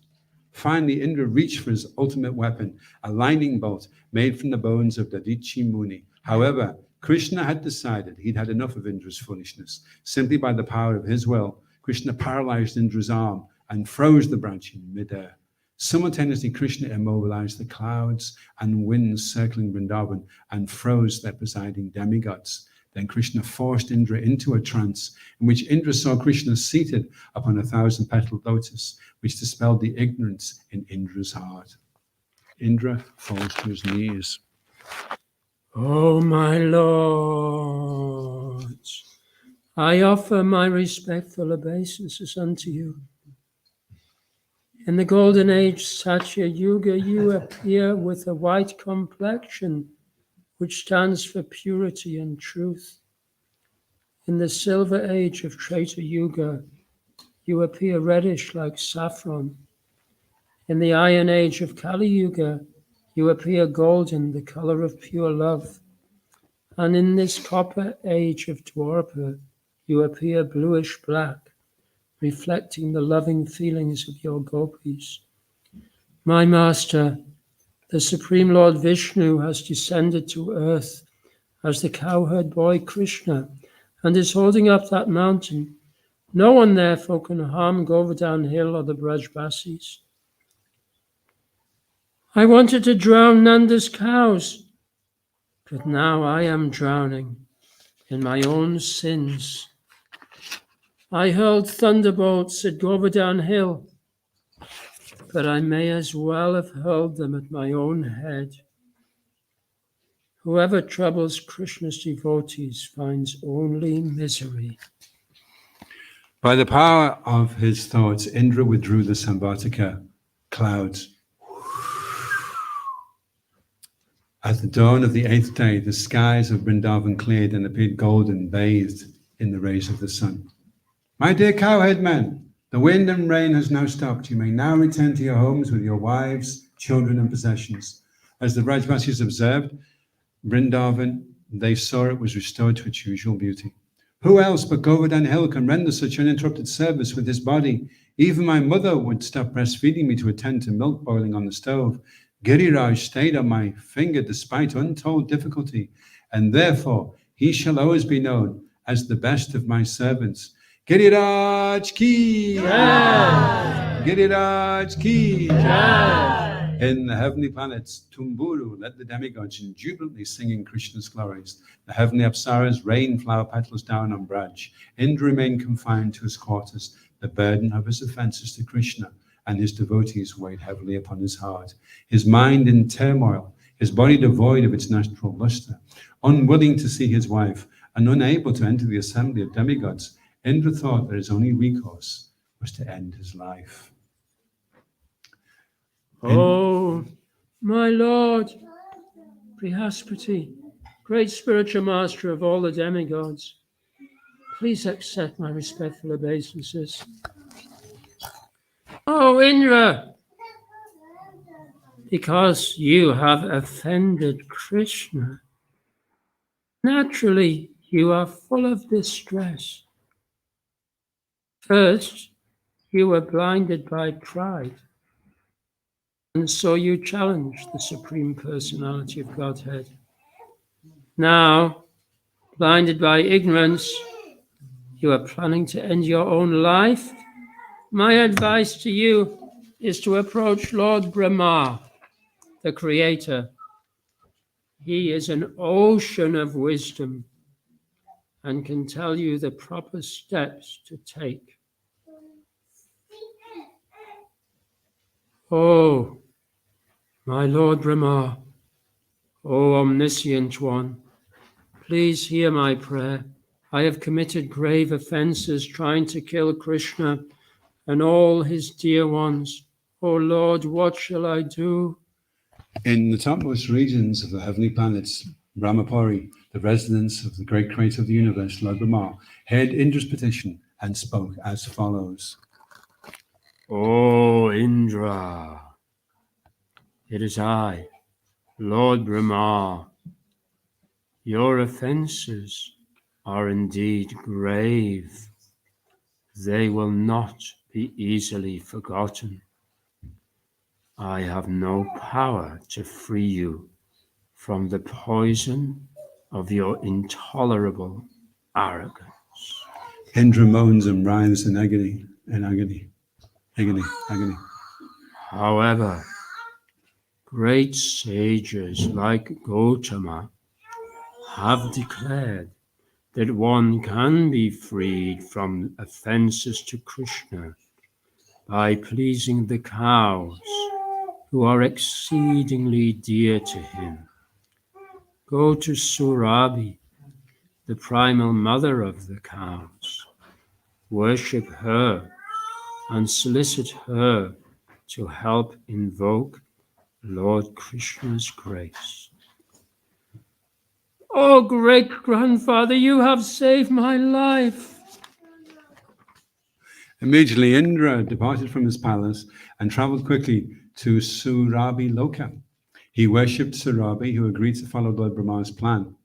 Finally, Indra reached for his ultimate weapon, a lightning bolt made from the bones of Dadichi Muni. However, Krishna had decided he'd had enough of Indra's foolishness. Simply by the power of his will, Krishna paralyzed Indra's arm and froze the branch in midair. Simultaneously, Krishna immobilized the clouds and winds circling Vrindavan and froze their presiding demigods. Then Krishna forced Indra into a trance in which Indra saw Krishna seated upon a 1,000-petaled lotus, which dispelled the ignorance in Indra's heart. Indra falls to his knees. Oh, my lords, I offer my respectful obeisances unto you. In the golden age, Satya Yuga, you appear with a white complexion, which stands for purity and truth. In the silver age of Treta Yuga, you appear reddish like saffron. In the iron age of Kali Yuga, you appear golden, the color of pure love. And in this copper age of Dwarpa, you appear bluish black, reflecting the loving feelings of your gopis. My master, the Supreme Lord Vishnu, has descended to earth as the cowherd boy Krishna and is holding up that mountain. No one therefore can harm Govardhan Hill or the Brajbasis. I wanted to drown Nanda's cows, but now I am drowning in my own sins. I hurled thunderbolts at Govardhan Hill, but I may as well have hurled them at my own head. Whoever troubles Krishna's devotees finds only misery. By the power of his thoughts, Indra withdrew the Samvartika clouds. At the dawn of the 8th day, the skies of Vrindavan cleared and appeared golden, bathed in the rays of the sun. My dear cowhead men, the wind and rain has now stopped. You may now return to your homes with your wives, children, and possessions. As the Brajvasis observed Vrindavan, they saw it was restored to its usual beauty. Who else but Govardhan Hill can render such uninterrupted service with his body? Even my mother would stop breastfeeding me to attend to milk boiling on the stove. Giriraj stayed on my finger despite untold difficulty, and therefore he shall always be known as the best of my servants. Giriraj ki jai! Giriraj ki jai! In the heavenly planets, Tumburu led the demigods in jubilantly singing Krishna's glories. The heavenly apsaras rained flower petals down on Braj. Indra remained confined to his quarters. The burden of his offences to Krishna and his devotees weighed heavily upon his heart. His mind in turmoil, his body devoid of its natural luster, unwilling to see his wife, and unable to enter the assembly of demigods, Indra thought that his only recourse was to end his life. Oh, my Lord, Brihaspati, great spiritual master of all the demigods, please accept my respectful obeisances. Oh, Indra, because you have offended Krishna, naturally you are full of distress. First, you were blinded by pride, and so you challenged the Supreme Personality of Godhead. Now, blinded by ignorance, you are planning to end your own life. My advice to you is to approach Lord Brahma, the Creator. He is an ocean of wisdom and can tell you the proper steps to take. Oh, my Lord Brahma, O omniscient one, please hear my prayer. I have committed grave offenses trying to kill Krishna and all his dear ones. O Lord, what shall I do? In the topmost regions of the heavenly planets, Brahmapuri, the residence of the great creator of the universe, Lord Brahma, heard Indra's petition and spoke as follows. O Indra, it is I, Lord Brahma. Your offenses are indeed grave. They will not be easily forgotten. I have no power to free you from the poison of your intolerable arrogance. Indra moans and writhes in agony. However, great sages like Gautama have declared that one can be freed from offenses to Krishna by pleasing the cows who are exceedingly dear to him. Go to Surabhi, the primal mother of the cows. Worship her and solicit her to help invoke Lord Krishna's grace. Oh, great-grandfather, you have saved my life. Immediately, Indra departed from his palace and traveled quickly to Surabhi Loka. He worshipped Surabhi, who agreed to follow Lord Brahma's plan.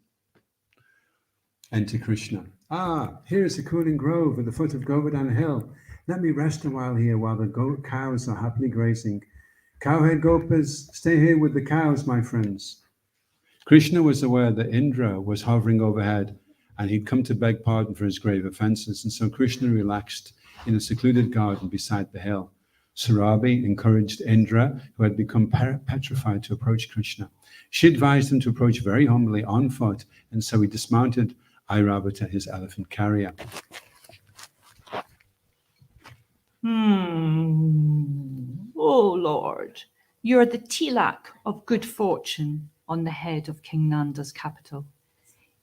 Enter Krishna. Ah, here is a cooling grove at the foot of Govardhan Hill. Let me rest a while here while the cows are happily grazing. Cowherd Gopas, stay here with the cows, my friends. Krishna was aware that Indra was hovering overhead and he'd come to beg pardon for his grave offenses, and so Krishna relaxed in a secluded garden beside the hill. Surabhi encouraged Indra, who had become petrified, to approach Krishna. She advised him to approach very humbly on foot, and so he dismounted Airavata, his elephant carrier. Oh Lord, you are the tilak of good fortune on the head of King Nanda's capital.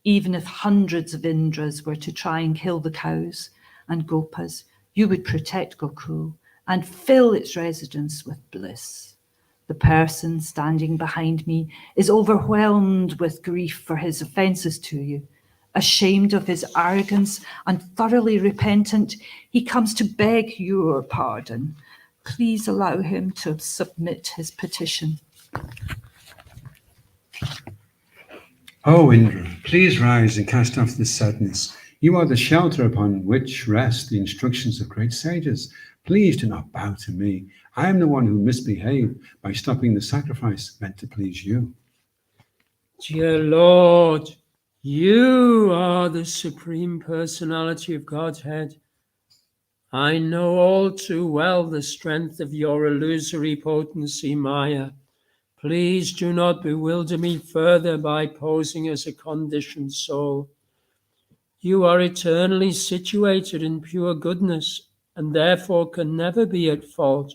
Even if hundreds of Indras were to try and kill the cows and gopas, you would protect Gokul and fill its residents with bliss. The person standing behind me is overwhelmed with grief for his offences to you. Ashamed of his arrogance and thoroughly repentant, he comes to beg your pardon. Please allow him to submit his petition. Oh, Indra, please rise and cast off this sadness. You are the shelter upon which rest the instructions of great sages. Please do not bow to me. I am the one who misbehaved by stopping the sacrifice meant to please you. Dear Lord, you are the Supreme Personality of Godhead. I know all too well the strength of your illusory potency, Maya. Please do not bewilder me further by posing as a conditioned soul. You are eternally situated in pure goodness and therefore can never be at fault.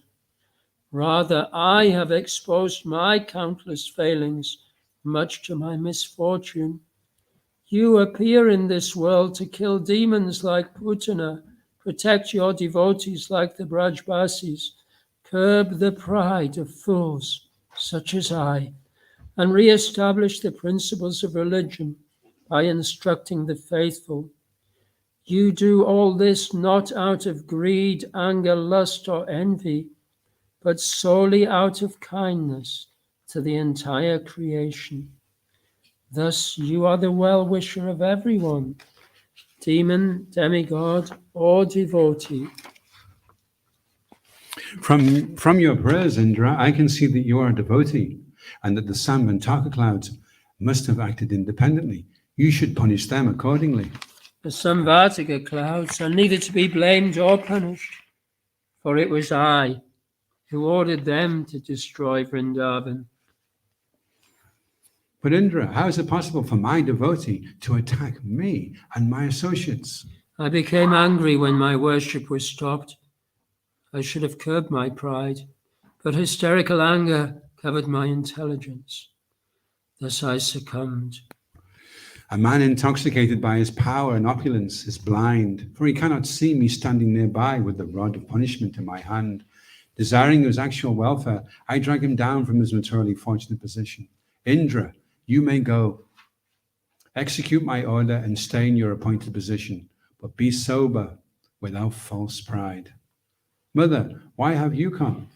Rather, I have exposed my countless failings, much to my misfortune. You appear in this world to kill demons like Putana, protect your devotees like the Brajbasis, curb the pride of fools such as I, and re-establish the principles of religion by instructing the faithful. You do all this not out of greed, anger, lust, or envy, but solely out of kindness to the entire creation. Thus you are the well-wisher of everyone, demon, demigod, or devotee. From your prayers, Indra, I can see that you are a devotee and that the Samvantaka clouds must have acted independently. You should punish them accordingly. The Samvartika clouds are neither to be blamed or punished, for it was I who ordered them to destroy Vrindavan. But Indra, how is it possible for my devotee to attack me and my associates? I became angry when my worship was stopped. I should have curbed my pride, but hysterical anger covered my intelligence. Thus I succumbed. A man intoxicated by his power and opulence is blind, for he cannot see me standing nearby with the rod of punishment in my hand. Desiring his actual welfare, I drag him down from his materially fortunate position. Indra, you may go. Execute my order and stay in your appointed position, but be sober without false pride. Mother, why have you come?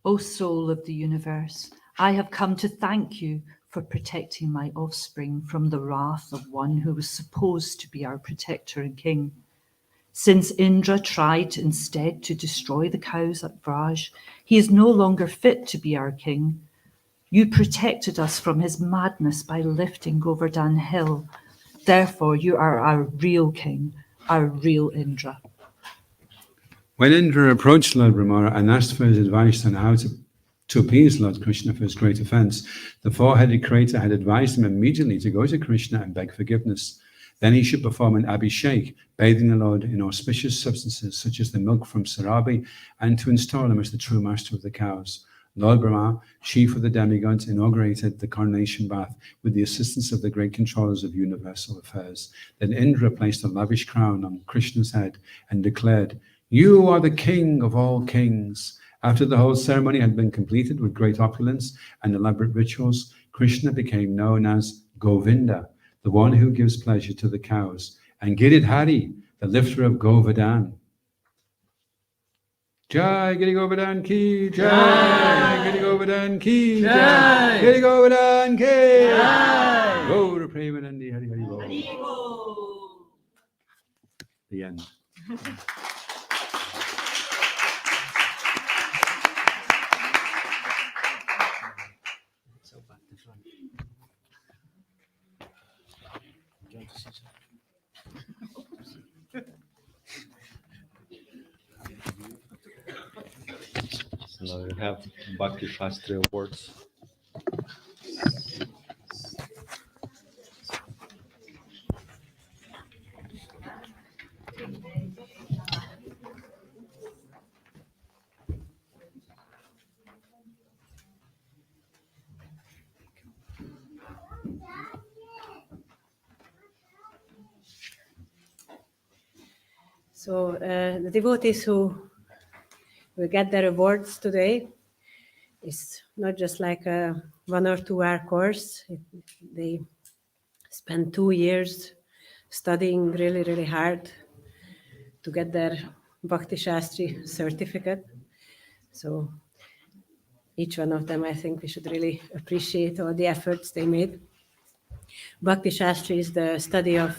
O soul of the universe, I have come to thank you for protecting my offspring from the wrath of one who was supposed to be our protector and king. Since Indra tried instead to destroy the cows at Vraj, he is no longer fit to be our king. You protected us from his madness by lifting Govardhan Hill. Therefore, you are our real king, our real Indra. When Indra approached Lord Brahmara and asked for his advice on how to appease Lord Krishna for his great offense, the four-headed creator had advised him immediately to go to Krishna and beg forgiveness. Then he should perform an abhishek, bathing the Lord in auspicious substances such as the milk from Sarabi, and to install him as the true master of the cows. Lord Brahma, chief of the demigods, inaugurated the coronation bath with the assistance of the great controllers of universal affairs. Then Indra placed a lavish crown on Krishna's head and declared, "You are the king of all kings." After the whole ceremony had been completed with great opulence and elaborate rituals, Krishna became known as Govinda, the one who gives pleasure to the cows, and Giridhari, the lifter of Govardhan. Jai Giri Govardhan ki Jai, Giri Govardhan ki Jai, Giri Govardhan ki Jai. Gaura Premanandi Hari Hari Bol. The end. So now you have Bhakti Shastri awards. So the devotees who will get their awards today is not just like a 1 or 2 hour course. They spend 2 years studying really, really hard to get their Bhakti Shastri certificate. So each one of them, I think we should really appreciate all the efforts they made. Bhakti Shastri is the study of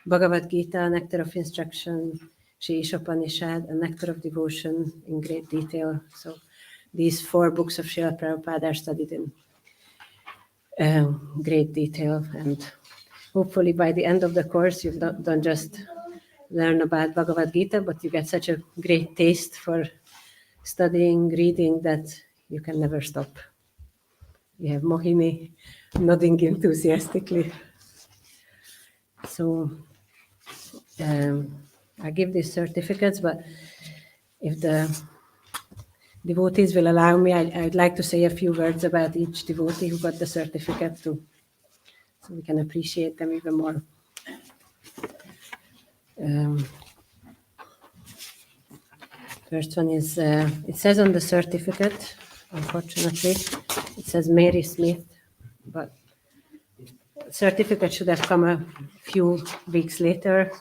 Bhagavad Gita, Nectar of Instruction, Shri Ishopanishad, and Nectar of Devotion in great detail. So these 4 books of Srila Prabhupada are studied in great detail, and hopefully by the end of the course, you don't just learn about Bhagavad Gita, but you get such a great taste for studying, reading, that you can never stop. We have Mohini nodding enthusiastically. So I give these certificates, but if the devotees will allow me, I'd like to say a few words about each devotee who got the certificate too, so we can appreciate them even more. First one is, it says on the certificate, unfortunately, it says Mary Smith, but certificate should have come a few weeks later,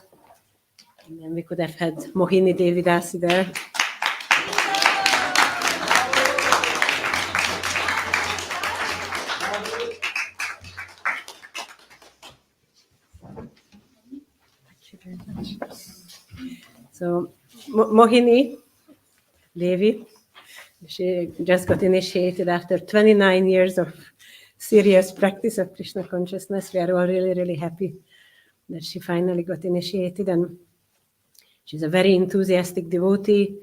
and then we could have had Mohini Devidasi there. So Mohini Devi, she just got initiated after 29 years of serious practice of Krishna consciousness. We are all really, really happy that she finally got initiated, and she's a very enthusiastic devotee,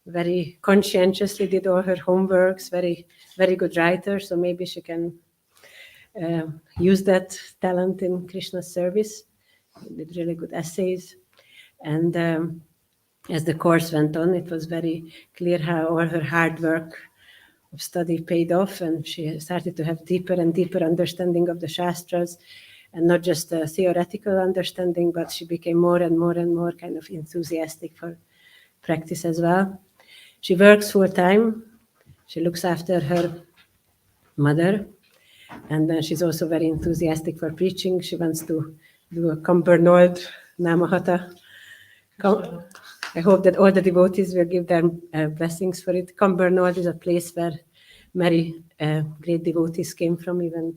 very conscientiously did all her homeworks, very, very good writer, so maybe she can use that talent in Krishna's service with really good essays. And as the course went on, it was very clear how all her hard work of study paid off, and she started to have deeper and deeper understanding of the Shastras, and not just a theoretical understanding, but she became more and more and more kind of enthusiastic for practice as well. She works full time. She looks after her mother, and then she's also very enthusiastic for preaching. She wants to do a Cumbernauld Namahata. I hope that all the devotees will give their blessings for it. Cumbernauld is a place where many great devotees came from, even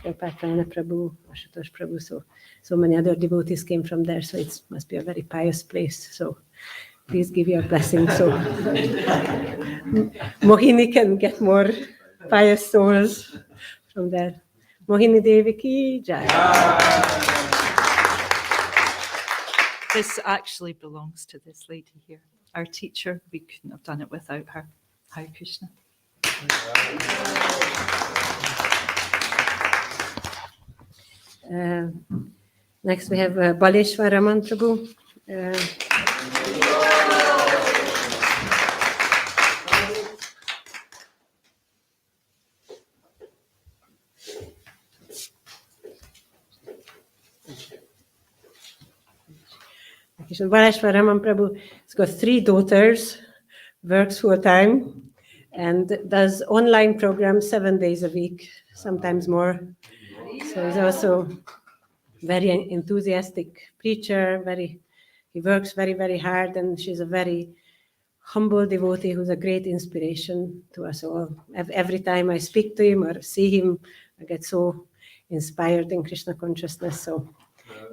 Patrana Prabhu, Ashutosh Prabhu, so many other devotees came from there, so it must be a very pious place. So please give your blessing so Mohini can get more pious souls from there. Mohini Devi ki jai. This actually belongs to this lady here, our teacher. We couldn't have done it without her. Hare Krishna. Next we have Baleshwara Mantrabu. Baleshwara Mantrabu has got 3 daughters, works full time, and does online programs 7 days a week, sometimes more. So he's also very enthusiastic preacher. He works very, very hard, and she's a very humble devotee who's a great inspiration to us all. Every time I speak to him or see him, I get so inspired in Krishna consciousness. So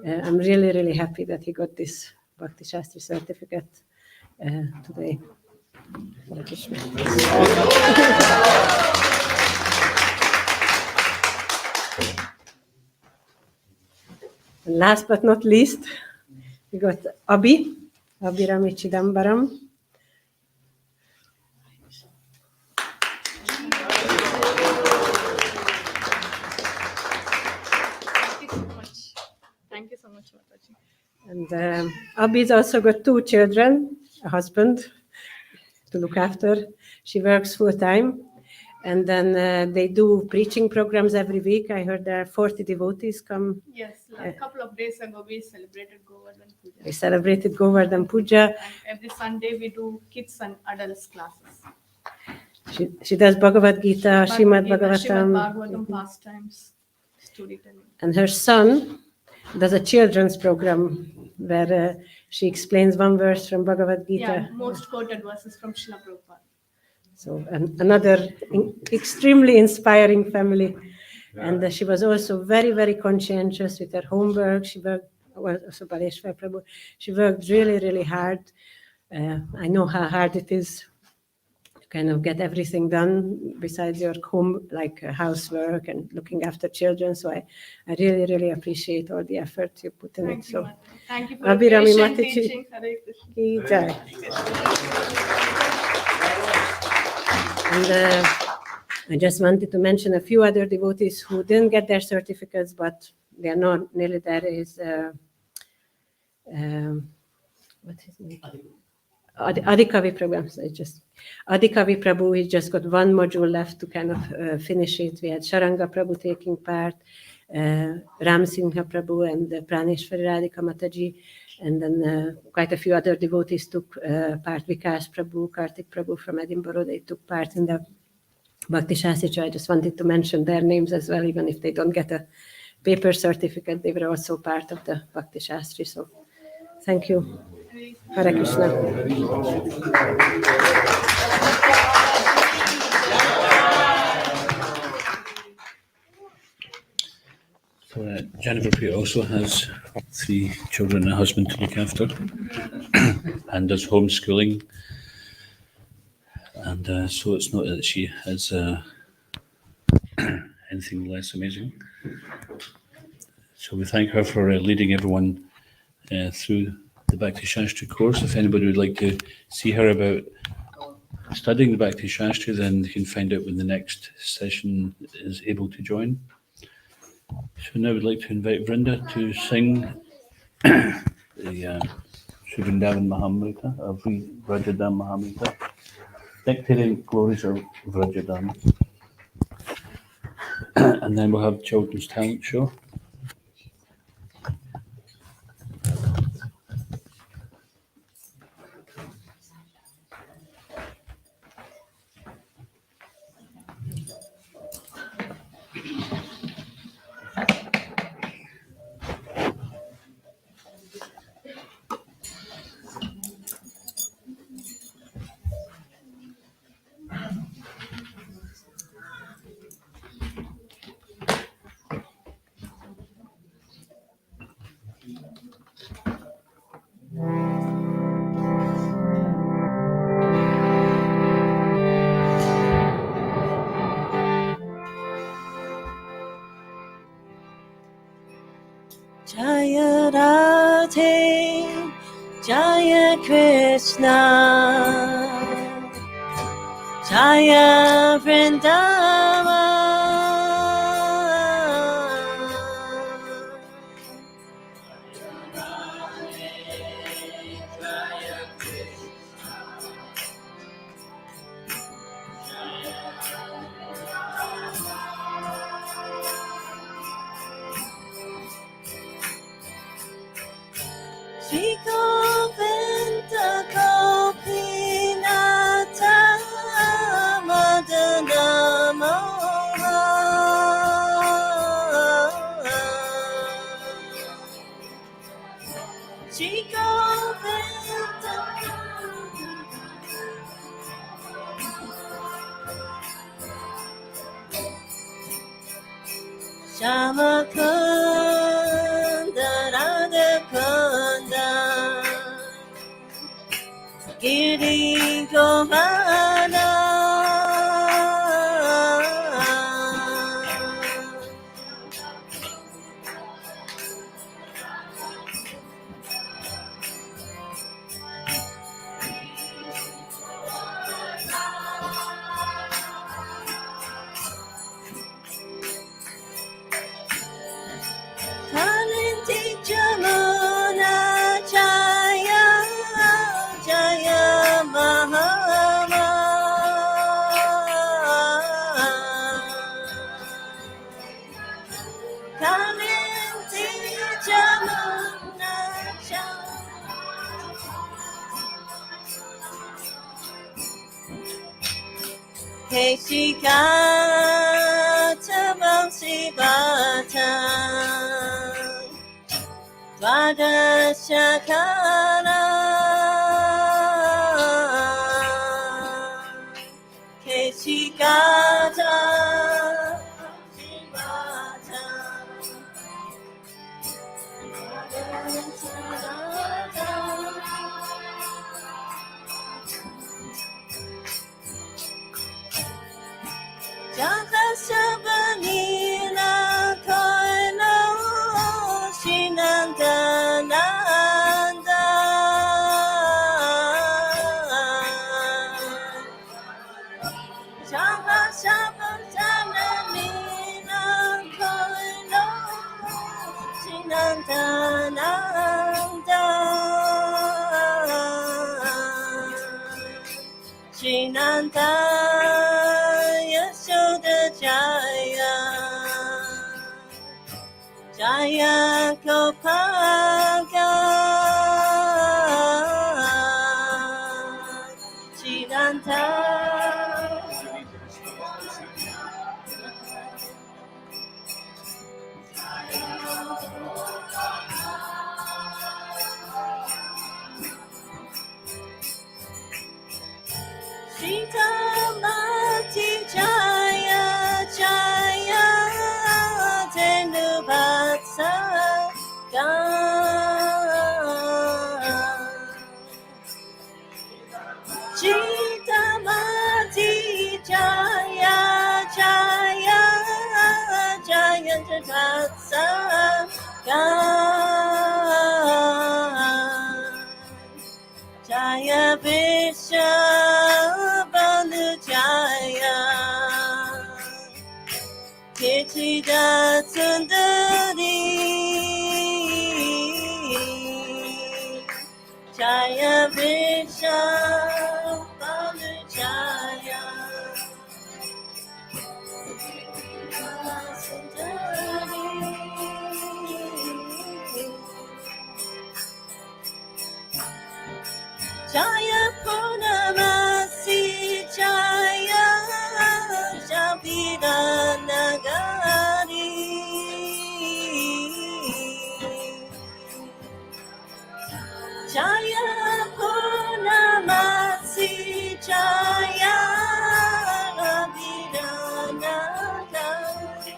I'm really, really happy that he got this Bhakti Shastri certificate today. And last but not least, we got Abhirami Chidambaram. Thank you so much, Mataji. And Abhi's also got 2 children, a husband to look after. She works full time. And then they do preaching programs every week. I heard there are 40 devotees come. Yes, a couple of days ago we celebrated Govardhan Puja. We celebrated Govardhan Puja. And every Sunday we do kids and adults classes. She does Bhagavad Gita, Srimad Bhagavatam. Srimad Bhagavatam pastimes, storytelling. And her son does a children's program where she explains one verse from Bhagavad Gita. Yeah, most quoted verses from Srila Prabhupada. So another extremely inspiring family. Yeah. And she was also very, very conscientious with her homework. She worked, also Baleshwar Prabhu, she worked really, really hard. I know how hard it is to kind of get everything done besides your home, like housework and looking after children. So I really, really appreciate all the effort you put in it. Thank you, So, Mataji. Thank you for Abhirami patient Mataji. teaching. Hare Krishna. Ki jai. And I just wanted to mention a few other devotees who didn't get their certificates, but they are not nearly there. Is what's his name? Adikavi Prabhu. So Adikavi Prabhu. He just got one module left to kind of finish it. We had Sharanga Prabhu taking part, Ram Singha Prabhu, and Praneshwari Radhika Mataji, and then quite a few other devotees took part. Vikas Prabhu, Kartik Prabhu from Edinburgh. They took part in the Bhakti Shastri. So I just wanted to mention their names as well, even if they don't get a paper certificate. They were also part of the Bhakti Shastri. So thank you. Hare Krishna. So, Jennifer Pugh also has 3 children and a husband to look after and does homeschooling. And so it's not that she has anything less amazing. So we thank her for leading everyone through the Bhakti Shastri course. If anybody would like to see her about studying the Bhakti Shastri, then they can find out when the next session is able to join. So now we'd like to invite Vrinda to sing the Vrindavana Mahimamrita, Vrindavana Mahimamrita, Dictating Glories of Vrajadan. And then we'll have children's talent show. Jaya Radhe, Jaya Krishna, Jaya Vrindavana, Shri Govinda Gopinata Madana Moha, Shri Govinda Shama Kunda Radha Kunda Giri Govardhana Kalinti Jamuna Jaya Jaya Mahama Kalinti Jamuna Jaya Keshikata Bangsi Bata Dwadashakala Keshikata Nanda Yasoda Jaya Jaya Gopaka Chidanta Sita Mati Jaya Jaya Tenubatsa Sita Mati Jaya Jaya Jaya Tenubatsa Jaya Visha Balu Jaya Ketida Sundari Jaya Visha Balu Jaya Jaya Purnamasi Jaya Shabira Nagari Jaya Purnamasi Jaya Shabira Nagari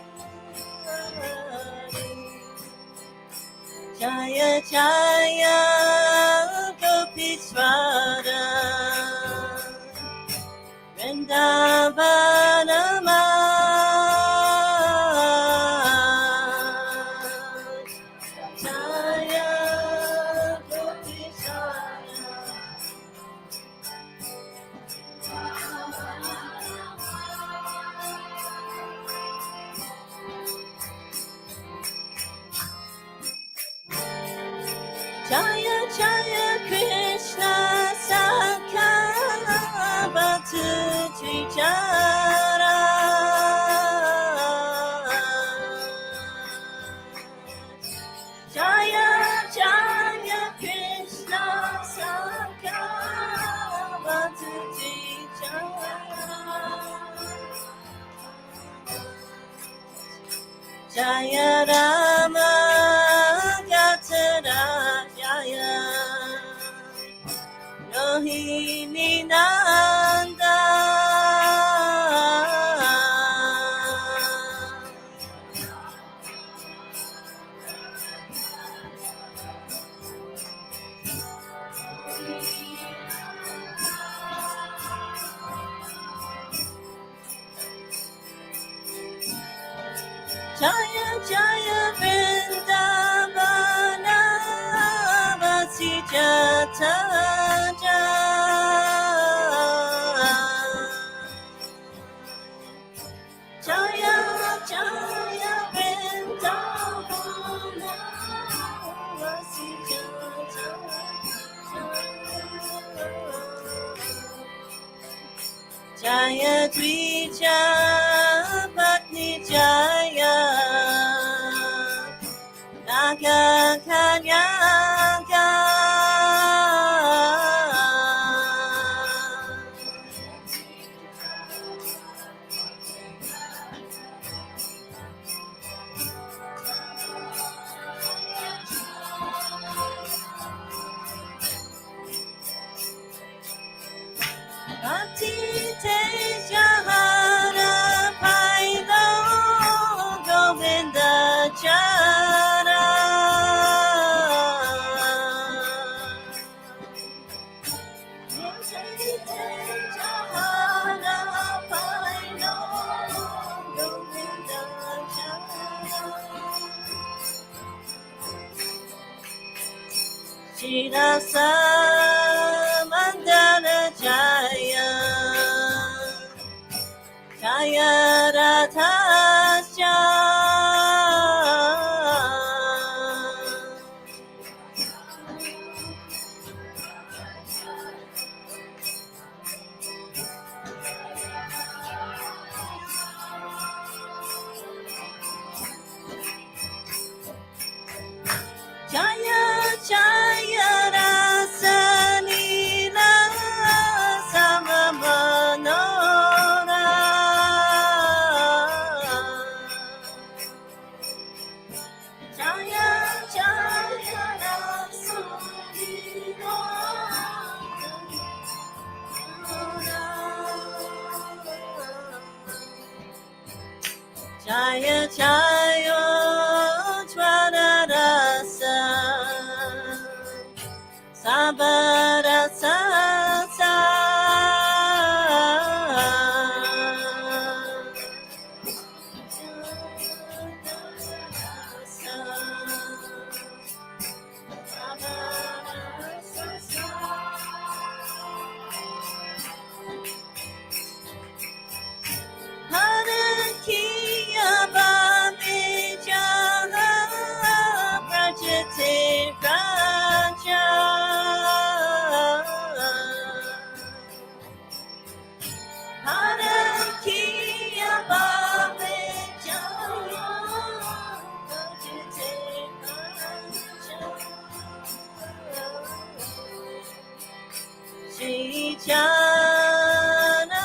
Jaya Jaya Gopiswara Vrindavana Jaya Gopiswara Jaya Jaya Krishna Sakha Bhatu Trijara Jaya Jaya Krishna Sakha Bhatu Trijara Jaya Rama Gatara Jaya Rohini Nanda Jaya Jaya Vrindavana Vasi Jata Jaya Jaya Vrindavana Vasi Jata Jaya Dvija Patni Jaya Naga Kanyaga Bhakti Tejahara Pailo Govinda Jara Bhakti Tejahara Pailo Govinda Jara Shirasa Mandana Jaya Jaya Radha Jaya Jaya Jvararasa Sabarasa Sa Harakiya Bami Jaha Prajate Raja Harakiya Bami Jaha Prajate Raja Shri Janamapada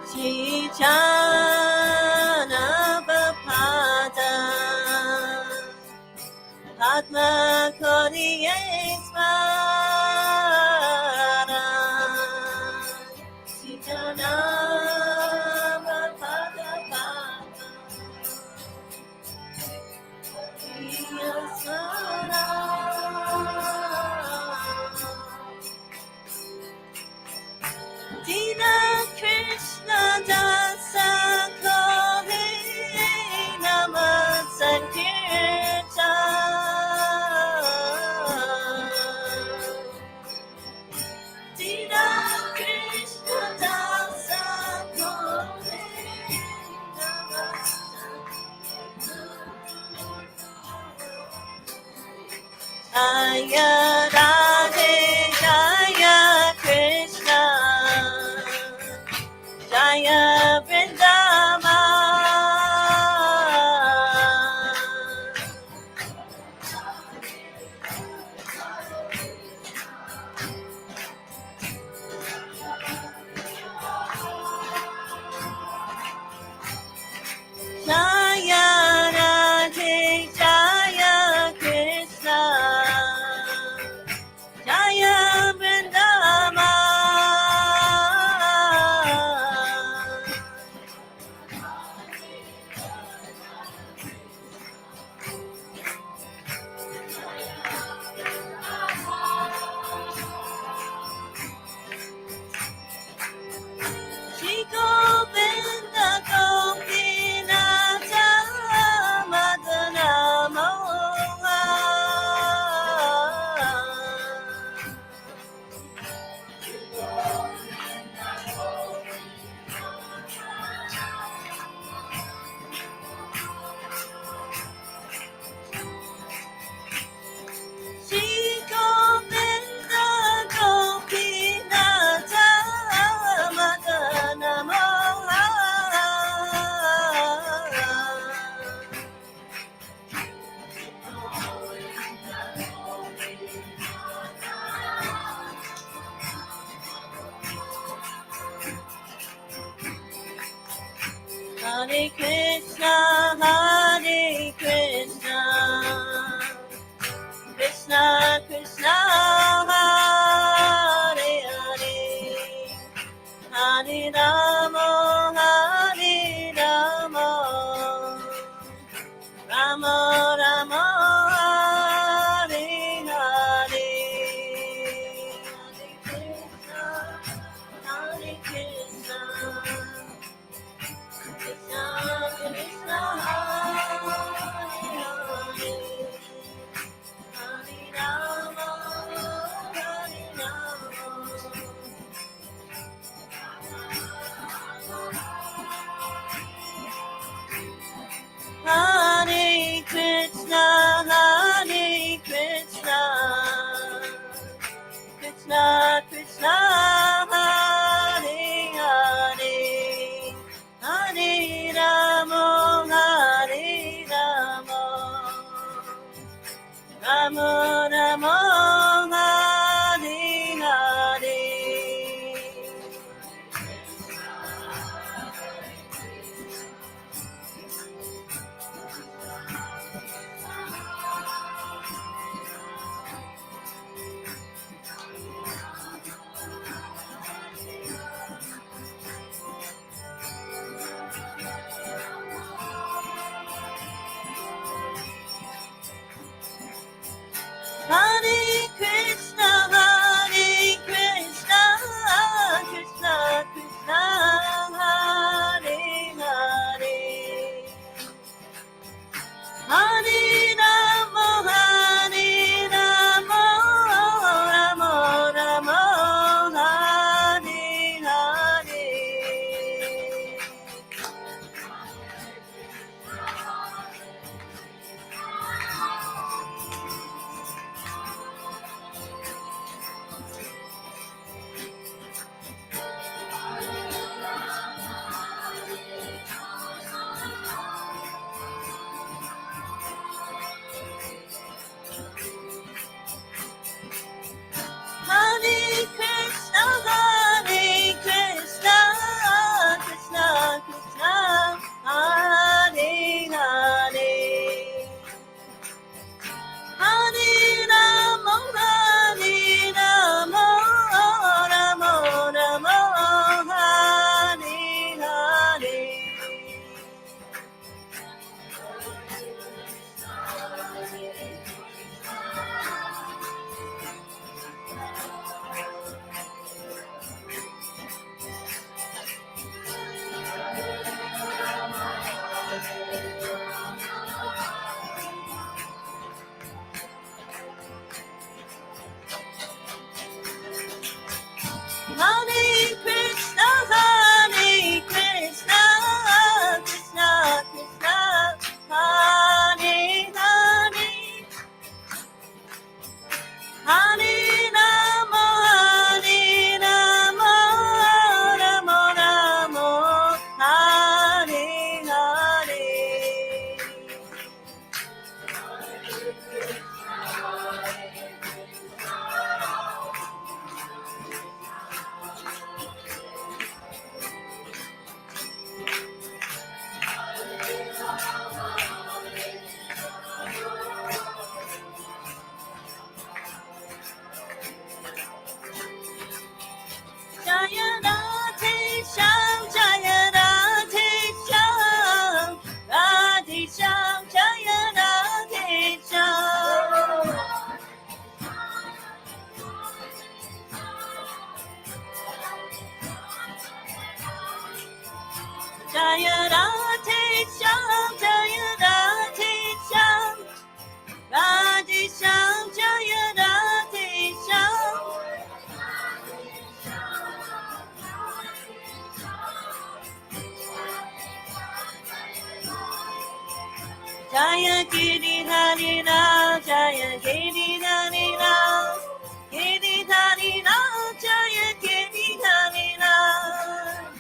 Shri Janamapada Padma Kodiyesvara Shri Janamapada Dina Krishna Dasa Kore Nama Sankirtan Dina Krishna Dasa Kore Nama Jaya Radhe Jaya Krishna Jaya Vrindavana Jaya Radhe Jaya Krishna Jaya Vrindavana Shri Govinda Gopinatha Madana Moha Shri Govinda Gopinatha Madana Moha Hare Krishna Krishna Krishna Hare Hare Hare Rama Rama Rama Hare Hare Hare Krishna Krishna Krishna Hare Hare Hare Rama Jaya Radhe Shyam, Jaya Radhe Shyam, Radhe Shyam, Jaya Radhe Shyam. Jaya Giridhari Ram, Jaya Giridhari Ram, Giridhari Ram, Jaya Giridhari Ram.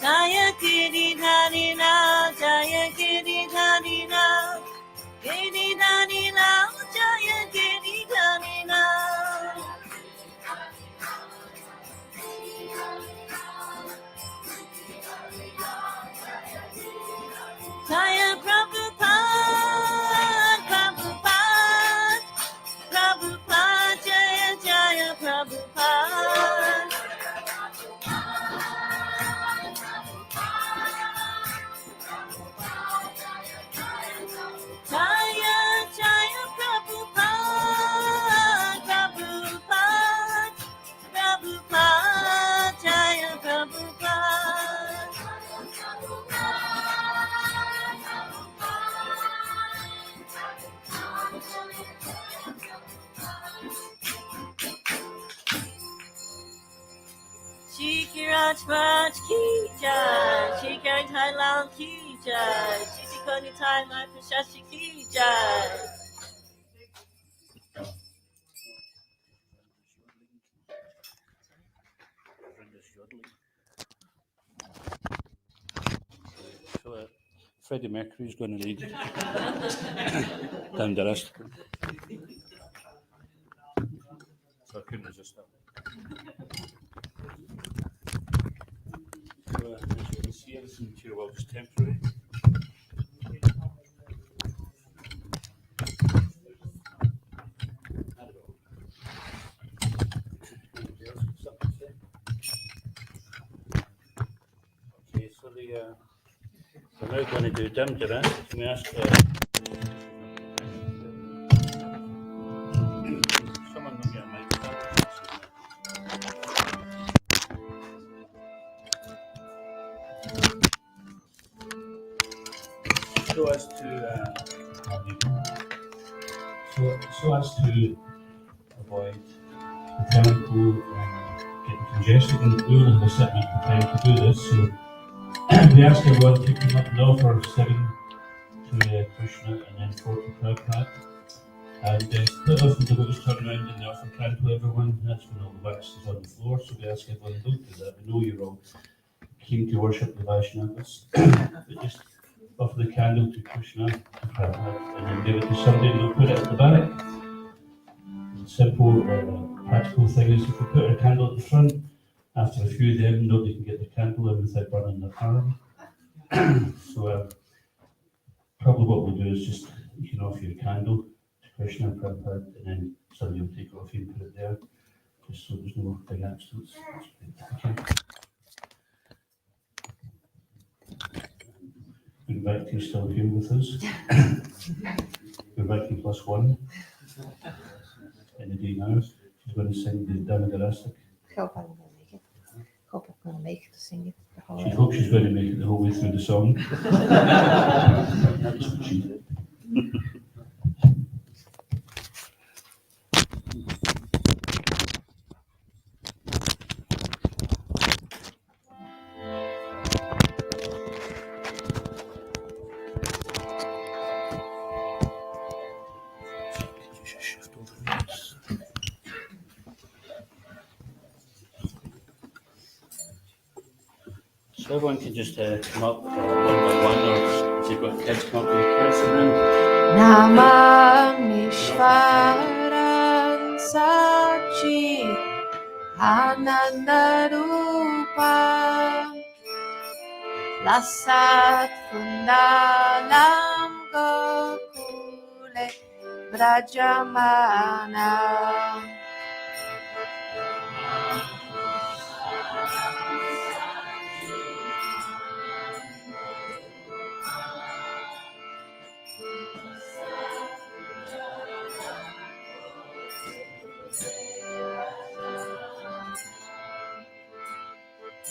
Jaya Giridhari Ram, Jaya Giridhari Ram, Giridhari Ram, Jaya Giridhari Ram. Jaya Prabhupada, Prabhupada, Prabhupada, Jaya Jaya Prabhupada. Jaya Jaya Prabhupada, Prabhupada, Prabhupada, Jaya Prabhupada. Shiki Raj Raj ki jai, Shiki Thai Lam ki jai, Shiki Koni Thai Mai Shastri ki jai. So Freddie Mercury is going to lead Damodarashtakam. So I couldn't resist that. So as you can see, this material world is temporary. Okay, so we're now going to do Damodaran. Can we ask someone to get a microphone? So as to avoid the temple getting congested, and we will have a certain amount of time to do this. So we ask everyone to come up and offer 7 to Krishna and then 4 to Prabhupada. And quite often the devotees turn around and they offer Kirtan to everyone. That's when all the wax is on the floor. So we ask everyone, don't do that. We know you're all keen to worship the Vaishnavas. But just offer the candle to Krishna, to Prabhupada, and then give it to somebody and they'll put it at the back. The simple, practical thing is if we put a candle at the front, after a few of them, nobody can get the candle in without burning their palm. So probably what we'll do is just, you can offer your candle to Krishna and Prabhupada, and then somebody will take it off you and put it there, just so there's no big accidents. Okay. Bhakti is still here with us. Bhakti +1 in the D now. She's going to sing the Damodarashtakam. Hope I'm going to make it. Hope I'm going to make it to sing it. She hopes she's going to make it the whole way through the song. That's what she did. So everyone can just come up one by one, or if you've got kids, come up and press them in. Namamishwaran Sachi Anandarupa Lasat Kundalam Gokule Brajamana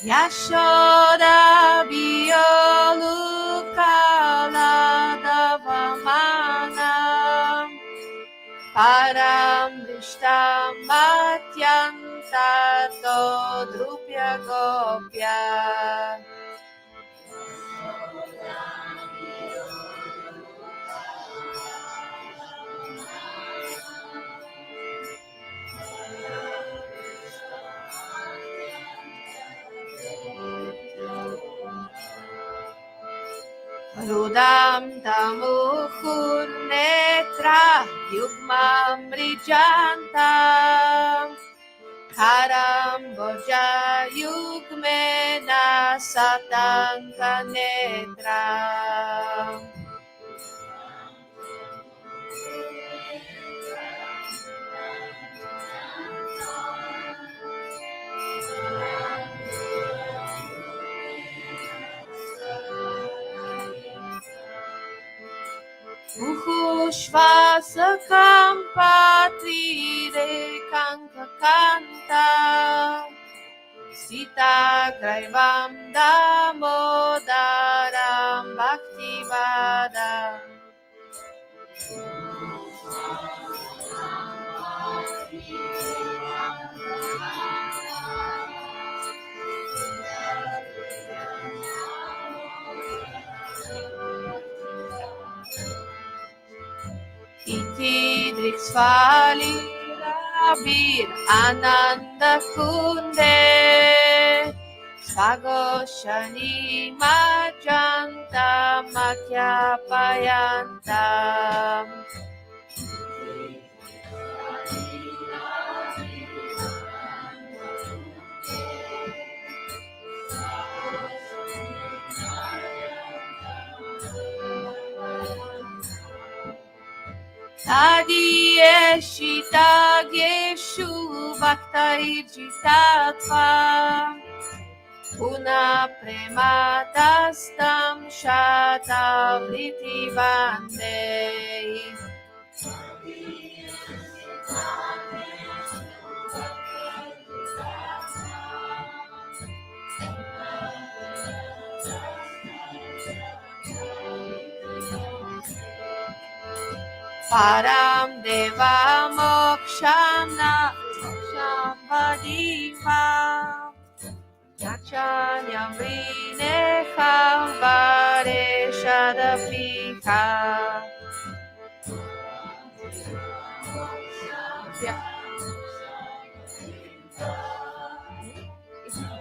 Yashoda Biolukala Davamanam Param Drishtam Matyantato Drupya Gopya Rudam Tamukhur Netra Yugmam Rijantam Karam Boja Yugmena Satanka Netra Uhushvasakam Patrire Kankakanta Sita Graivam Damodaram Bhakti Vadam Iti Driksvali Rabir Ananda Kunde Svagoshani Majanta Makyapayantam Adi Eshita Geshu Bhaktairjitatva Puna Prematastam Shatavriti Vande Param Deva Mokshana Shambhadiva Yachanyam Vinecham Vare Shadapika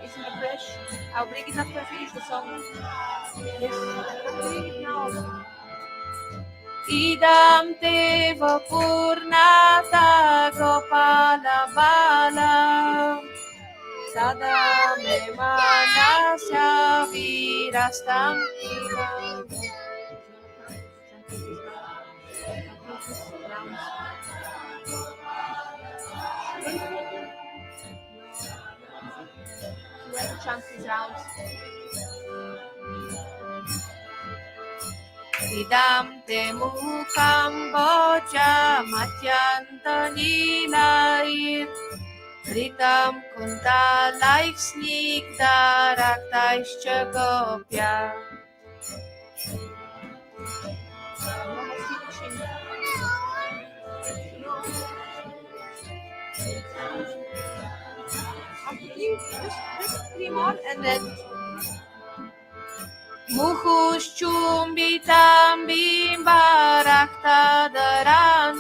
It's in the fresh. I'll bring it after I finish the song. Yes, I'm doing it now. Idam Teva Purnata Gopala Bala Sada Me Manasya Virastam Chant these rounds. Idam te mukam boja matyanta nilair Ritam kunta like snigdha raktaischa gopya Just 3 more and then Muhushchumbitam bimbarakta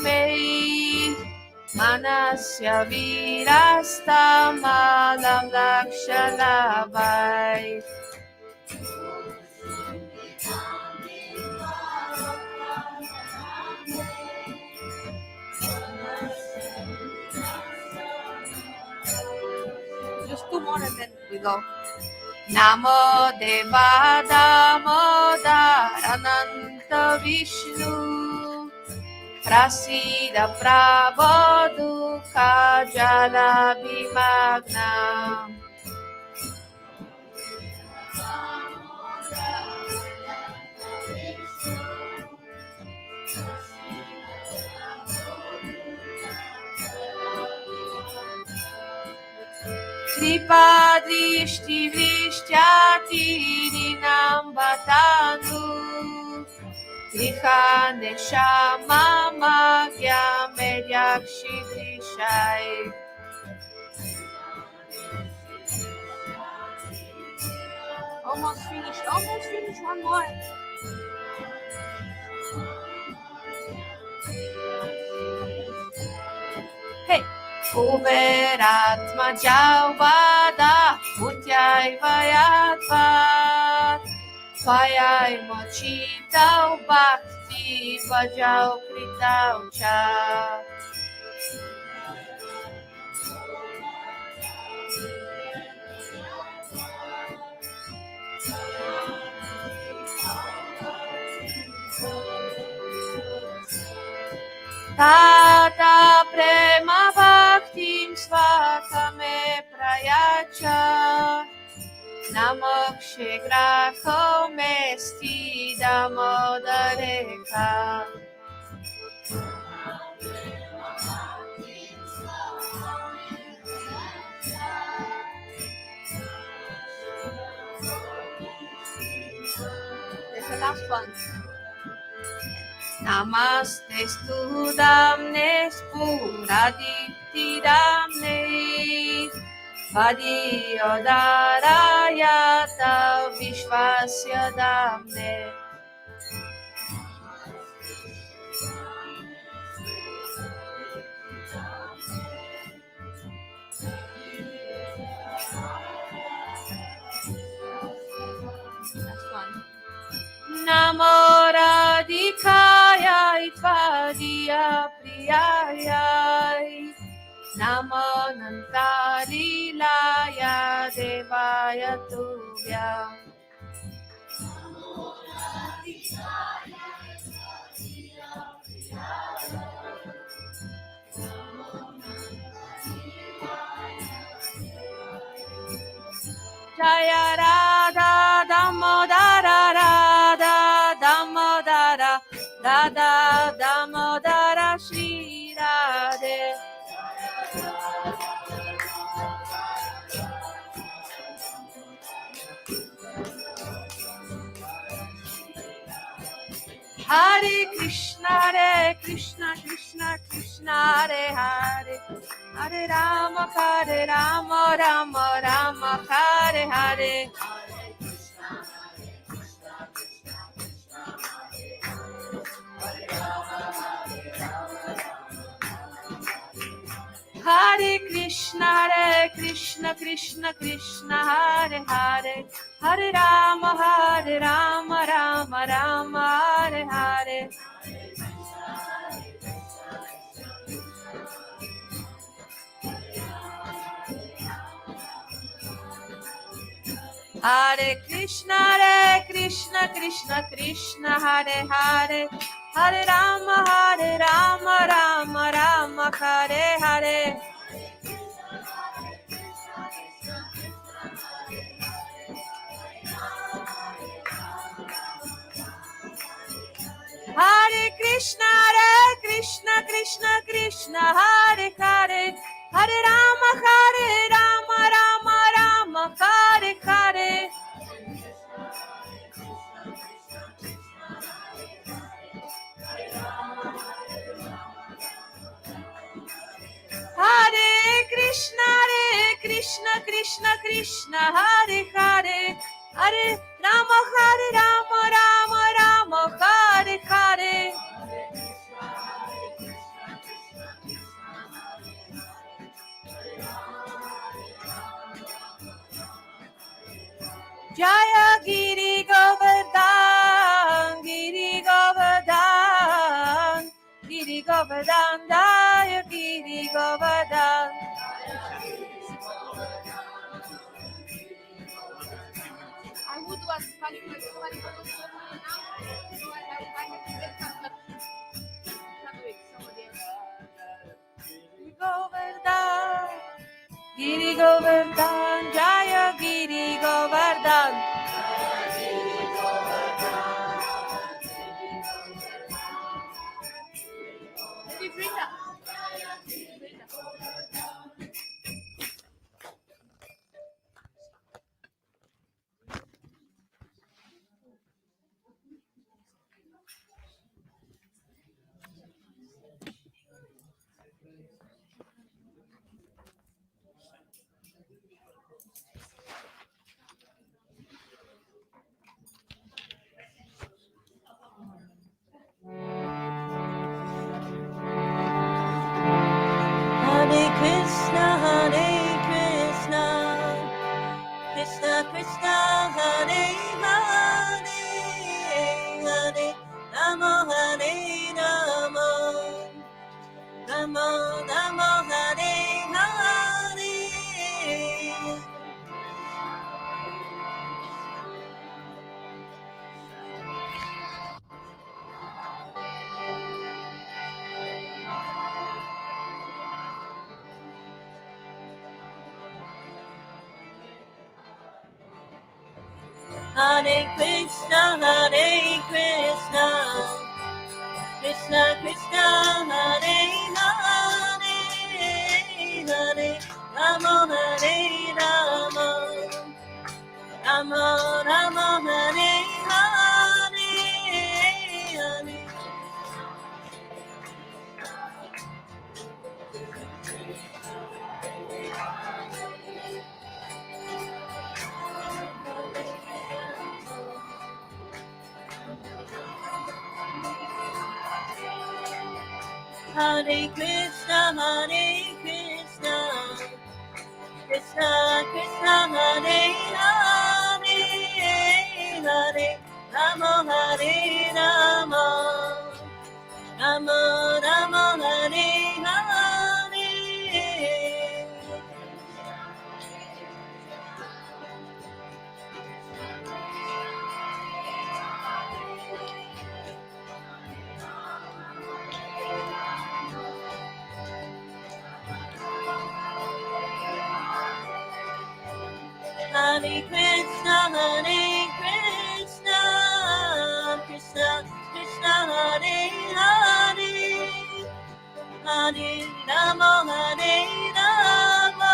mei Manasya virastam alam lakshalabai Just 2 more and then we go. Namo Deva Damodarananta Vishnu Prasida Prabodhu Kajala Bhimagna Kripa drishti vrishyati ninam batanu. Kriha neshama magya medyakshi drishai. Almost finished, one more. Hey! Uveratma Javada Mutyai Vayatvat Svayai Mochitau Bhakti Bhajau Kritau Cha. Tata prema bhaktim svakame prayacha. Namokshe grako mesti damodareka. There's the last one. Namaste studamne spuradipti damne Vadiodarayata vishvasya damne. Namo Radhikaya Itvadia Priyaya. Namo Nantalilaya Devaya Tubhya. Jaya Radha Damodara Radha Damodara Radha Damodara Shri Radhe. Hare Krishna, Krishna Krishna, Hare Hare, Hare Rama, Rama Rama, Hare Hare. Hare Krishna, Krishna Krishna, Hare Hare, Hare Rama, Rama Rama, Hare Hare. Hare Krishna, Krishna, Hare Hare, Hare Rama, Rama Rama, Hare Hare. Hare Krishna, Krishna, Hare Hare, Hare Rama, Rama, Hare Hare. Hare Krishna, Krishna, Hare Hare, Hare Rama, Rama, Hare Hare. Jaya Giri Govardhan, Giri Govardhan, Giri Govardhan, Jaya Giri Govardhan. I would was Parikrama now, so I have to get some, but can't wait, somebody else. Govardhan, Giri Govardhan, Jaya Giri Govardhan. Maybe Vrinda. Krishna, Krishna Krishna, Hare Hare, Hare Rama, Hare Rama, Rama Rama, Hare Hare. Hare Krishna, Krishna Krishna, Hare Hare, Hare Rama, Hare Rama, Rama Rama, Hare Hare, Hare. Hare Krishna, Krishna Krishna, Hare Hare, Hare Rama, Hare Rama, Rama Rama, Hare Hare. Hare Krishna, Krishna Krishna, Hare Hare, Hare Rama, Hare Rama,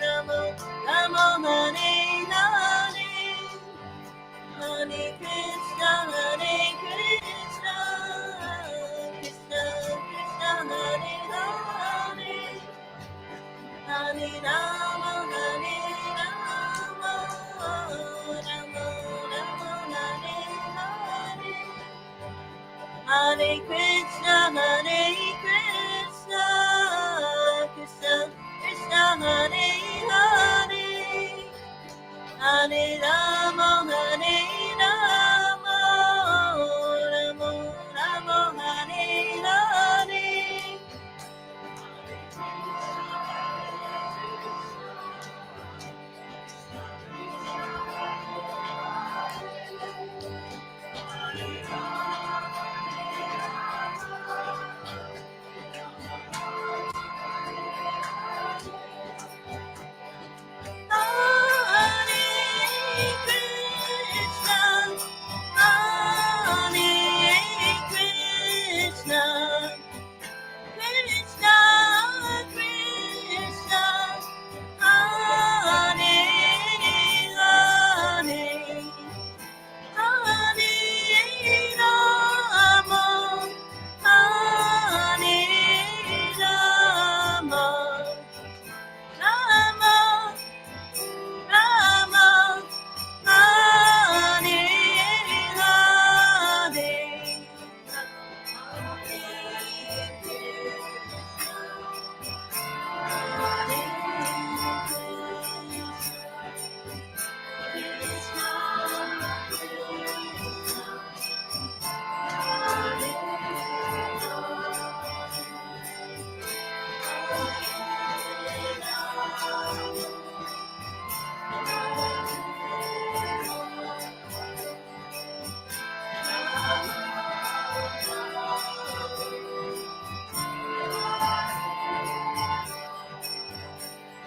Rama Rama, Hare Hare. Hare Krishna, Krishna Krishna, Hare Hare, Hare Rama, Hare Rama, Rama Rama, Hare Hare. Hare Krishna, Krishna Krishna, Hare Hare, Hare Rama, Hare Rama, Rama Rama, Hare Hare.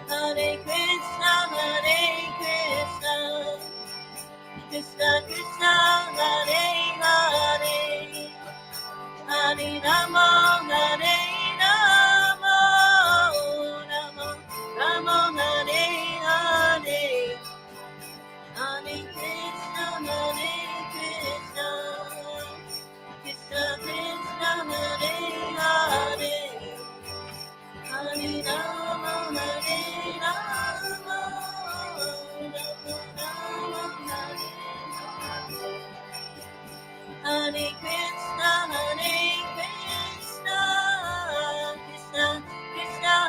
Hare Krishna, Krishna Krishna, Hare Hare, Hare Rama, Hare Rama, Rama Rama, Hare Hare. Hare Krishna, Krishna Krishna, Hare Hare, Hare Rama, Hare Rama, Rama Rama, Hare Hare. Hare Krishna, Krishna Krishna,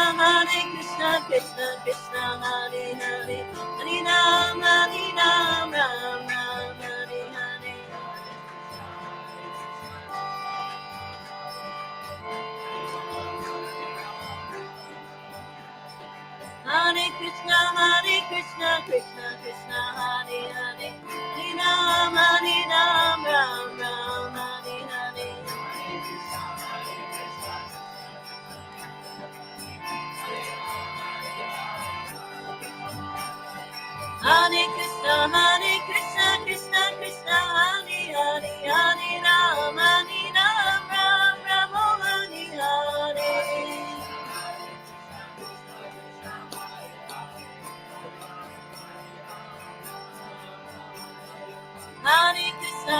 Krishna, Krishna Krishna, Hare Hare, Hare Ram, Ram Ram, Hare Hare. Hare Krishna, Krishna Krishna, Hare Hare, Hare Ram, Ram Ram, Hare Hare. Hare Krishna, Krishna Krishna, Hare Hare, Hare Ram, Ram Ram, Hare Hare. Hare Krishna,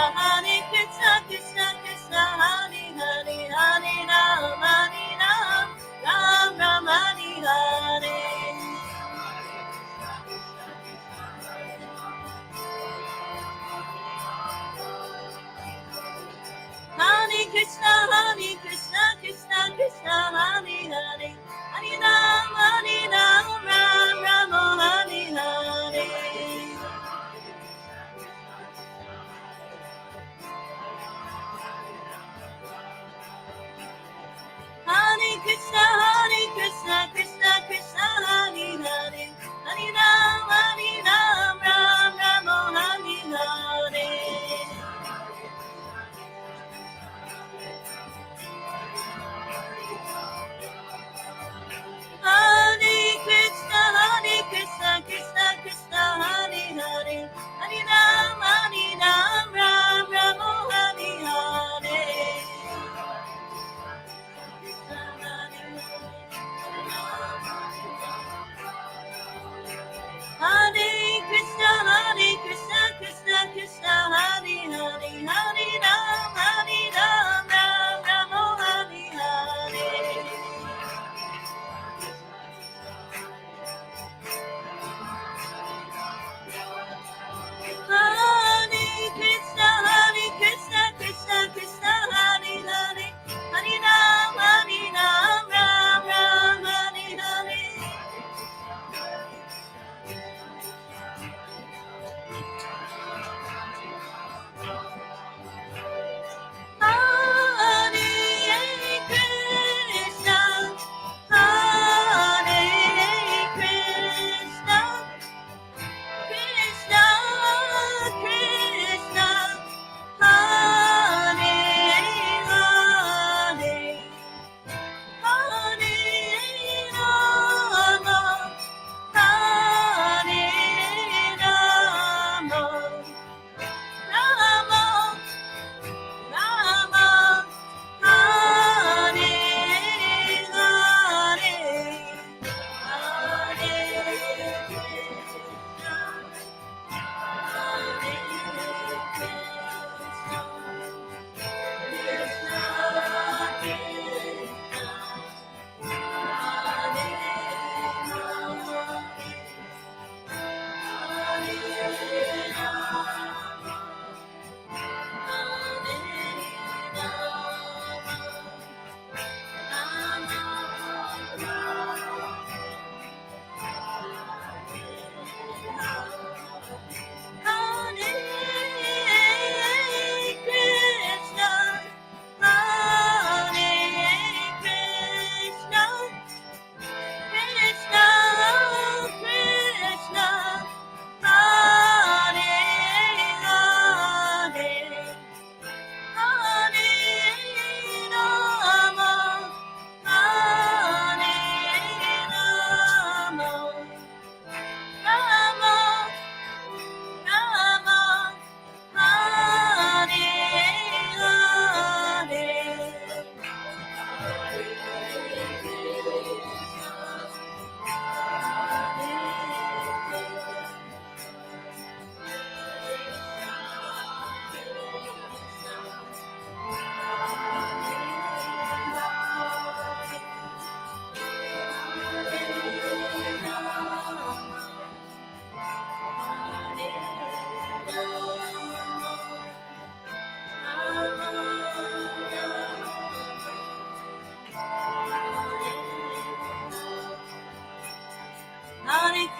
Krishna Krishna, Hare Hare, Hare Ram, Ram Ram, Hare Hare. Hare Krishna, Krishna Krishna, Hare Hare, Hare Ram, Ram Ram, Hare Hare.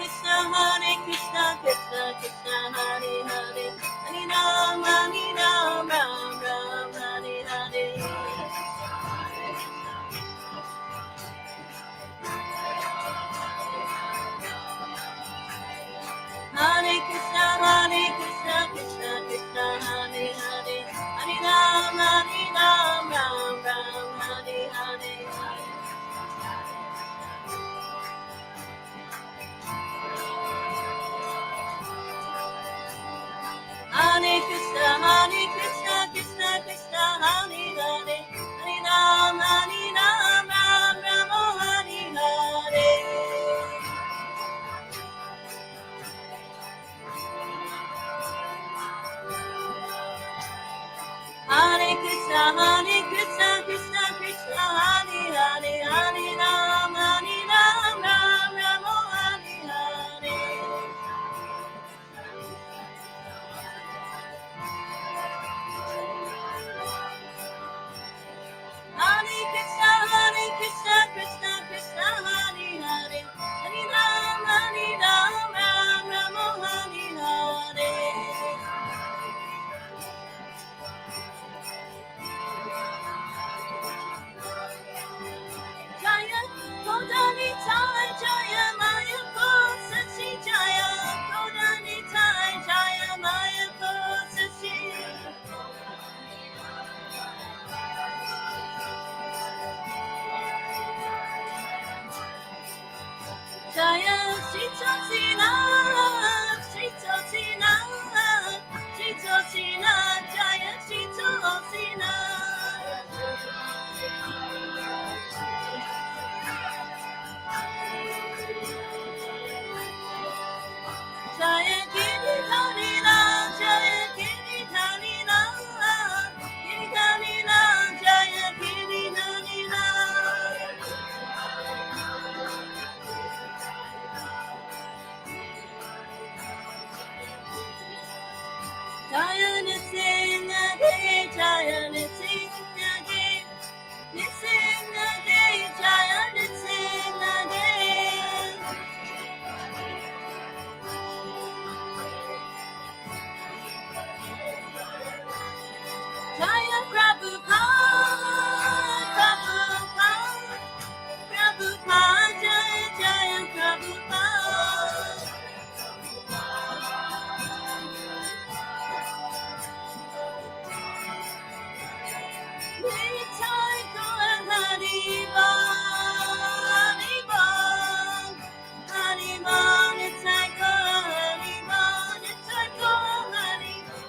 Krishna, Krishna Krishna, Hare Hare, Hare Ram, Ram Ram, Hare Hare. Hare Krishna, Krishna Krishna, Hare Hare, Hare Ram, Ram Ram, Hare Hare. Hare Krishna, Krishna Krishna, Hare Hare, Hare Ram, Ram Ram, Hare Hare. Hare Krishna, Krishna Krishna, Hare Hare, Hare Ram, Ram Ram, Hare Hare. Hare Krishna, Krishna Krishna, Hare Hare, Hare Ram, Ram Ram, Hare Hare. Jaya, Govardhan Jaya, Maya Sachi Jaya, Govardhan Jaya, Maya Sachi. Jaya, Sita Tina, Sita Tina, Sita Tina, Jaya, Sita Tina. Jaya Giri Dhanila, Jaya Giri Dhanila, Giri Dhanila, Jaya Giri Dhanila. Jaya Nitsingage, Jaya Nitsingage, Nitsingage, Jaya Nitsingage. Jaya Prabhupada, Prabhupada, Prabhupada, Jaya Jaya Prabhupada. Nitai Gaur Haribo, Haribo, Haribo, Nitai Gaur Haribo, Nitai Gaur Haribo.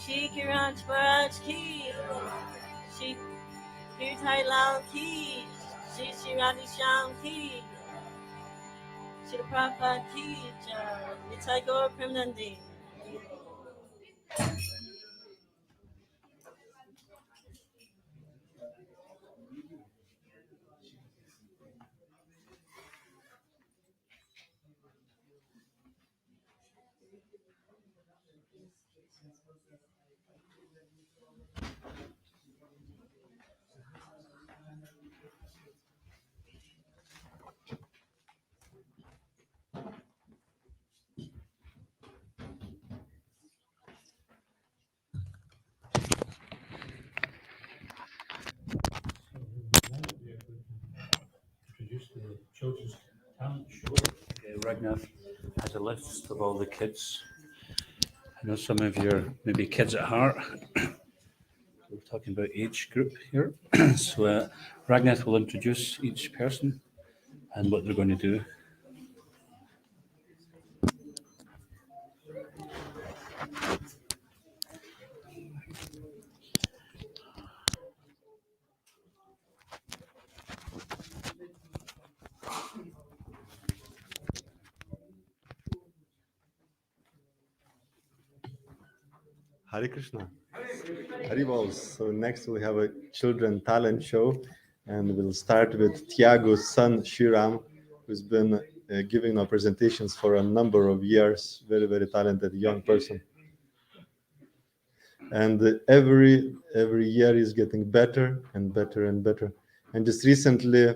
Shri Kirtan Maharaj ki, Shri Kirtan Lal ki, Shri Shri Radhi Shyam ki, Shri Prabhupada ki, Nitai Gaur Premanandi. Introduce the children's talent show. Ragnath has a list of all the kids. I know some of you are maybe kids at heart. We're talking about age group here. So Ragnath will introduce each person and what they're going to do. Hare Krishna. Haribol. So next we have a children talent show, and we'll start with Tiago's son Shiram, who's been giving our presentations for a number of years. Very, very talented young person. and every year is getting better and better and better. And just recently,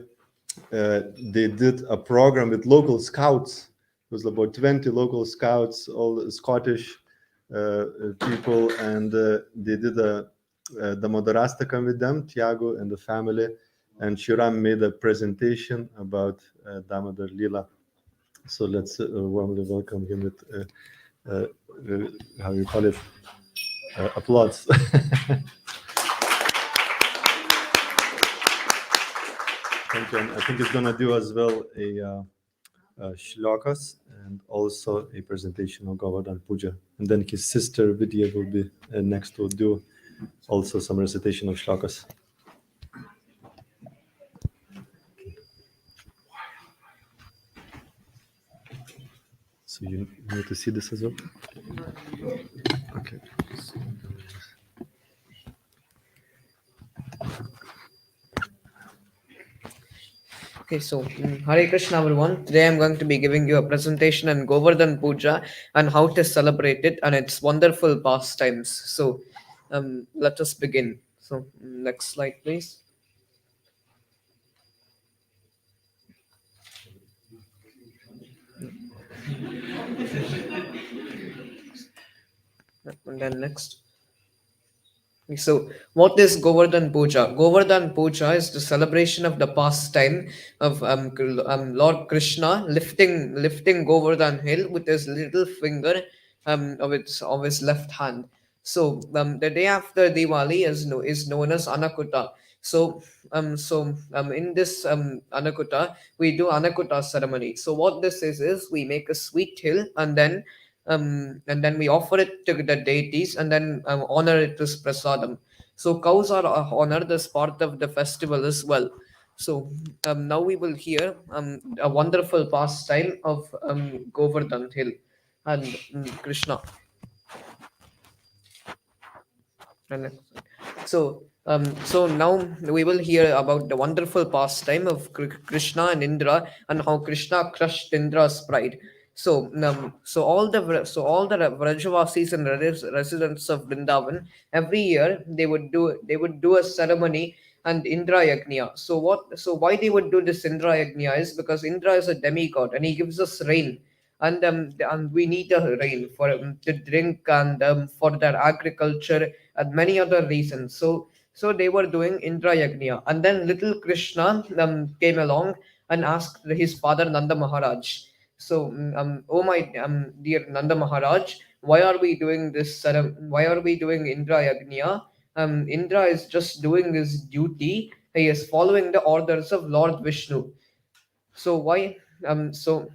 they did a program with local scouts. It was about 20 local scouts, all Scottish people, and they did a Damodarashtakam with them, Tiago and the family, and Shiram made a presentation about Damodar Lila. So let's warmly welcome him with how you call it, applause. Thank you. And I think he's gonna do as well a shlokas and also a presentation of Govardhan Puja. And then his sister Vidya will be next to do also some recitation of shlokas. So you need to see this as well? Okay. Okay, so Hare Krishna everyone. Today I'm going to be giving you a presentation on Govardhan Puja and how to celebrate it and its wonderful pastimes. So let us begin. So next slide please. And then next. So, what is Govardhan Puja? Govardhan Puja is the celebration of the pastime of Lord Krishna lifting Govardhan hill with his little finger of his left hand. So, the day after Diwali is known as Anakuta. So, in this Anakuta, we do Anakuta ceremony. So, what this is we make a sweet hill and then we offer it to the deities and then honor it as prasadam. So cows are honored as part of the festival as well. So now we will hear a wonderful pastime of Govardhan Hill and Krishna. So now we will hear about the wonderful pastime of Krishna and Indra and how Krishna crushed Indra's pride. So all the Vrajavasis and residents of Vrindavan every year they would do a ceremony and Indra Yagnya. So why they would do this Indra Yagnya is because Indra is a demigod and he gives us rain. And we need the rain for to drink and for their agriculture and many other reasons. So they were doing Indra Yagnya, and then little Krishna came along and asked his father Nanda Maharaj. So, oh my dear Nanda Maharaj, why are we doing this? Why are we doing Indra Yagnya? Indra is just doing his duty. He is following the orders of Lord Vishnu. So why? So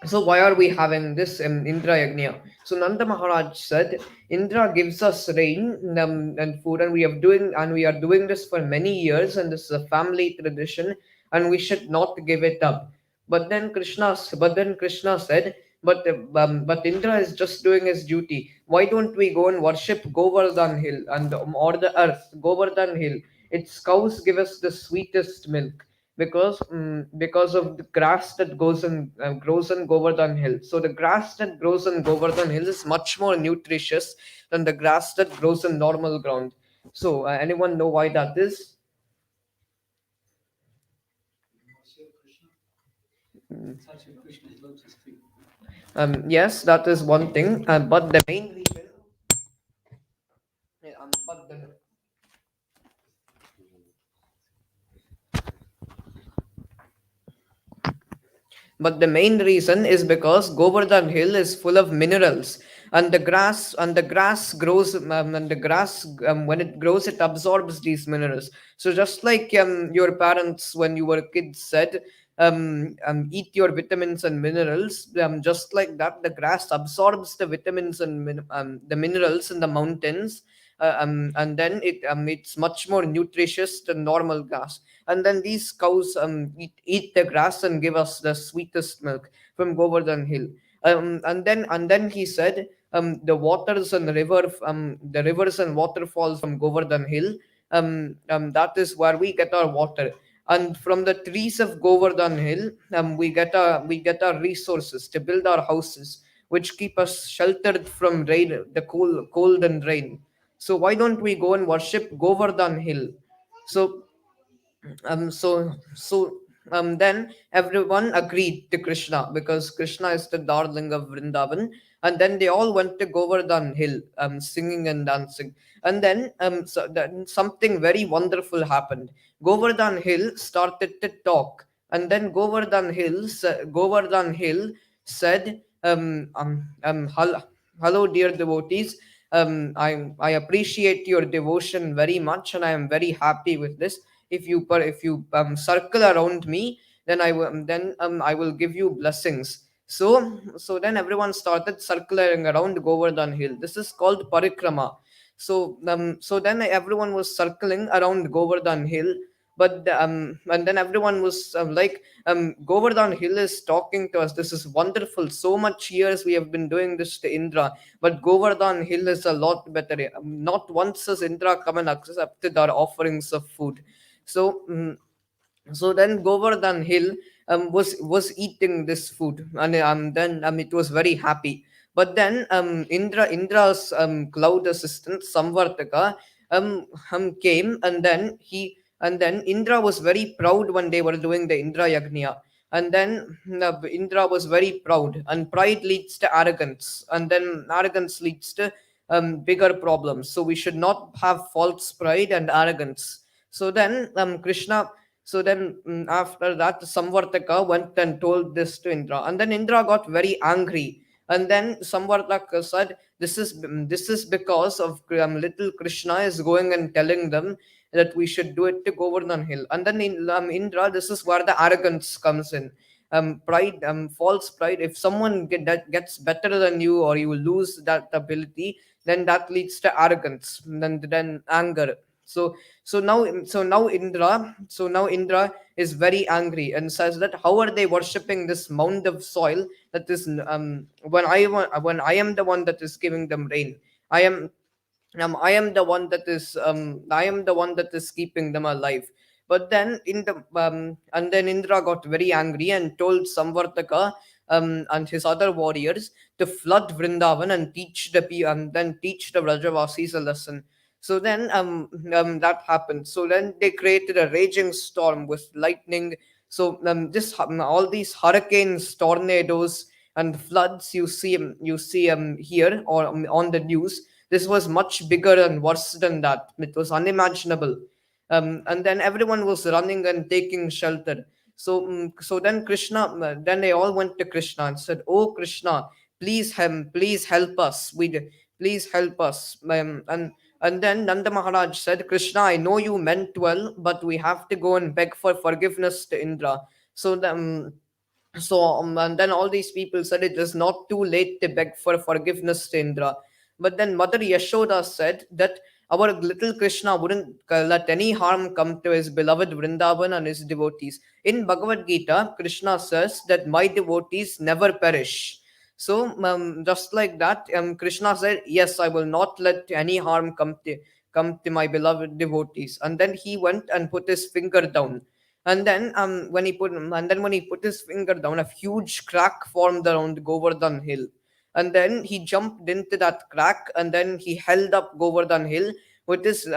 why are we having this Indra Yagnya? So Nanda Maharaj said, Indra gives us rain and food, and we are doing this for many years, and this is a family tradition, and we should not give it up. But then Krishna said, but Indra is just doing his duty. Why don't we go and worship Govardhan Hill and or the earth, Govardhan Hill? Its cows give us the sweetest milk because of the grass that grows in Govardhan Hill. So the grass that grows in Govardhan Hill is much more nutritious than the grass that grows in normal ground. So anyone know why that is? Yes, that is one thing. But the main reason. But the main reason is because Govardhan Hill is full of minerals, and the grass grows, and the grass when it grows, it absorbs these minerals. So just like your parents when you were kids said, eat your vitamins and minerals. Just like that, the grass absorbs the vitamins and the minerals in the mountains, and then it's much more nutritious than normal grass. And then these cows eat the grass and give us the sweetest milk from Govardhan Hill. And then he said, the waters and the rivers and waterfalls from Govardhan Hill, that is where we get our water. And from the trees of Govardhan Hill, we get our resources to build our houses, which keep us sheltered from rain, the cold and rain. So why don't we go and worship Govardhan Hill? So then everyone agreed to Krishna, because Krishna is the darling of Vrindavan. And then they all went to Govardhan Hill, singing and dancing. And then something very wonderful happened. Govardhan Hill started to talk, and then Govardhan Hill said, hello, dear devotees. I appreciate your devotion very much, and I am very happy with this. If you circle around me, then I will give you blessings. So then everyone started circling around Govardhan Hill. This is called Parikrama. So then everyone was circling around Govardhan Hill, but and then everyone was Govardhan Hill is talking to us. This is wonderful. So much years we have been doing this to Indra, but Govardhan Hill is a lot better. Not once has Indra come and accepted our offerings of food. So then Govardhan Hill was eating this food, and then it was very happy. But then Indra's cloud assistant Samvartaka came, and then Indra was very proud when they were doing the Indra Yagnya. And then Indra was very proud, and pride leads to arrogance, and then arrogance leads to bigger problems. So we should not have false pride and arrogance. So then after that, Samvartaka went and told this to Indra, and then Indra got very angry. And then Samvartaka said, this is because of little Krishna is going and telling them that we should do it to Govardhan Hill. And then Indra, this is where the arrogance comes in. Pride, false pride. If someone gets better than you, or you lose that ability, then that leads to arrogance, then anger. So now Indra is very angry and says that how are they worshipping this mound of soil that is when I am the one that is giving them rain. I am the one that is keeping them alive. But then and then Indra got very angry and told Samvartaka and his other warriors to flood Vrindavan and teach the Vrajavasis a lesson. So then that happened. So then they created a raging storm with lightning. So all these hurricanes, tornadoes, and floods you see here or on the news. This was much bigger and worse than that. It was unimaginable. And then everyone was running and taking shelter. So then then they all went to Krishna and said, "Oh Krishna, please help us. Please help us." And then Nanda Maharaj said, "Krishna, I know you meant well, but we have to go and beg for forgiveness to Indra." And then all these people said it is not too late to beg for forgiveness to Indra. But then Mother Yashoda said that our little Krishna wouldn't let any harm come to his beloved Vrindavan and his devotees. In Bhagavad Gita, Krishna says that my devotees never perish. So just like that, Krishna said, "Yes, I will not let any harm come to my beloved devotees." And then he went and put his finger down. And then when he put his finger down, a huge crack formed around Govardhan Hill. And then he jumped into that crack, and then he held up Govardhan Hill with his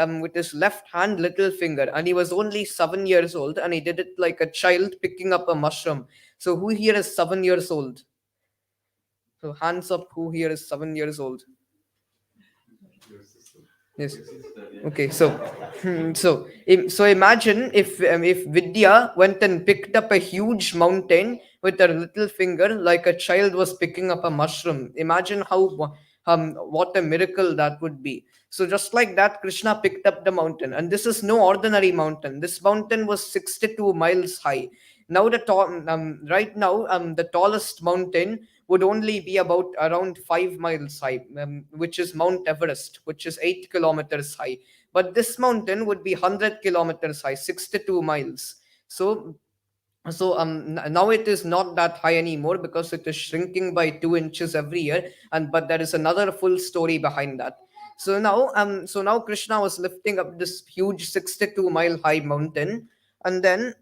left hand little finger. And he was only 7 years old, and he did it like a child picking up a mushroom. So who here is 7 years old? So hands up, who here is 7 years old? Yes. Okay. So imagine if Vidya went and picked up a huge mountain with her little finger, like a child was picking up a mushroom. Imagine what a miracle that would be. So just like that, Krishna picked up the mountain, and this is no ordinary mountain. This mountain was 62 miles high. Now right now the tallest mountain would only be around 5 miles high, which is Mount Everest, which is 8 kilometers high. But this mountain would be 100 kilometers high, 62 miles. So now it is not that high anymore because it is shrinking by 2 inches every year. But there is another full story behind that. So now Krishna was lifting up this huge 62-mile high mountain, and then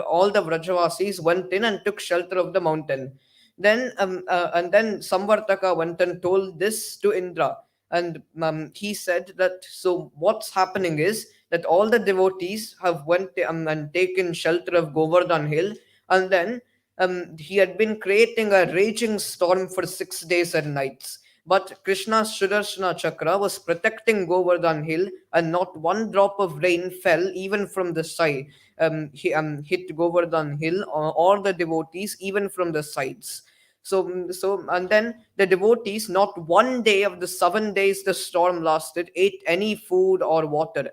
all the Vrajavasis went in and took shelter of the mountain. Then Samvartaka went and told this to Indra. and he said that, so what's happening is that all the devotees have went and taken shelter of Govardhan Hill, and then he had been creating a raging storm for 6 days and nights. But Krishna's Sudarshana Chakra was protecting Govardhan Hill, and not one drop of rain fell even from the sky. Hit Govardhan Hill or the devotees even from the sides. So and then the devotees, not one day of the 7 days the storm lasted, ate any food or water.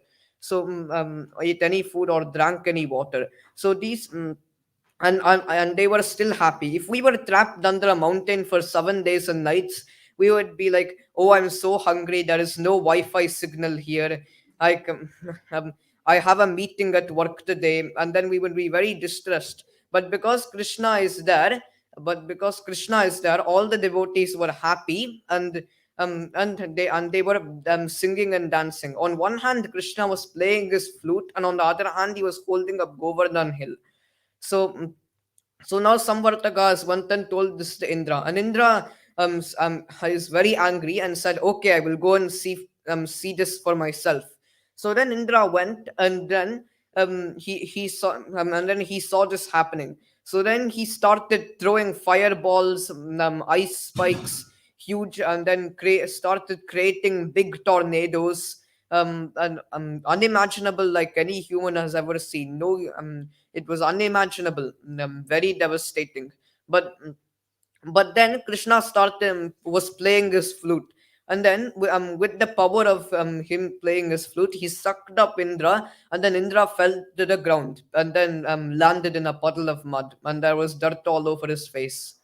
Ate any food or drank any water. So these and they were still happy. If we were trapped under a mountain for 7 days and nights, we would be like, oh, I'm so hungry, there is no Wi-Fi signal here, I can, I have a meeting at work today, and then we would be very distressed. But because Krishna is there, all the devotees were happy, and they were singing and dancing. On one hand, Krishna was playing his flute, and on the other hand, he was holding up Govardhan Hill. So so now Samvartakas went and told this to Indra, and Indra is very angry and said, okay, I will go and see this for myself. So then Indra went, and then he saw and then he saw this happening. So then he started throwing fireballs, ice spikes, huge, and then started creating big tornadoes, and unimaginable, like any human has ever seen. No, it was unimaginable, very devastating. But then Krishna started was playing his flute, and then with the power of him playing his flute, he sucked up Indra, and then Indra fell to the ground, and then landed in a puddle of mud, and there was dirt all over his face.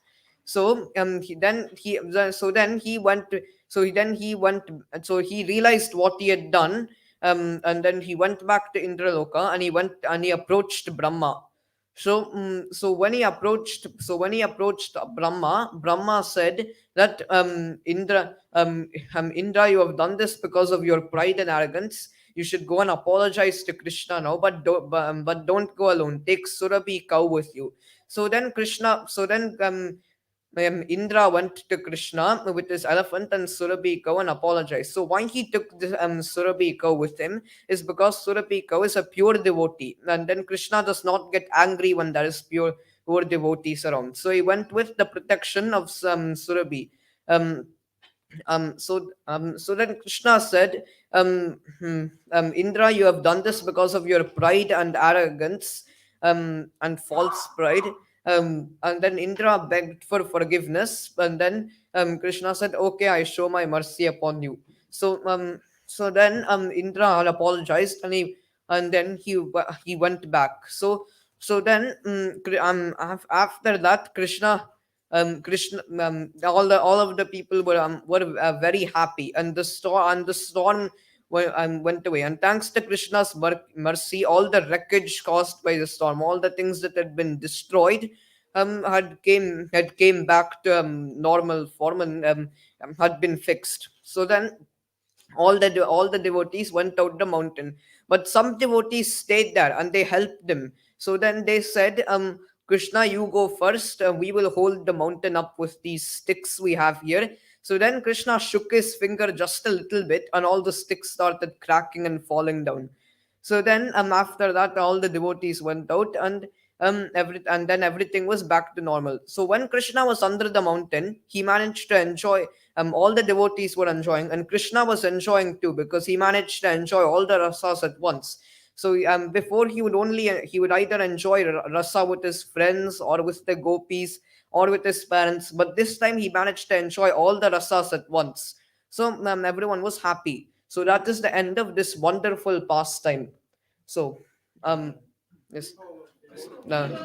So he realized what he had done, and then he went back to Indraloka, and he approached Brahma. When he approached Brahma, Brahma said that, Indra, you have done this because of your pride and arrogance. You should go and apologize to Krishna now, but don't go alone. Take Surabhi cow with you. So then Indra went to Krishna with his elephant and Surabhi cow and apologized. So why he took the Surabhi cow with him is because Surabhi cow is a pure devotee, and then Krishna does not get angry when there is pure devotees around. So he went with the protection of Surabhi. So then Krishna said, Indra, you have done this because of your pride and arrogance, and false pride. And then Indra begged for forgiveness, and then Krishna said, okay, I show my mercy upon you. So then Indra had apologized, and then he went back. So then after that, Krishna all of the people were very happy, and the storm went away. And thanks to Krishna's mercy, all the wreckage caused by the storm, all the things that had been destroyed, had came back to normal form, and had been fixed. So then all the devotees went out the mountain, but some devotees stayed there and they helped them. So then they said, Krishna, you go first, we will hold the mountain up with these sticks we have here. So then Krishna shook his finger just a little bit, and all the sticks started cracking and falling down. So then after that, all the devotees went out, and then everything was back to normal. So when Krishna was under the mountain, he managed to enjoy, all the devotees were enjoying, and Krishna was enjoying too, because he managed to enjoy all the rasas at once. So before he would either enjoy rasa with his friends, or with the gopis, or with his parents, but this time he managed to enjoy all the rasas at once. So everyone was happy. So that is the end of this wonderful pastime. So yes,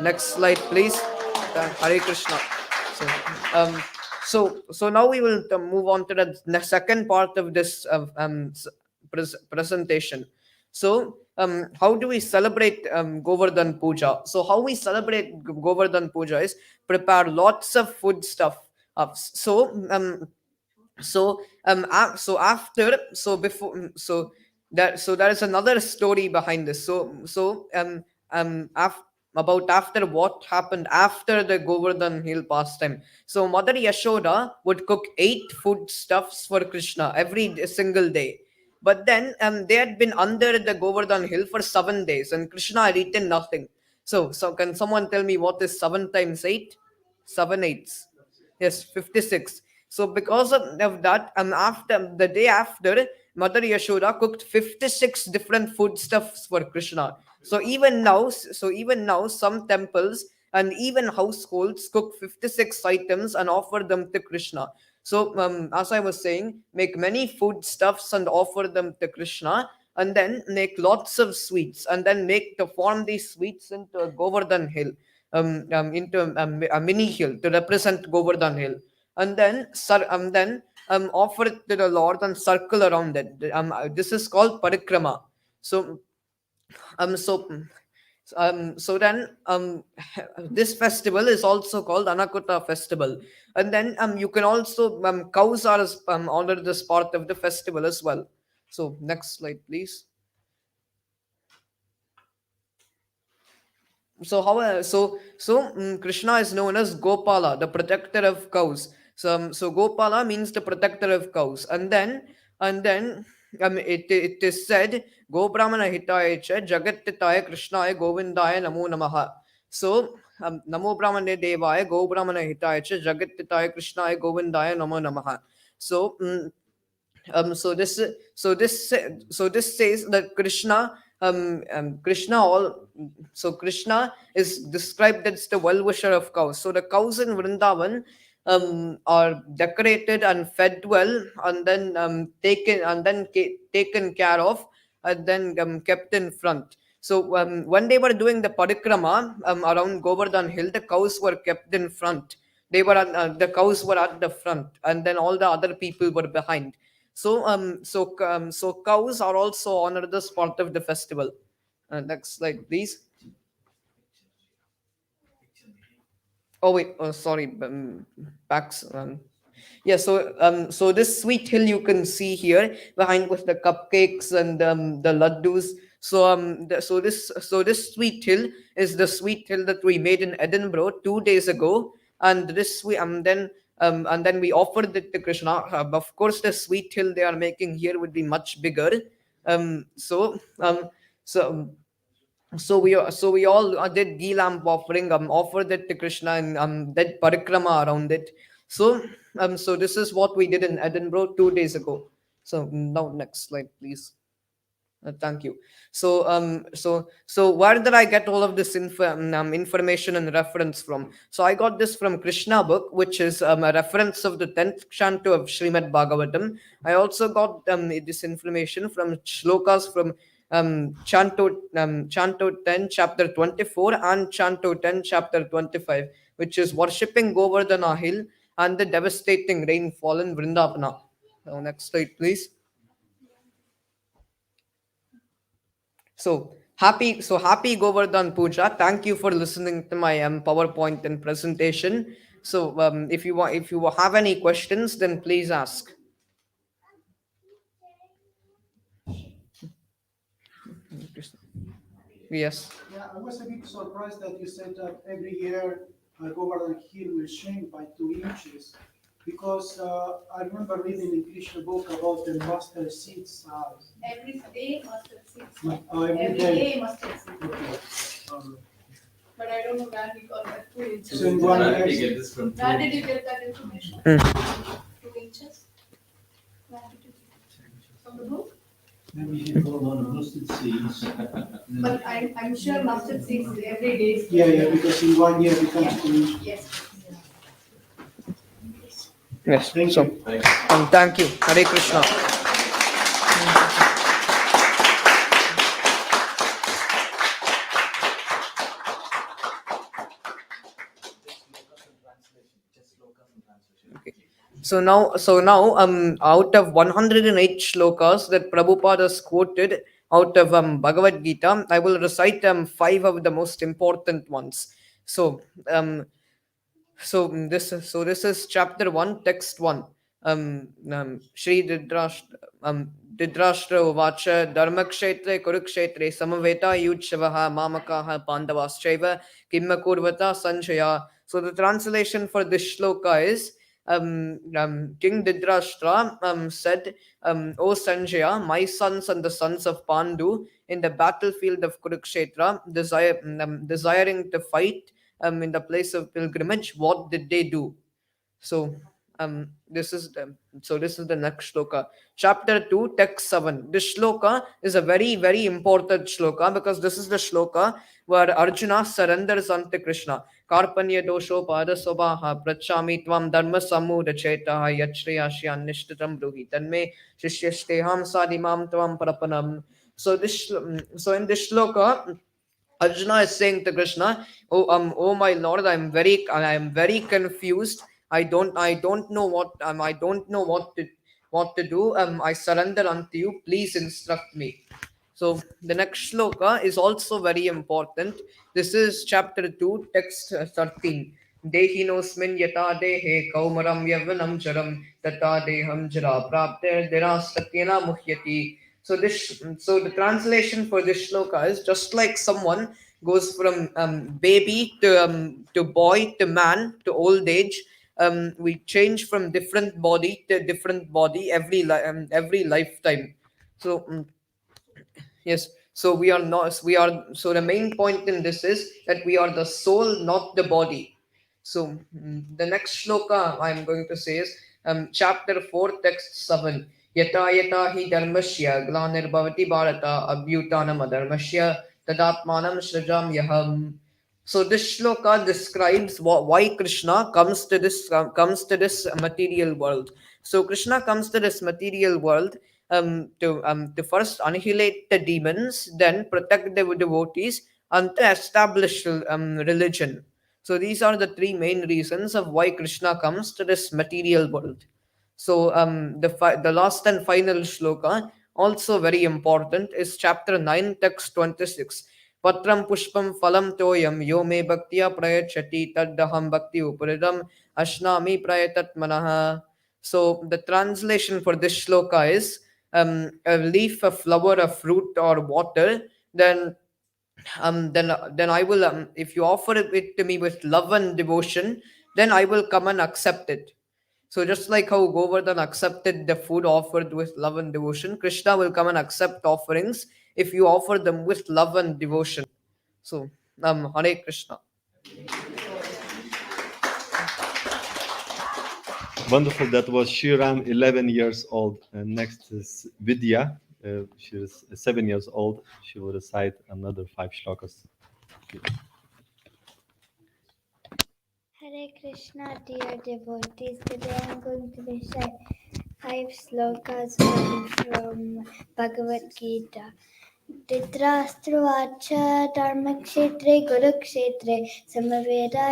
next slide, please. Hare Krishna. So now we will move on to the second part of this presentation. So how do we celebrate Govardhan Puja? So how we celebrate Govardhan Puja is prepare lots of food stuff. There is another story behind this. about after what happened after the Govardhan Hill pastime. So Mother Yashoda would cook 8 foodstuffs for Krishna every single day. But then they had been under the Govardhan Hill for 7 days, and Krishna had eaten nothing. So can someone tell me what is 7 times 8? 7 eighths. Yes, 56. So because of that, after the day after, Mother Yashoda cooked 56 different foodstuffs for Krishna. So even now, some temples and even households cook 56 items and offer them to Krishna. So as I was saying, make many foodstuffs and offer them to Krishna, and then make lots of sweets, and then form these sweets into a Govardhan hill, into a mini hill to represent Govardhan hill, and then offer it to the Lord and circle around it. This is called Parikrama. So then this festival is also called Anakuta festival, and then you can also cows are honored as part of the festival as well. So next slide, please. So Krishna is known as Gopala, the protector of cows. So Gopala means the protector of cows, and then it is said, Go Brahmana Hitaya Cha Jagatitaya Krishnaya Govindaya Namo Namaha. So Namo Brahmane Devaya Go Brahmana Hitaya Cha Jagatitaya Krishnaya Govindaya Namo Namaha. So this says that Krishna Krishna is described as the well-wisher of cows. So the cows in Vrindavan are decorated and fed well, and then taken care of, and then kept in front. So when they were doing the Parikrama around Govardhan Hill, the cows were kept in front. The cows were at the front, and then all the other people were behind. So cows are also honored as part of the festival. Next slide, please. Oh wait, sorry, backs. Yeah, so this sweet hill you can see here behind with the cupcakes and the laddus. So this sweet hill is the sweet hill that we made in Edinburgh 2 days ago, and this we then we offered it to Krishna. Of course, the sweet hill they are making here would be much bigger. So we all did ghee lamp offering, offered it to Krishna, and did parikrama around it. So this is what we did in Edinburgh 2 days ago. So now next slide, please. Thank you. So where did I get all of this information and reference from? So I got this from Krishna book, which is a reference of the 10th canto of Srimad Bhagavatam. I also got this information from shlokas from Canto 10, chapter 24, and Canto 10, chapter 25, which is worshipping Govardhana hill and the devastating rainfall in Vrindavana. Now, next slide, please. So happy Govardhan Puja. Thank you for listening to my PowerPoint and presentation. So if you have any questions, then please ask. Yes. Yeah, I was a bit surprised that you said that every year Govardhan Hill will shrink by 2 inches, because I remember reading in Krishna book about the mustard seeds. Every day mustard seeds. Every day mustard seeds. Okay. But I don't know where we got that 2 inches. So in 1 year, Where did you get that information? 2 inches? Where did you get it? From the book? maybe you call on mustard seeds. But I'm sure mustard seeds every day. Yeah, because in 1 year it becomes 2 inches. Yes. Yes. Thank so, you. Thank you. Hare Krishna. Okay. So now, out of 108 shlokas that Prabhupada has quoted out of Bhagavad Gita, I will recite 5 of the most important ones. So this is chapter 1, text 1. Shri Dhritarashtra uvacha dharmakshetre kurukshetre samaveta yuchavaha mamakaha pandavaschaiva kimma kurvata sanjaya. So the translation for this shloka is King Dhritarashtra said, O Sanjaya, my sons and the sons of Pandu in the battlefield of Kurukshetra, desiring to fight in the place of pilgrimage, what did they do? So this is the next shloka, chapter 2, text 7. This shloka is a very, very important shloka because this is the shloka where Arjuna surrenders unto Krishna. Karpanya dosho padasobaha prachami tvam dharma samuda chetaha yachriyashya nishtatam bruhi tanme shishyashteham sadimam tvam prapanam. So in this shloka, Arjuna is saying to Krishna, oh my Lord, I am very confused. I don't know what to do. I surrender unto you. Please instruct me. So the next shloka is also very important. This is chapter 2, text 13. Dehinosmin yata dehe kaumaram yavanam jaram tata deham jara prapter dirastatyena muhyati. So the translation for this shloka is just like someone goes from baby to boy to man to old age. We change from different body to different body every lifetime. So yes, so we are not, we are, so the main point in this is that we are the soul, not the body. So the next shloka I am going to say is chapter 4, text 7. Yata yata hi dharmasya glanir bharata abhyutanam adharmasya tadatmanam shrajam yaham. So this shloka describes why Krishna comes to this material world. So Krishna comes to this material world to first annihilate the demons, then protect the devotees, and to establish religion. So these are the three main reasons of why Krishna comes to this material world. So the last and final shloka, also very important, is chapter 9, text 26. Patram pushpam phalam toyam yo me bhaktya prayachati taddaham bhakti uparidam ashnami prayatat manaha. So the translation for this shloka is a leaf, a flower, a fruit, or water, then I will, if you offer it to me with love and devotion, then I will come and accept it. So just like how Govardhan accepted the food offered with love and devotion, Krishna will come and accept offerings if you offer them with love and devotion. So Hare Krishna. Wonderful. That was Shiram, 11 years old. And next is Vidya. She is 7 years old. She will recite another 5 shlokas. Hare Krishna, dear devotees. Today I'm going to recite 5 slokas from Bhagavad Gita. Dhritarashtravacha dharmakshetre kurukshetre samaveda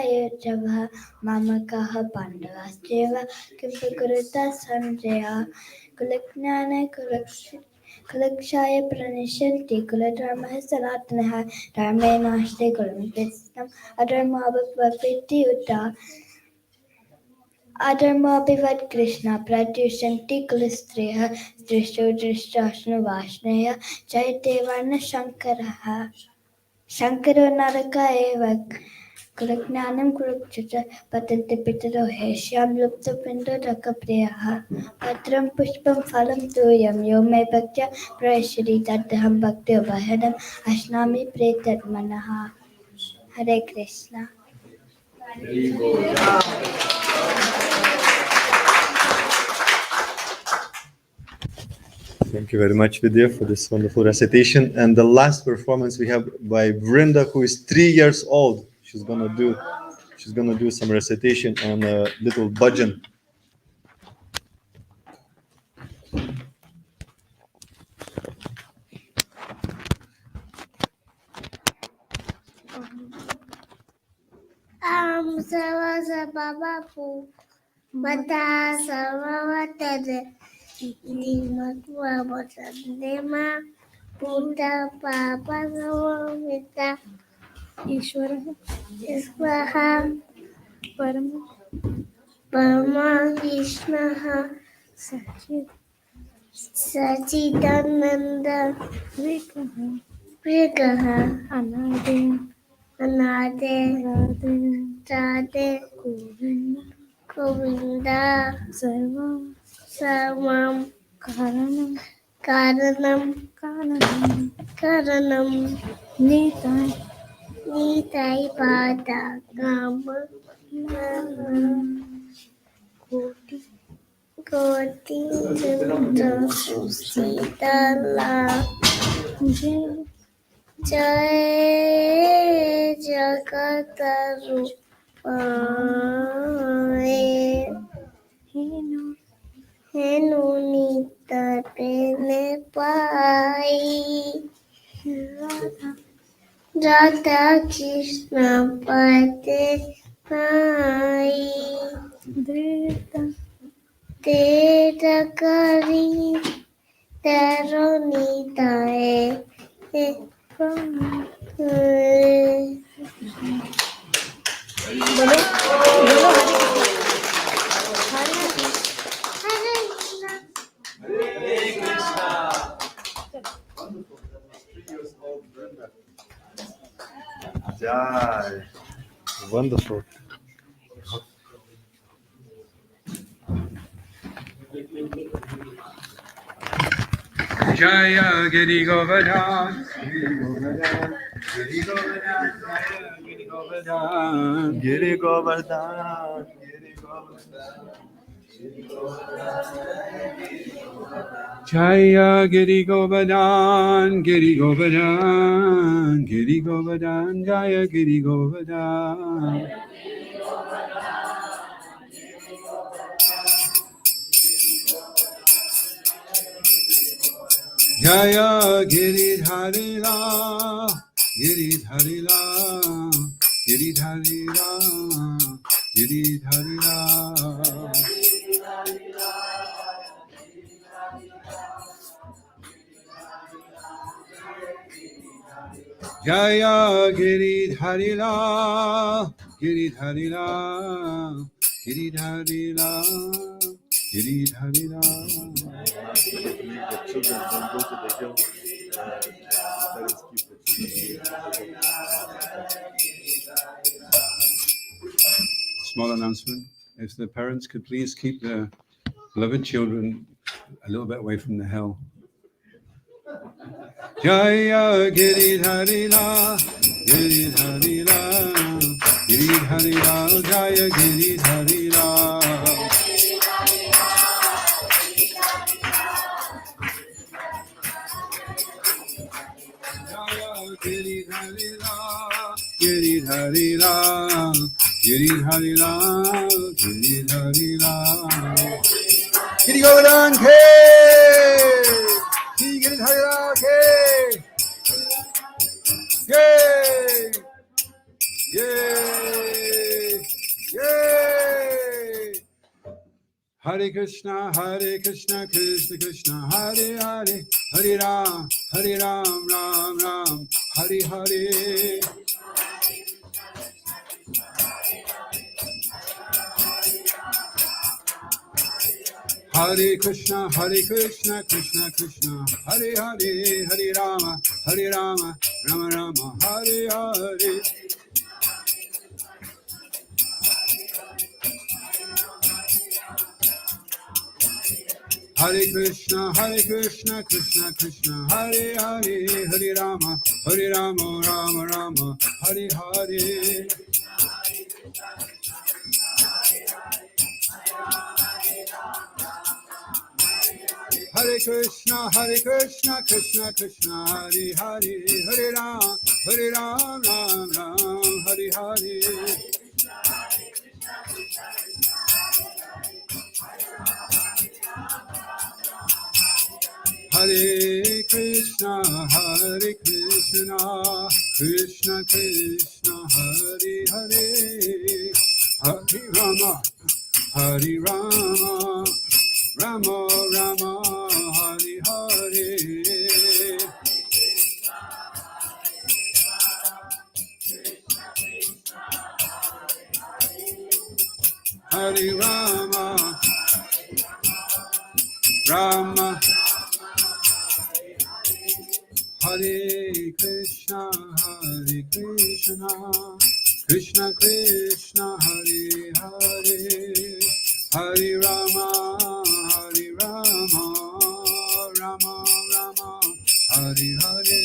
mamakaha pandavascheva kimpakurita sanjaya kulaknana kulakshaya pranishanti kuladharmaha sanatanaha dharme nashte kulamikritam adharma abhavati uta Adharmabhivat Krishna Pratyushanti Kulistriya Drisho Drishtasnu Vashnaya Jaitevana Shankaraha Shankaro Naraka Eva Kulaknanam Kurukchita Patanti Pitaro Heshyam Lupta Pindo Rakapriyaha Patram Pushpam Phalam Tuyam Yome Bhaktya Prayashri Taddaham Bhakti Ubahadam Ashnami Pretat Manaha Hare Krishna. Thank you very much, Vidya, for this wonderful recitation. And the last performance we have by Vrinda, who is 3 years old. She's gonna do some recitation and a little bhajan. Savasa Baba Pu Mata Savavatade Dimatwa Bhatadema Puta Papa Savamita Ishwaraha Parama Krishnaha Sachit Sachidananda Vigraha Anade Radhe Govinda Sarvam Karanam Nitai Pada Gama Koti Sitala Jai Jagatarupai Henunita Penepai Radha Krishna Pate Pai Deta Kari Taronitae Bolo Jai. Wonderful. Jaya Giri Govardhan, Giri Govardhan, Giri Govardhan, Giri Govardhan, Giri Govardhan. Jaya Giri Govardhan, Giri Govardhan, Giri Govardhan, Jaya Giri Govardhan. Jaya Giridharila, Giridharila, Giridharila, Giridharila. Jaya Giridharila, Giridharila, Giridharila, Giridharila. The children don't go to the hill. Parents keep the children. Small announcement. If the parents could please keep their beloved children a little bit away from the hill. Jaya Giridharila, Giridharila, Giridharila, Jaya Giridharila. Giridharila, Giridharila, Giridharila, Giridharila. Giri Govardhan Ke! Giridharila Ke! Yay! Yay! Yay! Hare Krishna, Krishna Krishna, Hare Hare, Hare Ram, Ram Ram, Hare Hare. Hare Krishna, Krishna Krishna, Hare Hare, Hare Rama, Rama Rama, Hare Hare. Hare Krishna, Krishna Krishna, Hare Hare, Hare Rama, Rama Rama, Hare Hare. Hare Krishna, Krishna Krishna, Hare Hare, Hare Ram, Ram Ram, Hare Hare. Hare Krishna, Krishna Krishna, Hare Hare, Hare Rama, Rama Rama, Hare Hare. Hare Rama, Rama Hare Krishna, Krishna Krishna, Hare Hare, Hare Rama, Rama Rama, Hare Hare.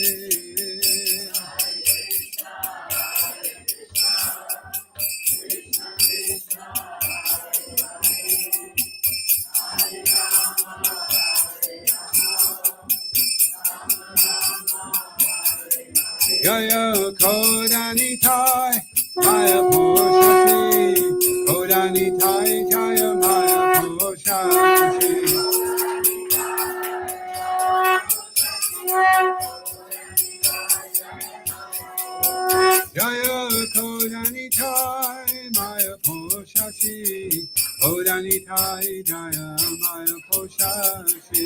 Jaya Kodanitai, Maya Poshati, Kodanitai, Jaya Maya Poshati. Jaya Kodanitai, Maya Poshati, Kodanitai, Jaya Maya Poshati.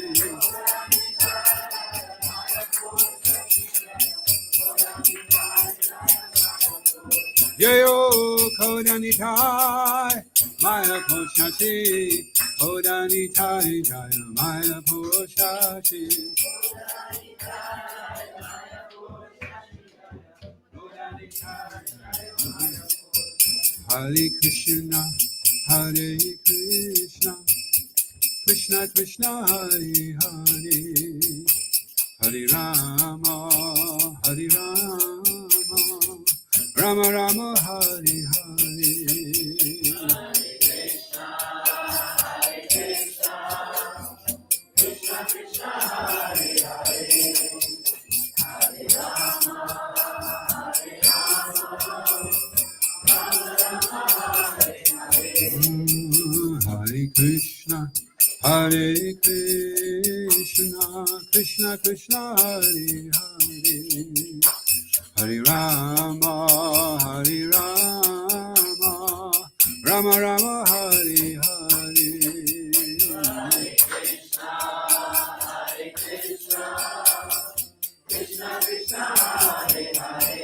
Jayo Kodanitai, Maya Poshati, Kodanitai, Jaya Maya Poshati. Hare Krishna, Hare Krishna, Krishna Krishna, Hare Hare, Hare Rama, Hare Rama, Rama Rama, Hare Hare. Hare Krishna, Hare Krishna, Krishna Krishna, Hare Hare, Hare Rama, Hare Rama, Rama Rama, Hare Hare. Krishna Krishna, Hare Hare,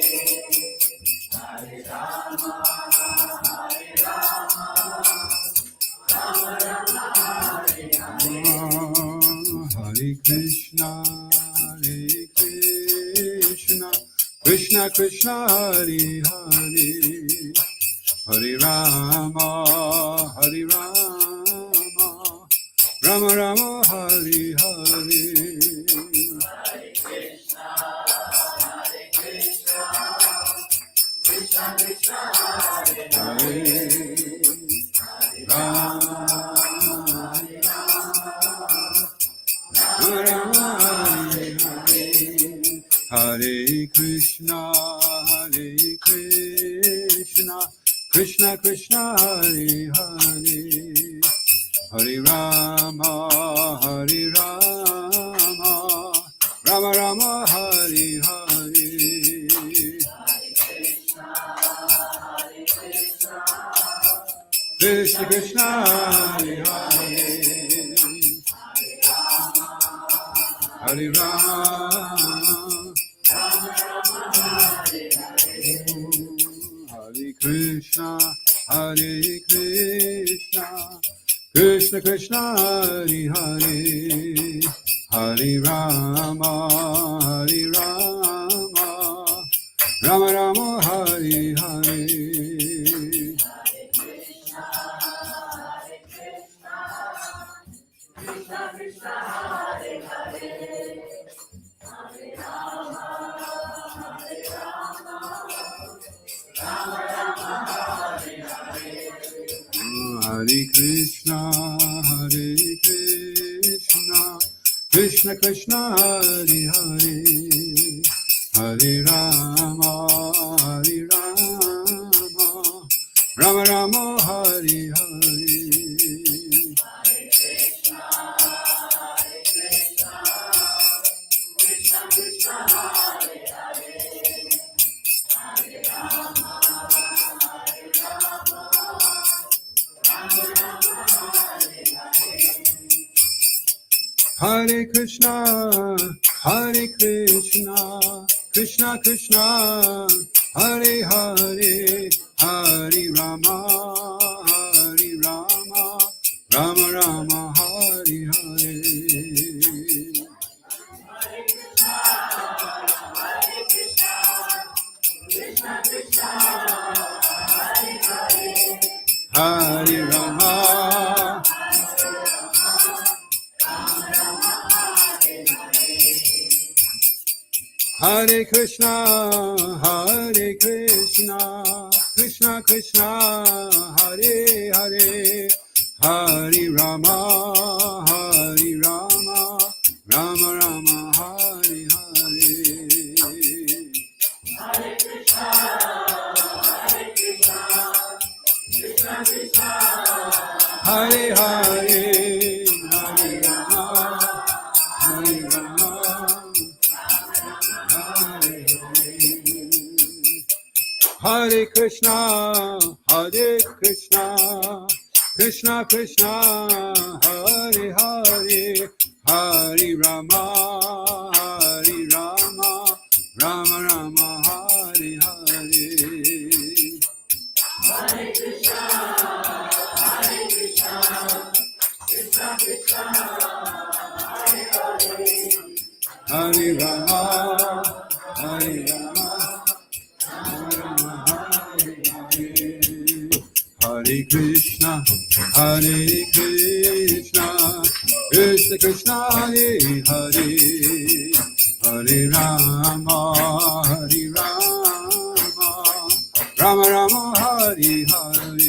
Hare Rama, Hare Rama, Rama Rama, Hare Hare. Hare Krishna, Hare Krishna, Krishna Krishna, Hare Hare, Hare Rama, Hare Rama, Rama Rama, Hare Hare. Krishna Krishna, Hare Hare, Rama, Rama, Hare Hare. Hare Krishna, Hare Krishna, Krishna Krishna, Hare Hare, Hare Rama, Hare Rama, Rama Rama, Hare Hare. Krishna Krishna, Hare Hare, Hare Rama, Hare Krishna, Hare Krishna, Krishna Krishna, Hare Hare, Hare Rama, Hare Rama, Rama Rama, Hare Hare. Hare Krishna, Hare Krishna, Krishna Krishna, Hare Hare, Hare Rama, Hare Rama, Rama Rama, Hare Hare. Hare Krishna, Hare Krishna, Krishna Krishna, Hare Hare, Hare Rama, Hare Rama, Rama Rama, Hare Hare. Hare Krishna, Hare Krishna, Krishna Krishna, Hare Hare, Hare Rama, Hare Rama, Rama Rama, Hare Hare. Hare Krishna, Hare Krishna, Krishna Krishna, Hare Hare, Hare Rama, Hare Rama, Hare Hare. Hare Krishna, Hare Krishna, Krishna Krishna, Hare Hare, Hare Rama, Hare Rama, Rama Rama, Hare Hare. Hare Krishna, Hare Krishna, Krishna Krishna, Hare Hare, Hare Rama, Hare Rama, Rama Hare Hare. Hare Krishna, Hare Krishna, Krishna Krishna, Hare Hare, Hare Rama, Hare Rama, Rama Rama, Hare Hare.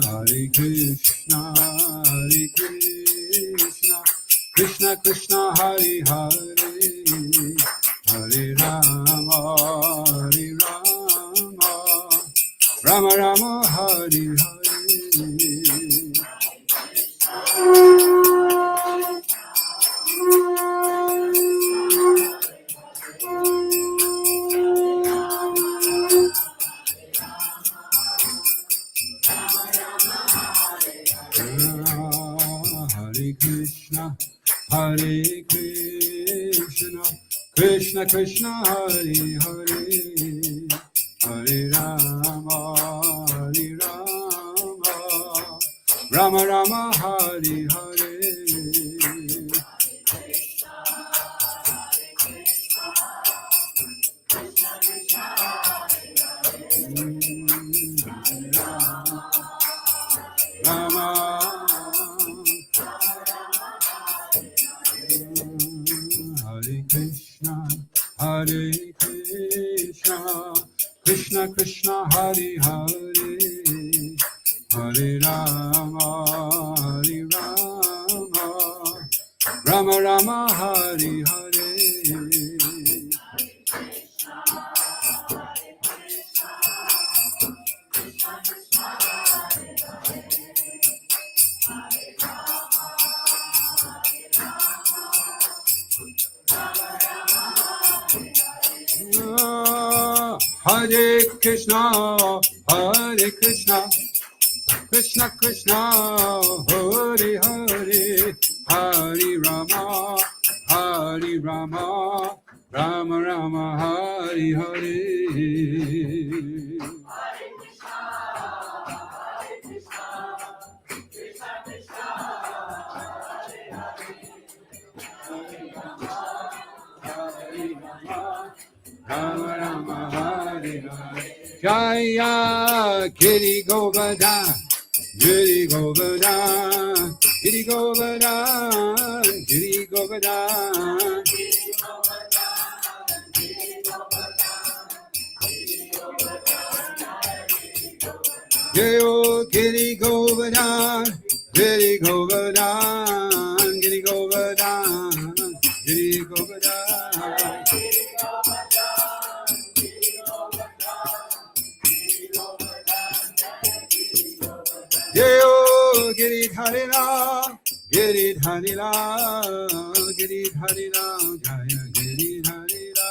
Hare Krishna, Hare Krishna, Krishna Krishna, Hare Hare, Hare Rama, Hare Rama, Rama Rama, Hare Hare. Hare Krishna, Hare Krishna, Krishna Krishna, Hare Hare, Hare Rama, Hare Rama, Rama Rama, Hare Hare. Rama, Hare Krishna, Hare Krishna, Krishna Krishna, Hare Hare, Hare Rama, Hare Rama, Rama Rama, Hare Hare. Hare Krishna, Hare Krishna, Krishna Krishna, Hare Hare, Hare Rama, Hare Rama, Rama Rama, Hare Hare. Rama Rama, Hare Hare. Jaya Giri Govardhan, Giri Govardhan, Giri Govardhan, Giri Govardhan. Jayo Giri Govardhan, Giri Govardhan, Giri Govardhan, Giri Govardhan. Jayo Giridharila, Giridharila, Giridharila, Jaya Giridharila.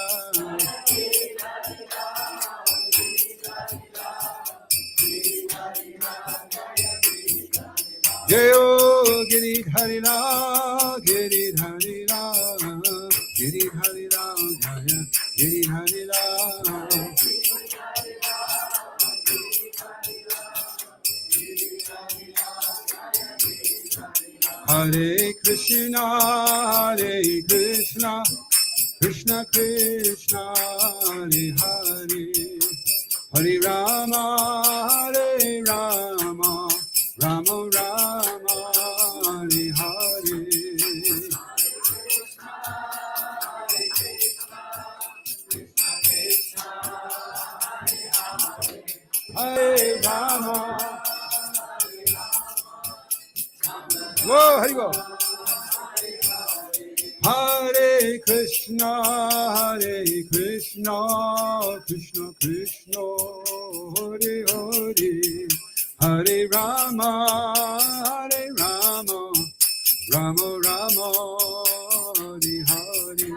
Jayo Giridharila, Giridharila, Giridharila, Jaya Giridharila. Hare Krishna, Hare Krishna, Krishna Krishna Hare Hare Hare Rama Hare Rama Rama Rama Hare Hare Hare Rama Whoa, Hare Go Hare Krishna Krishna Krishna Hare Hare Hare Rama Rama Rama Hare Hare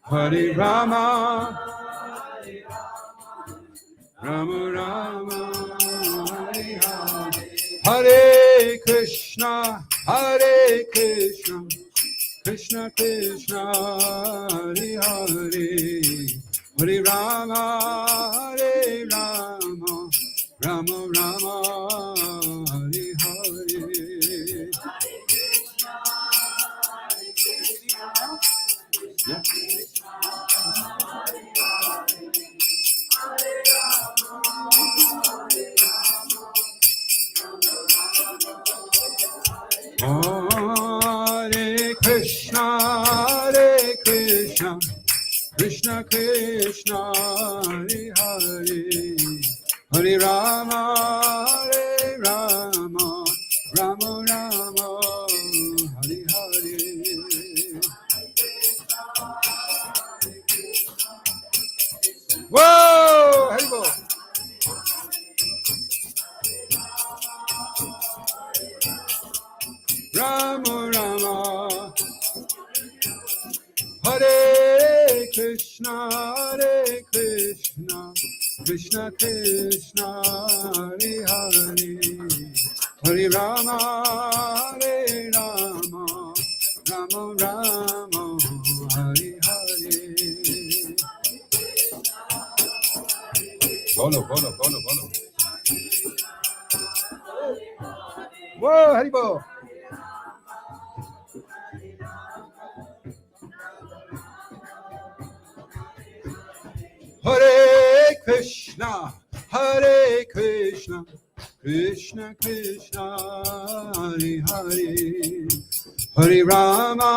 Hare Rama Rama Rama Hare Hare Hare Krishna Krishna Krishna Hare Hare Hare Rama Rama Rama Hare Hare Yeah. Hare Krishna Krishna Krishna Hare Hare Hare Rama Rama Rama Hare Hare Whoa! Hare Bo! Rama Rama Hare Krishna Krishna Krishna Hare Hare Hare Rama Rama Rama Hare Hare Bolo Whoa, Haribo Hare Krishna Krishna Krishna Hare Hare Hare Rama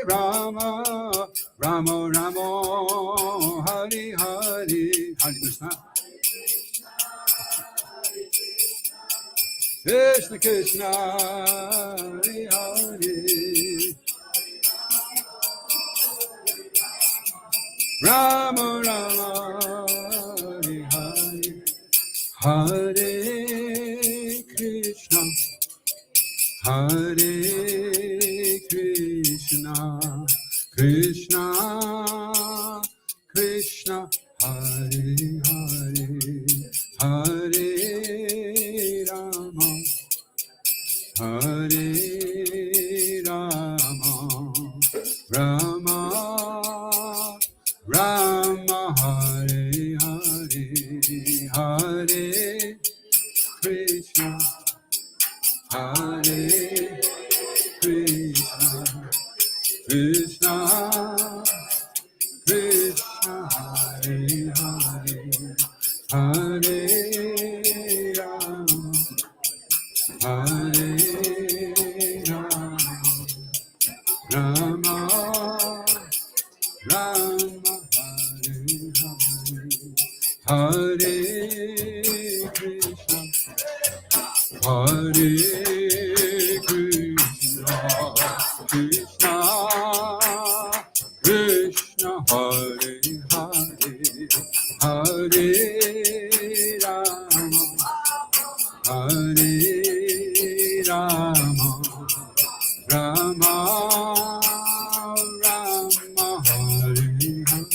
Rama Rama Hare Hare Hare Krishna Krishna Krishna Hare Hare Rama Rama Hare Hare Hare Krishna Krishna Krishna Hare Hare Hare Rama Rama Rama Hare Hare Hare Krishna Krishna Krishna Hare Hare Hare Rama Hare Rama Rama Hare Hare Krishna Krishna Krishna Hare Hare Hare Rama Rama Rama Hare Hare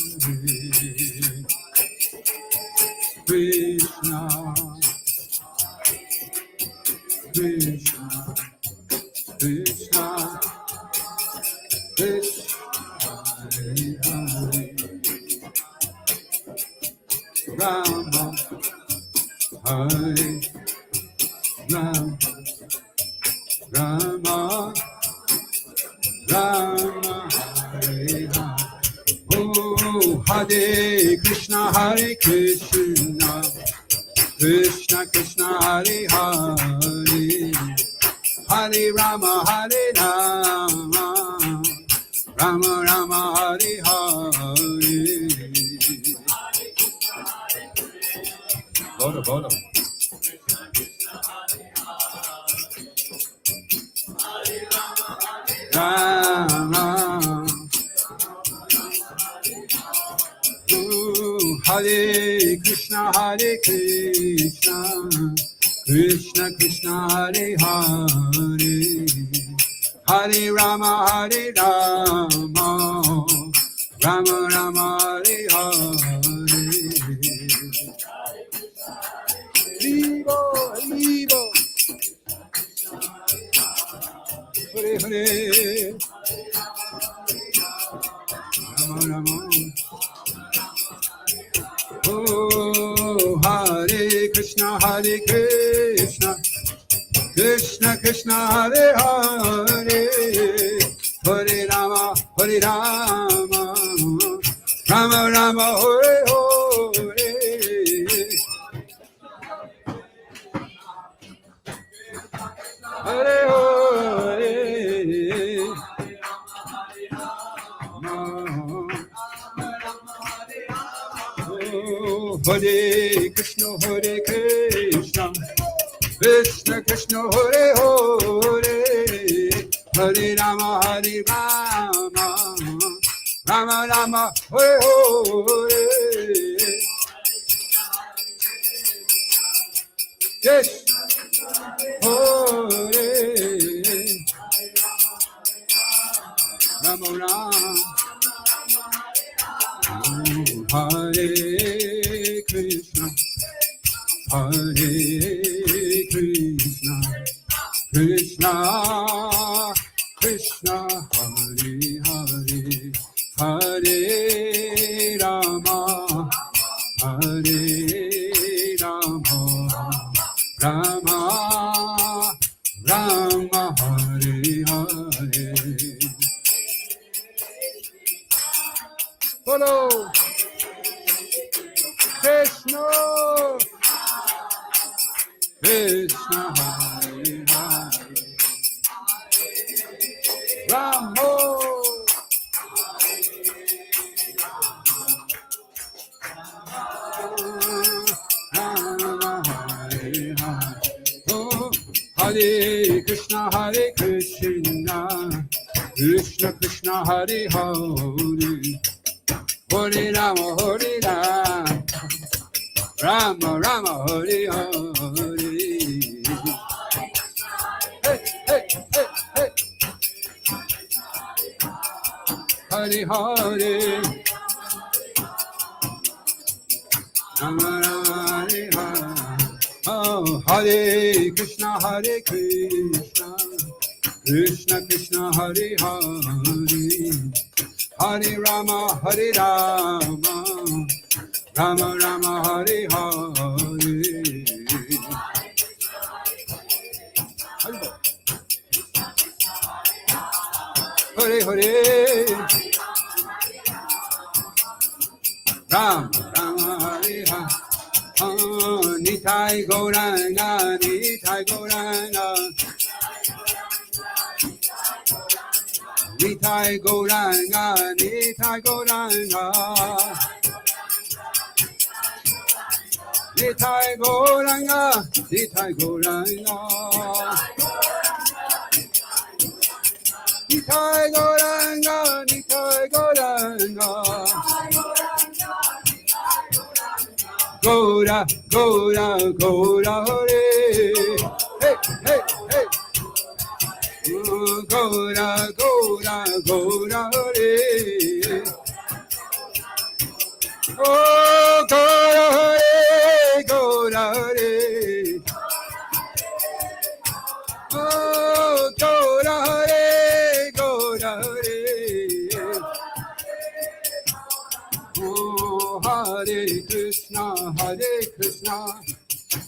Krishna Krishna Krishna Krishna Hare Hare Rama Rama Rama Hare Hare. Oh, Hare Krishna Hare Krishna Krishna Krishna Hare Hare Hare Rama Hare Rama Rama Rama Hare Hare. Bolo, bolo. Rama Hare Krishna Hare Krishna Krishna Krishna Hare Hare Hare Rama Hare Rama Rama Rama Hare Hare. Vivo, vivo. Hare Hare Rama Rama. Oh, Hare Krishna Hare Krishna Krishna Krishna Hare Hare Hare Rama Rama Rama Hare Hare. Hare Hare Hare Krishna Hare Krishna Krishna Krishna Hare Hare Hare Rama Rama Rama Hare Hare. Yes. Hare Rama Rama. Hare Krishna Hare Krishna Krishna Krishna Hare Hare Hare Rama Rama Rama Hare Hare. Follow Krishna Krishna Hare Hare Rama Hare Krishna Hare Krishna Krishna Krishna Hare Hare Hare Rama Rama Rama Hare Hare. Hey, hey, hey, hey. Hare Hare Rama Rama Hare Hare. Oh, Hare Krishna Hare Krishna Krishna Krishna Hare Hare Hare Rama Rama Rama Hare Hare. Hare Hare Rama Rama Hare Hare. Nitai Gauranga Nitai Gauranga Nitai Gauranga Nitai Gauranga Nitai Gauranga Nitai Gauranga Nitai Gauranga Nitai Gauranga Gaura Gaura Gaura Hare. Hey hey hey. Gaura Gaura Gaura Hare. Oh Gaura Hare Gaura Hare. Oh Gaura Hare Gaura Hare. Oh Hare Krishna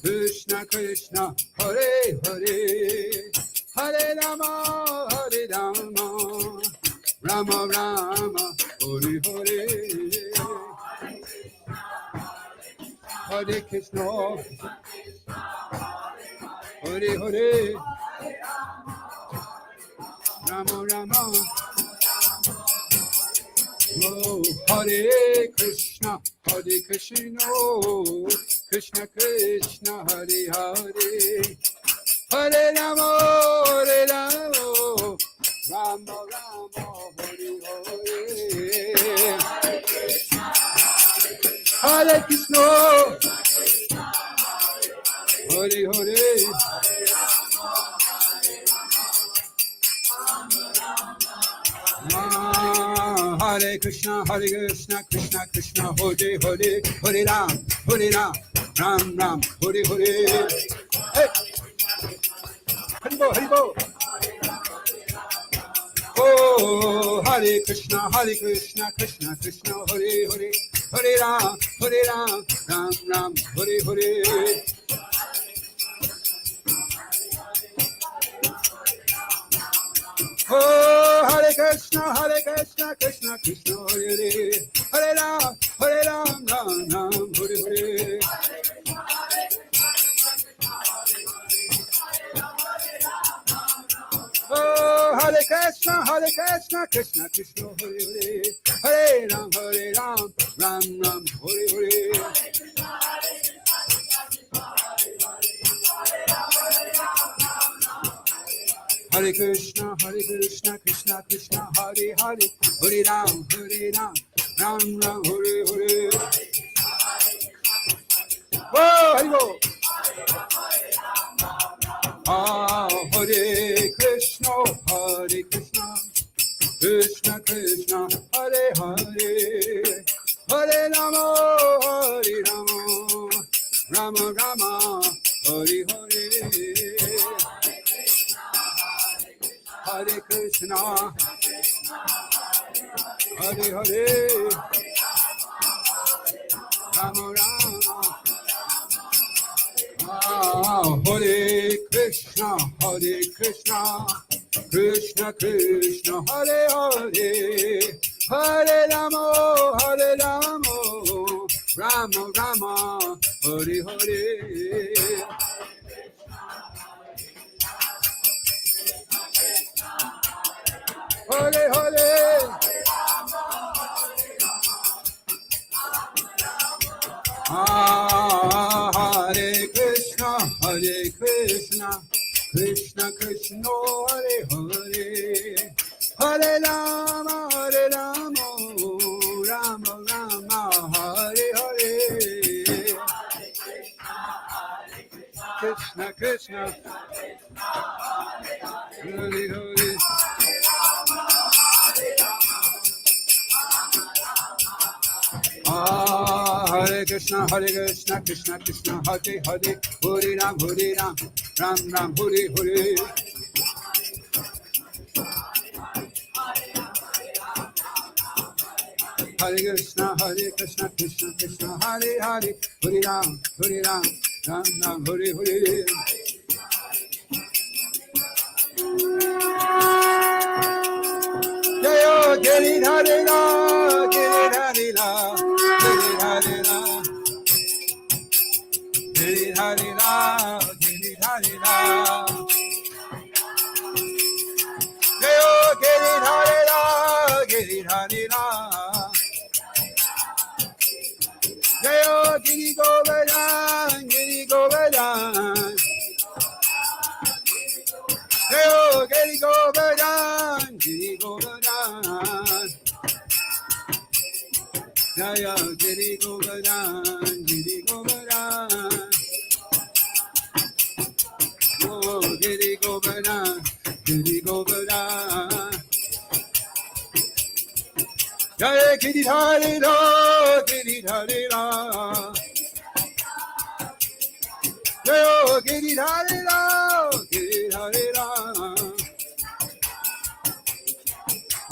Krishna Krishna Hare Hare Hare Rama Rama Rama Hare Hare Hare Krishna Hare Hare Rama Rama Oh, Hare Krishna Krishna Krishna Hare Hare Hare Rama Rama Rama Hare Hare Hare Krishna Hare Hare Hare Krishna Krishna Krishna Hare Hare Hare Ram Ram Ram Hare Hare Hey Haribo Haribo Oh Hare Krishna Krishna Krishna Hare Hare Hare Ram Ram Ram Hare Hare Oh, Hare Krishna, Krishna Krishna, Hare Hare, Hare Ram, Ram Ram, Hare Hare. Oh, Hare Krishna, Krishna Krishna, Hare Hare, Hare Ram, Ram Ram, Hare Hare. Hare Krishna, Krishna Krishna, Hare Hare, Hare Ram, Ram Ram, Hare Hare. Whoa, Hare Go. Ah, Hare Krishna, Krishna Krishna, Hare Hare, Hare Rama, Rama Rama, Hare Hare. Hare Krishna, Hare Hare, Rama Rama. Hare Krishna, Krishna Krishna, Hare Hare, Hare Rama, Rama Rama, Hare Hare. Hare Hare, Hare Krishna, Krishna Krishna, Hare Hare, Hare Rama, Rama Rama, Hare Hare. Krishna Krishna, Hare Hare. Hare Krishna, Krishna Krishna, Hare Hare, Hare Ram, Ram Ram, Hare Hare. Hare Krishna, Krishna Krishna, Hare Hare, Hare Ram, Ram Ram, Hare Hare. Jayo Giridhari La, Giridhari La, Giridhari La, Giridhari La, Giridhari La. Jayo Giridhari La, Giridhari La. Jayo Giri Govardhan, Giri Govardhan. Jayo Giri Govardhan, Giri Govardhan. Jaya Giri Govardhan, Giri Govardhan. Oh, Giri Govardhan, Giri Govardhan. Jaya Giridhari La, Giridhari La. Jaya Giridhari La, Giridhari La.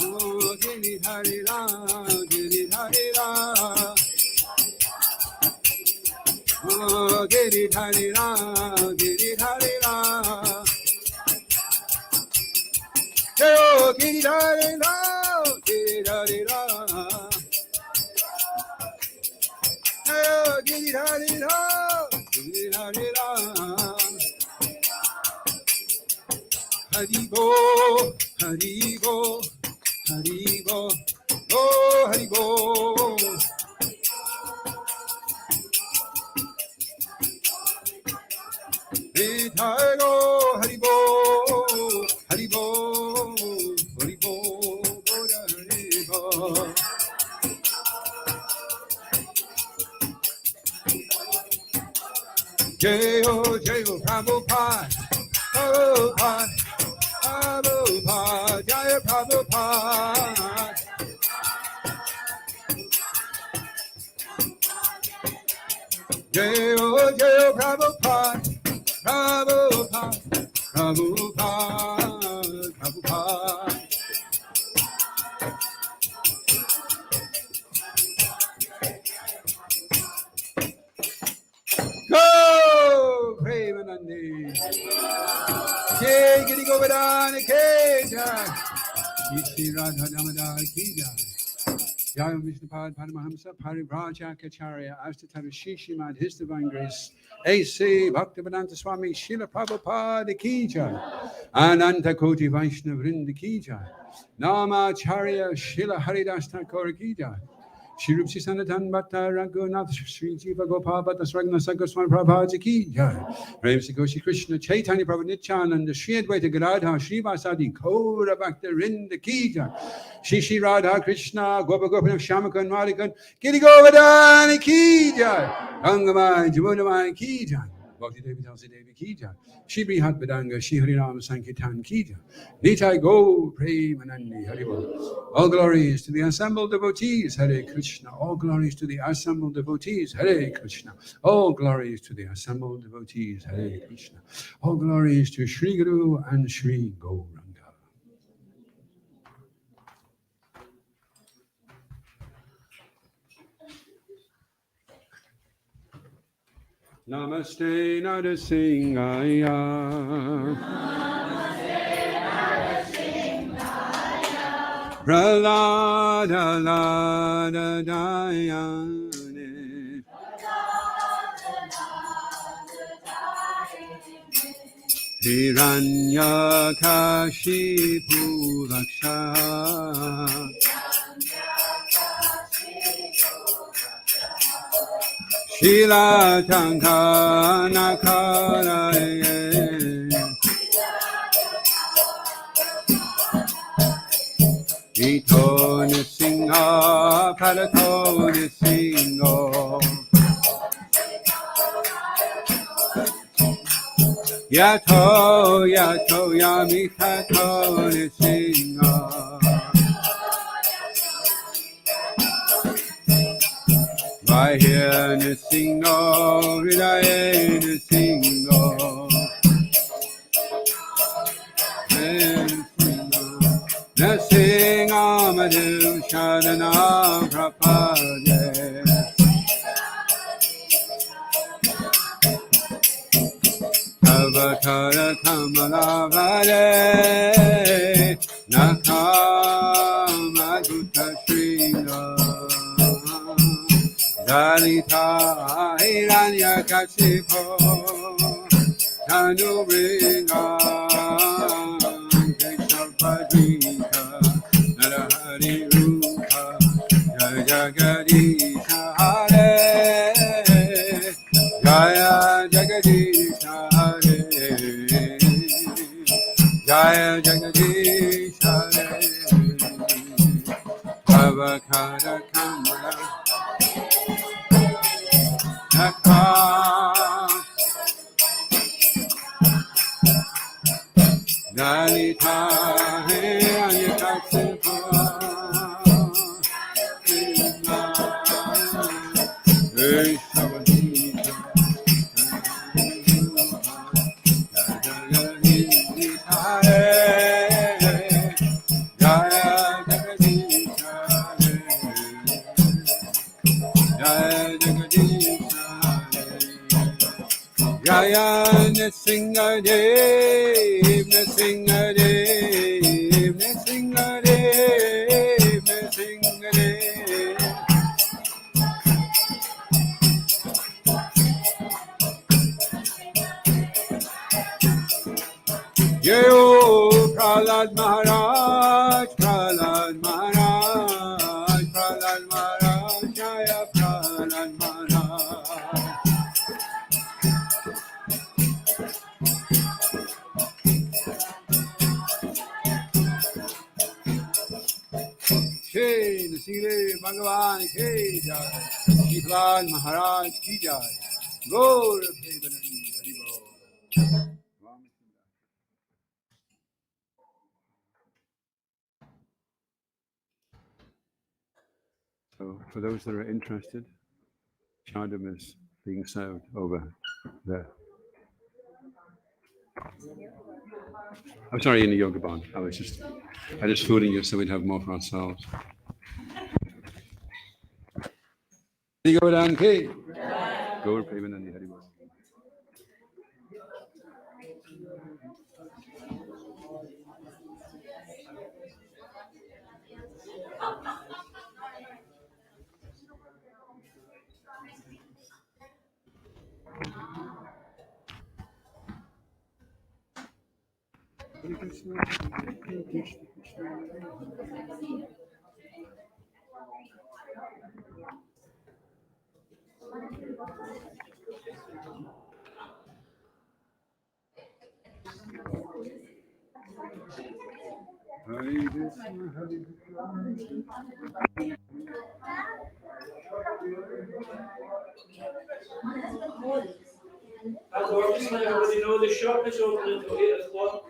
Oh, Giridhari La, Giridhari La. Oh, Giridharira, Giridharira. Jayo Giridharira, Giridharira. Jayo Giridharira, Giridharira. Haribo, Haribo, Haribo, oh Haribo. Haribo, Haribo, Haribo, Haribo, Haribo. Jayo, Jayo, Prabhupada, Prabhupada, Prabhupada, Jaya Prabhupada. Jayo, Jayo, Prabhupada, Prabhupada, Prabhupada, Prabhupada. Go, Premanandi. Jai Giri Govardhan Ke Jai. Shri Radha Damodar Ki Jai. Jai Vishnupad Paramahamsa Parivrajacharya Astatara Shishimad His Divine Grace A.C. Bhaktivedanta Swami Srila Prabhupada Ki Jai. Ananta Koti Vaishnava Vrinda Ki Jai. Namacharya Srila Haridas Thakur Ki Jai. Shri Rup Sanatan Bhatta Raghunath Sri Jiva Gopal Bhatta Sragna Sagaswan Prabhupada Ki Jai. Prem Sikoshi Krishna Chaitanya Prabhu Nityananda Shri Advaita Gadadha Shri Vasadi Kora Bhakta Rinda Ki Jai. Shri Radha Krishna Gopa Gopanam Shamakan Madhikan Giri Govardhan Ki Jai. Gangamai Jamunamai Ki Jai. Bhakti Devi Tulsi Devi Ki Jai. Shri Brihat Vedanga Shri Harinam Sankirtan Ki Jai. Nitai Go Premanandi Haribol. All glories to the assembled devotees, Hare Krishna. All glories to the assembled devotees, Hare Krishna. All glories to the assembled devotees, Hare Krishna. All glories to Shri Guru and Shri Gauranga. Namaste Narasimhaya. Pralada Lada Dayane. Hiranya Kashipu Raksha. Shila Tankana Karaye. Ito Nisinga Parato Nisingo. Yato Yato Yamitato Nisinga. By here Nisingo, Ridaye Nisingo. Nasinga Madhu Shadana Prapade. Avatara Kamala Vade Nakama Gutta Shringa. Dalita Hiranya Kashipo Tanu Ringa Keshavadita Narahari Rupa Jagadisha Hare Jaya Jagadisha Hare Jaya Jagadisha Hare Avakara Kamala Dalita Ayakasipa Eshavadita Jaya Jagadisha Jaya Jagadisha Jaya Nrsingadev, Nrsingadev, Nrsingadev, Nrsingadev. Jayo Prahlad Maharaj, Prahlad Maharaj, Prahlad Maharaj, Jaya Prahlad Maharaj. Jai Nrsingadev Bhagavan ki jai, Shri Prahlad Maharaj ki jai. Gaur Premanandi Hari Bol. So, for those that are interested, Chadam is being served over there. I'm sorry, in the yoga barn. I just fooling you so we'd have more for ourselves. Govardhan ki. Gaur Premanandi Hari Bol. Hare Krishna, Hare As always, I already know the shop is open until 8 o'clock.